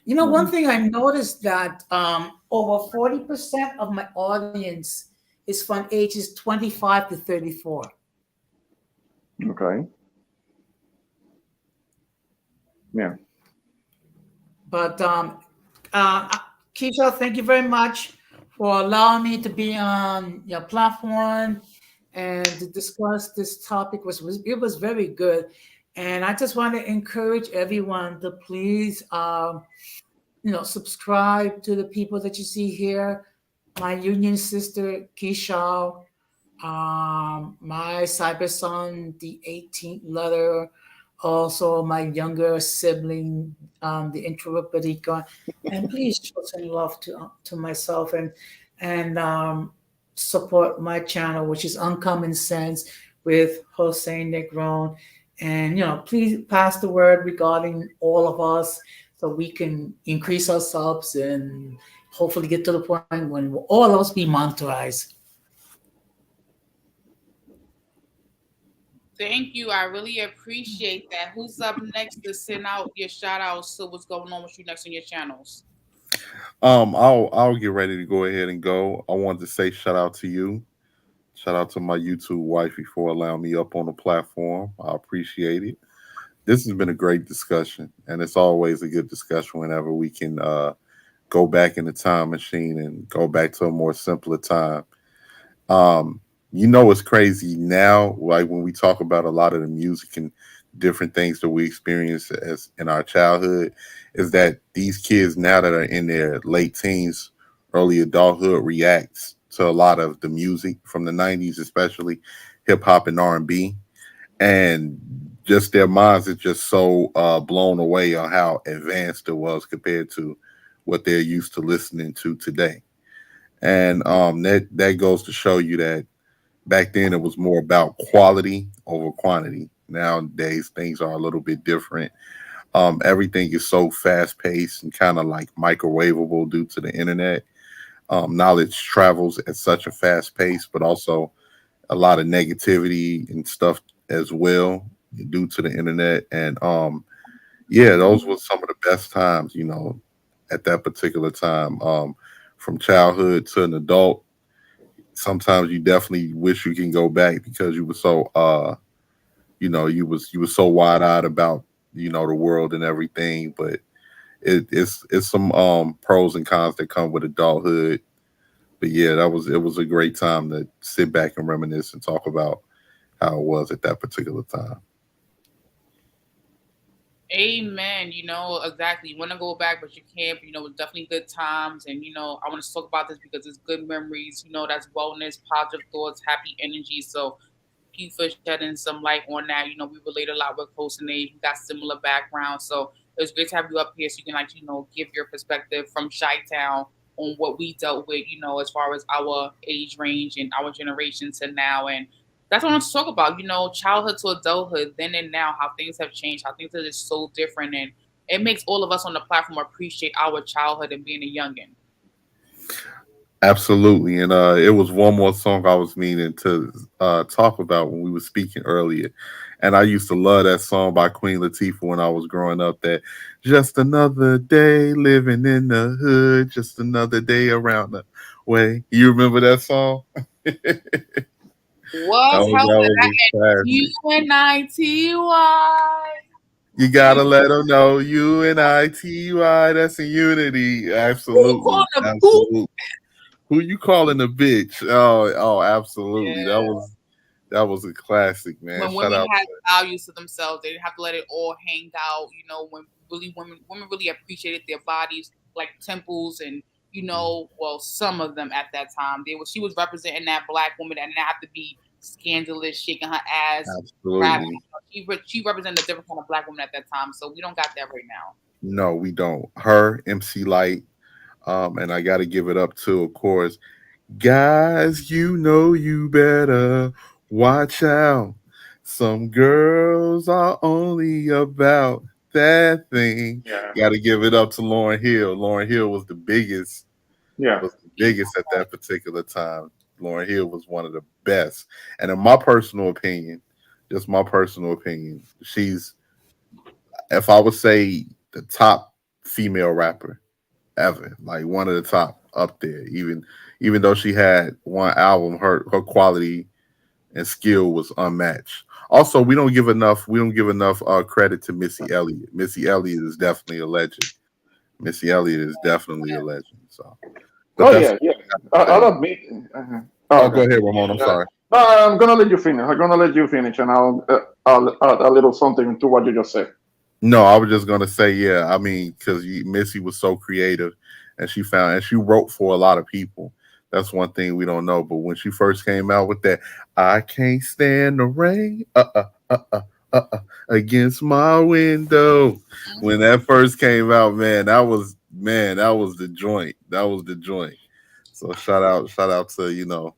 You know, one thing I noticed that over 40% of my audience is from ages 25 to 34. Okay. Yeah. But Keisha, thank you very much for allowing me to be on your platform and to discuss this topic. It was very good. And I just want to encourage everyone to please, subscribe to the people that you see here. My union sister, Keisha, my cyber son, the 18th letter, also my younger sibling, the introvert Barika, and please show some love to myself and support my channel, which is Uncommon Sense with Jose Negron. And please pass the word regarding all of us so we can increase our subs and hopefully get to the point when all of us be monetized. Thank you. I really appreciate that. Who's up next to send out your shout outs to what's going on with you next on your channels? I'll get ready to go ahead and go. I wanted to say shout out to you. Shout out to my YouTube wifey for allowing me up on the platform. I appreciate it. This has been a great discussion, and it's always a good discussion whenever we can go back in the time machine and go back to a more simpler time. Um, it's crazy now, like when we talk about a lot of the music and different things that we experience as in our childhood, is that these kids now that are in their late teens, early adulthood reacts to a lot of the music from the 90s, especially hip hop and R&B, and just their minds are just so blown away on how advanced it was compared to what they're used to listening to today. And that goes to show you that back then it was more about quality over quantity. Nowadays things are a little bit different. Everything is so fast paced and kind of like microwavable due to the internet. Knowledge travels at such a fast pace, but also a lot of negativity and stuff as well due to the internet. And yeah, those were some of the best times, at that particular time. From childhood to an adult, sometimes you definitely wish you can go back because you were so you were so wide eyed about the world and everything. But it's some pros and cons that come with adulthood. But yeah, it was a great time to sit back and reminisce and talk about how it was at that particular time. Amen. Exactly. You want to go back, but you can't. It's definitely good times. And, I want to talk about this because it's good memories. That's wellness, positive thoughts, happy energy. So, thank you for shedding some light on that. We relate a lot with close in age. We got similar backgrounds. So, it's great to have you up here so you can, give your perspective from Chi Town on what we dealt with, as far as our age range and our generation to now. And that's what I want to talk about, childhood to adulthood, then and now, how things have changed, how things are just so different. And it makes all of us on the platform appreciate our childhood and being a youngin'. Absolutely. And it was one more song I was meaning to talk about when we were speaking earlier. And I used to love that song by Queen Latifah when I was growing up. That just another day living in the hood, just another day around the way. You remember that song? Was how that was UNITY. You gotta let them know UNITY. That's in unity. Absolutely, absolutely. Who you calling a bitch? Oh, absolutely. Yeah. That was a classic, man. When Shout women out had values to themselves, they didn't have to let it all hang out. When really women really appreciated their bodies, like temples, and well, some of them at that time, she was representing that black woman and didn't have to be scandalous, shaking her ass, rapping. absolutely. She represented a different kind of black woman at that time, so we don't got that right now. No, we don't. Her, MC Light, and I got to give it up to, of course, guys. You better watch out. Some girls are only about that thing. Yeah. Got to give it up to Lauryn Hill. Lauryn Hill was the biggest. Yeah. Was the biggest at that particular time. Lauryn Hill was one of the best. And in my personal opinion, just my personal opinion, she's, if I would say, the top female rapper ever, like one of the top up there. Even though she had one album, her quality and skill was unmatched. Also, we don't give enough credit to Missy Elliott. Missy Elliott is definitely a legend. Missy Elliott is definitely a legend. So, but Yeah. I'll admit. Oh, go ahead, Ramon. I'm sorry. No, I'm gonna let you finish. I'm gonna let you finish, and I'll add a little something to what you just said. No, I was just gonna say, yeah. I mean, because Missy was so creative, and she wrote for a lot of people. That's one thing we don't know. But when she first came out with that, I can't stand the rain. Against my window. When that first came out, that was the joint. That was the joint. So shout out to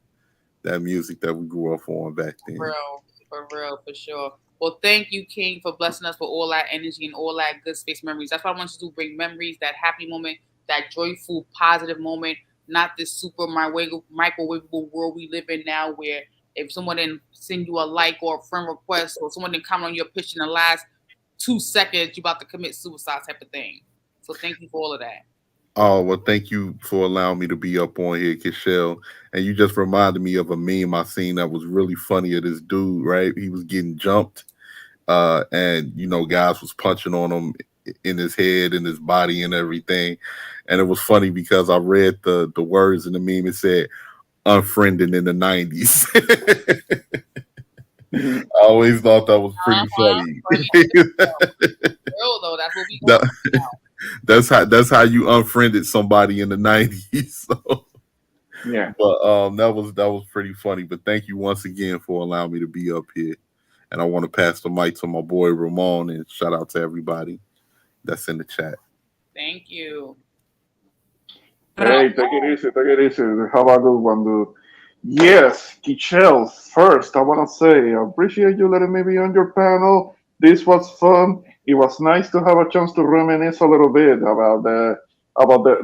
that music that we grew up on back then. For real, for sure. Well, thank you, King, for blessing us with all that energy and all that good space memories. That's what I want you to do, bring memories, that happy moment, that joyful, positive moment, not this super microwavable world we live in now where if someone didn't send you a like or a friend request or someone didn't comment on your picture in the last 2 seconds, you're about to commit suicide type of thing. So thank you for all of that. Oh, well, thank you for allowing me to be up on here, Kishelle. And you just reminded me of a meme I seen that was really funny of this dude, right? He was getting jumped, and guys was punching on him in his head and his body and everything. And it was funny because I read the words in the meme. It said unfriended in the 90s. I always thought that was pretty funny. Real though, that's what we That's how you unfriended somebody in the 90s. So. Yeah. But that was pretty funny. But thank you once again for allowing me to be up here. And I want to pass the mic to my boy Ramon and shout out to everybody that's in the chat. Thank you. Hey, take it easy, take it easy. Have a good one, dude. Yes, Kichel, first, I want to say, I appreciate you letting me be on your panel. This was fun. It was nice to have a chance to reminisce a little bit about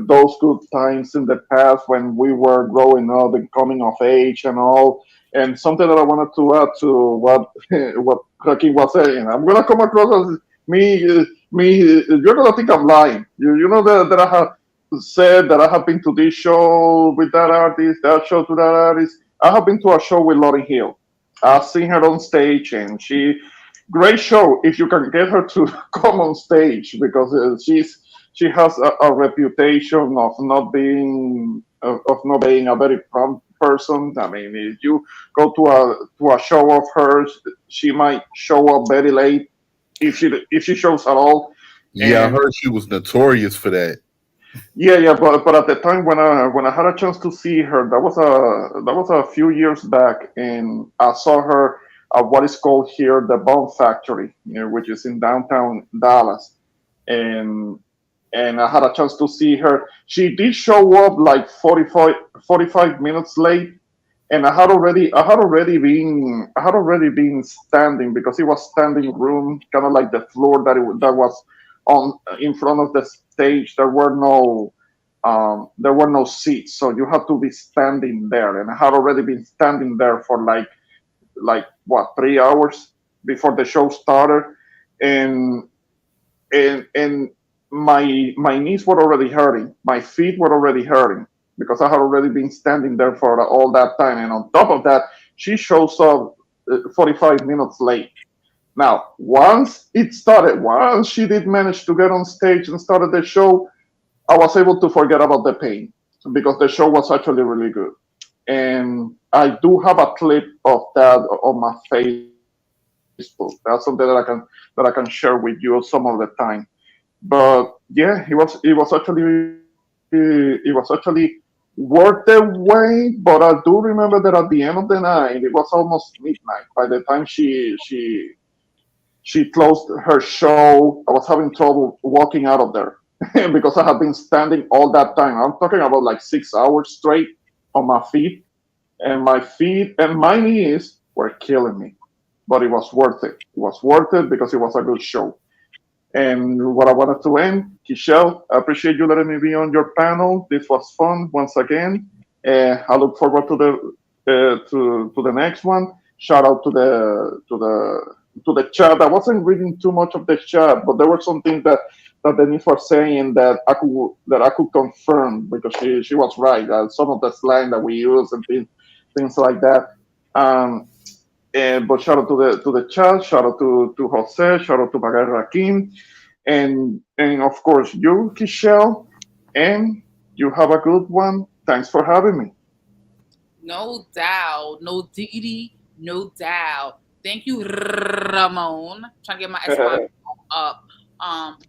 those good times in the past when we were growing up and coming of age and all. And something that I wanted to add to what Joaquin was saying, I'm gonna come across as me. You're gonna think I'm lying. You know that I have said that I have been to this show with that artist, that show to that artist. I have been to a show with Lauryn Hill. I've seen her on stage, and great show if you can get her to come on stage because she has a reputation of not being a very prompt person. I mean, if you go to a show of hers, she might show up very late if she shows at all. Yeah, I heard she was notorious for that. Yeah, but at the time when I had a chance to see her, that was a few years back, and I saw her at what is called here the Bomb Factory, which is in downtown Dallas, and I had a chance to see her. She did show up like 45 minutes late, and I had already been standing because it was standing room, kind of like the floor that was on in front of the stage. There were no seats, so you had to be standing there, and I had already been standing there for like what 3 hours before the show started, and and my knees were already hurting, my feet were already hurting because I had already been standing there for all that time, and on top of that, she shows up 45 minutes late. Now, once it started, once she did manage to get on stage and started the show, I was able to forget about the pain because the show was actually really good. And I do have a clip of that on my Facebook. That's something that I can share with you some of the time. But yeah, it was actually worth the wait. But I do remember that at the end of the night, it was almost midnight. By the time she closed her show, I was having trouble walking out of there because I have been standing all that time. I'm talking about like 6 hours straight on my feet, and my knees were killing me. But it was worth it. It was worth it because it was a good show. And what I wanted to end, Kishelle, I appreciate you letting me be on your panel. This was fun once again. I look forward to the next one. Shout out to the chat. I wasn't reading too much of the chat, but there were some things that Denise was saying that I could confirm because she was right. Some of the slang that we use and things like that. But shout out to the chat. Shout out to Jose. Shout out to Bagay Rakim, and of course you, Kishelle, and you have a good one. Thanks for having me. No doubt, no diggity, no doubt. Thank you, Ramon. Trying to get my S up.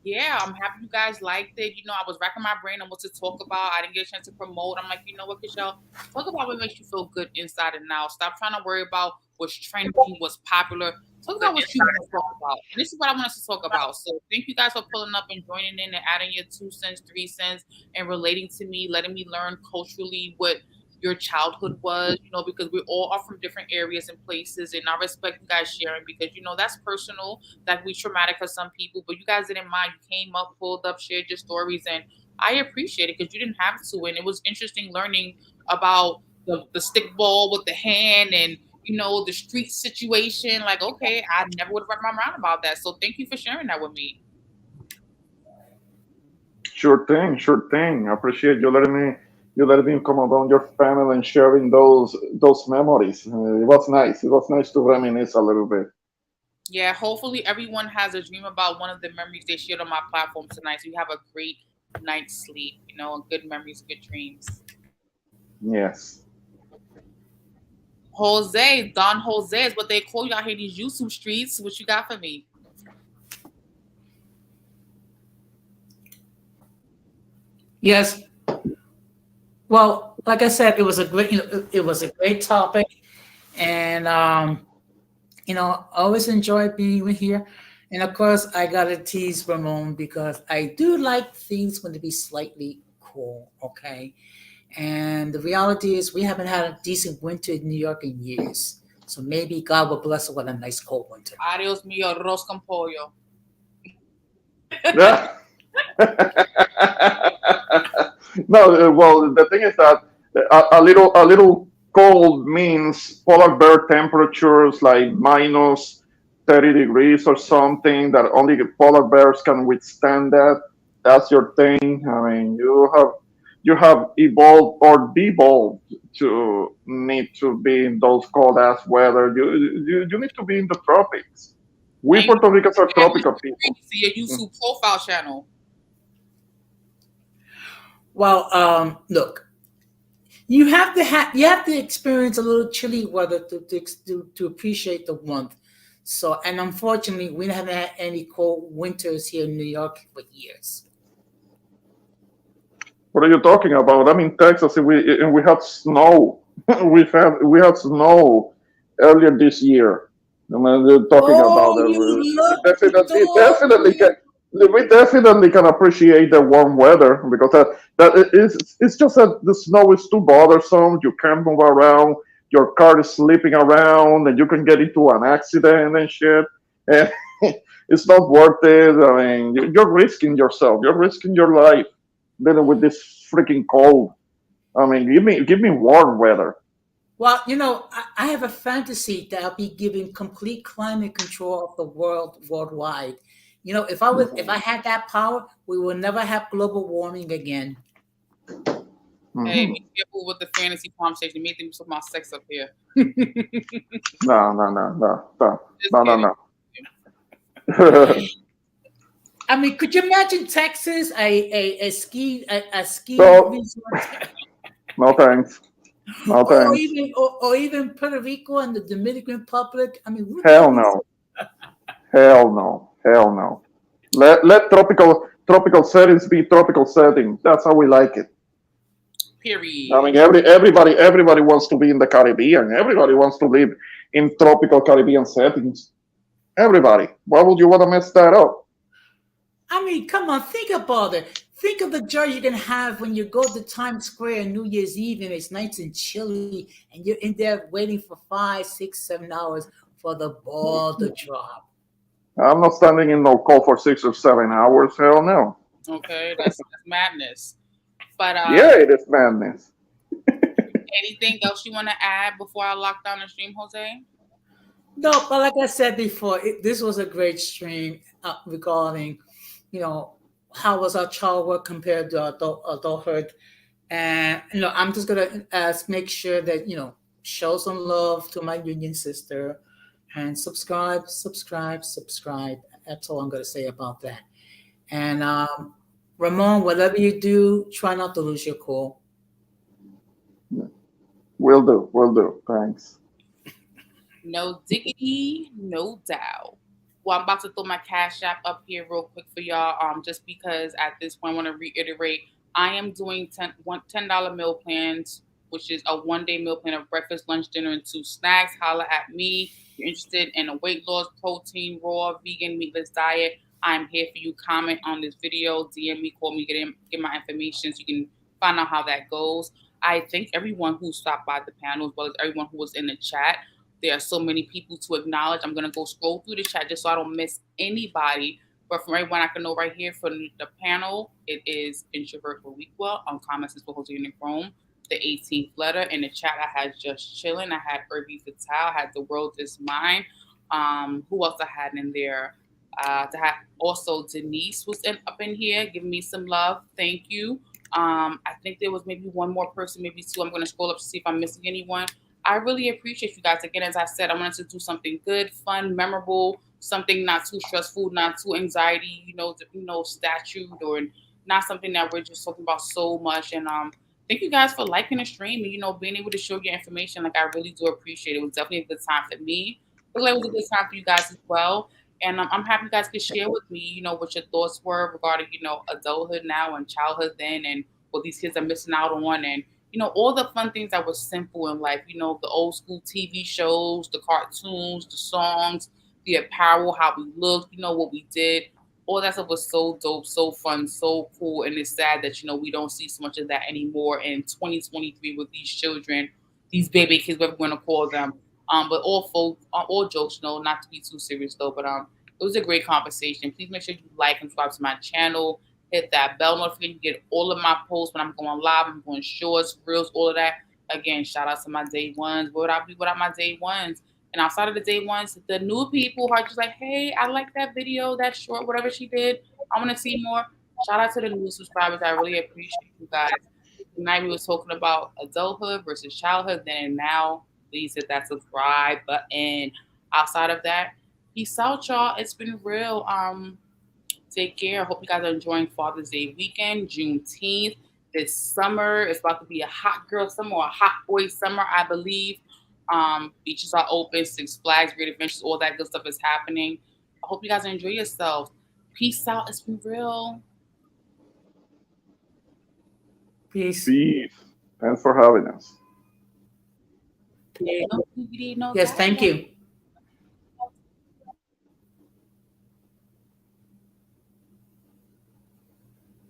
Yeah, I'm happy you guys liked it. I was racking my brain on what to talk about. I didn't get a chance to promote. I'm like, you know what, Michelle? Talk about what makes you feel good inside and out. Stop trying to worry about what's trendy, what's popular. Talk about what you want to talk about. And this is what I want us to talk about. So thank you guys for pulling up and joining in and adding your 2 cents, 3 cents, and relating to me, letting me learn culturally what your childhood was, because we all are from different areas and places. And I respect you guys sharing because, that's personal. That can be traumatic for some people, but you guys didn't mind. You came up, pulled up, shared your stories, and I appreciate it because you didn't have to. And it was interesting learning about the stick ball with the hand and the street situation. Like, okay, I never would have wrapped my mind about that. So thank you for sharing that with me. Sure thing, sure thing. I appreciate you letting me come around your family and sharing those memories. It was nice. It was nice to reminisce a little bit. Yeah, hopefully everyone has a dream about one of the memories they shared on my platform tonight. So you have a great night's sleep, and good memories, good dreams. Yes. Jose, Don Jose is what they call you out here, these YouTube streets. What you got for me? Yes. Well, like I said, it was a great topic, and I always enjoy being with here. And of course, I gotta tease Ramon because I do like things when to be slightly cool. Okay, and the reality is we haven't had a decent winter in New York in years. So maybe God will bless us with a nice cold winter. Adios mío, arroz con pollo. Yeah. No, well, the thing is that a little cold means polar bear temperatures like minus 30 degrees or something that only the polar bears can withstand that. That's your thing. I mean, you have evolved or devolved to need to be in those cold ass weather. You need to be in the tropics. We And Puerto Ricans are you tropical people. see your YouTube profile channel. Well, look, you have to experience a little chilly weather to appreciate the warmth. So, and unfortunately, we haven't had any cold winters here in New York for years. What are you talking about? I'm in Texas and we had snow. we had snow earlier this year. I mean, you're talking about Oh, it. you We lucky definitely, dog! definitely can. We definitely can appreciate the warm weather because it's just that the snow is too bothersome. You can't move around. Your car is slipping around, and you can get into an accident and shit. And it's not worth it. I mean, you're risking yourself. You're risking your life dealing with this freaking cold. I mean, give me warm weather. Well, I have a fantasy that I'll be giving complete climate control of the world worldwide. If I had that power, we will never have global warming again. Hey, Hmm. be careful with the fantasy conversation. Made them talk about sex up here. No, no, no, no, no, Just no, kidding. no, no. I mean, could you imagine Texas, a ski So, resort, no thanks. No or thanks. even Puerto Rico and the Dominican Republic? I mean, would that Hell be no. Hell no. Hell no. Let tropical settings be tropical settings. That's how we like it. I Period. mean, everybody wants to be in the Caribbean. Everybody wants to live in tropical Caribbean settings. Everybody. Why would you want to mess that up? I mean, come on, think about it. Think of the joy you can have when you go to Times Square on New Year's Eve and it's nice and chilly, and you're in there waiting for 5, 6, 7 hours for the ball to drop. I'm not standing in no cold for 6 or 7 hours. Hell no. Okay, that's madness. But Yeah, it is madness. anything else you want to add before I lock down the stream, Jose? No, but like I said before, this was a great stream regarding, you know, how was our childhood compared to adulthood. And I'm just gonna make sure that show some love to my union sister, and subscribe, subscribe, subscribe. That's all I'm gonna say about that. And Ramon, whatever you do, try not to lose your cool. Will do. Will do. Thanks. No diggity, no doubt. Well, I'm about to throw my Cash App up here real quick for y'all. Just because at this point, I want to reiterate, I am doing $10 meal plans, which is a 1-day meal plan of breakfast, lunch, dinner, and 2 snacks. Holla at me. If you're interested in a weight loss, protein, raw, vegan, meatless diet, I'm here for you. Comment on this video, DM me, call me, get my information so you can find out how that goes. I thank everyone who stopped by the panel, as well as everyone who was in the chat. There are so many people to acknowledge. I'm going to go scroll through the chat just so I don't miss anybody. But from everyone I can know right here from the panel, it is Introvert Weekwa on comments is for Jose and Chrome. The 18th letter in the chat, I had Just Chilling. I had Irby Fatal. I had The World Is Mine. Who else I had in there? Also, Denise was up in here giving me some love. Thank you. I think there was maybe one more person, maybe two. I'm going to scroll up to see if I'm missing anyone. I really appreciate you guys. Again, as I said, I wanted to do something good, fun, memorable, something not too stressful, not too anxiety, statute, or not something that we're just talking about so much. And thank you guys for liking the stream and, being able to show your information. Like, I really do appreciate it. It was definitely a good time for me. I feel like it was a good time for you guys as well. And I'm happy you guys could share with me, what your thoughts were regarding, adulthood now and childhood then, and what these kids are missing out on, and all the fun things that were simple in life, the old school TV shows, the cartoons, the songs, the apparel, how we looked, what we did. All that stuff was so dope, so fun, so cool. And it's sad that, we don't see so much of that anymore in 2023 with these children, these baby kids, whatever we're going to call them. But all jokes, not to be too serious though, but it was a great conversation. Please make sure you like and subscribe to my channel. Hit that bell notification. You get all of my posts when I'm going live. I'm going shorts, reels, all of that. Again, shout out to my day ones. What would I be without my day ones? And outside of the day ones, the new people who are just like, hey, I like that video, that short, whatever she did. I want to see more. Shout out to the new subscribers. I really appreciate you guys. Tonight we were talking about adulthood versus childhood. Then now, please hit that subscribe button. Outside of that, peace out, y'all. It's been real. Take care. I hope you guys are enjoying Father's Day weekend, Juneteenth. This summer it's about to be a hot girl summer or a hot boy summer, I believe. Beaches are open, Six Flags, Great Adventures, all that good stuff is happening. I hope you guys enjoy yourselves. Peace out. It's been real. Peace. Peace. Thanks for having us. Yes, thank you.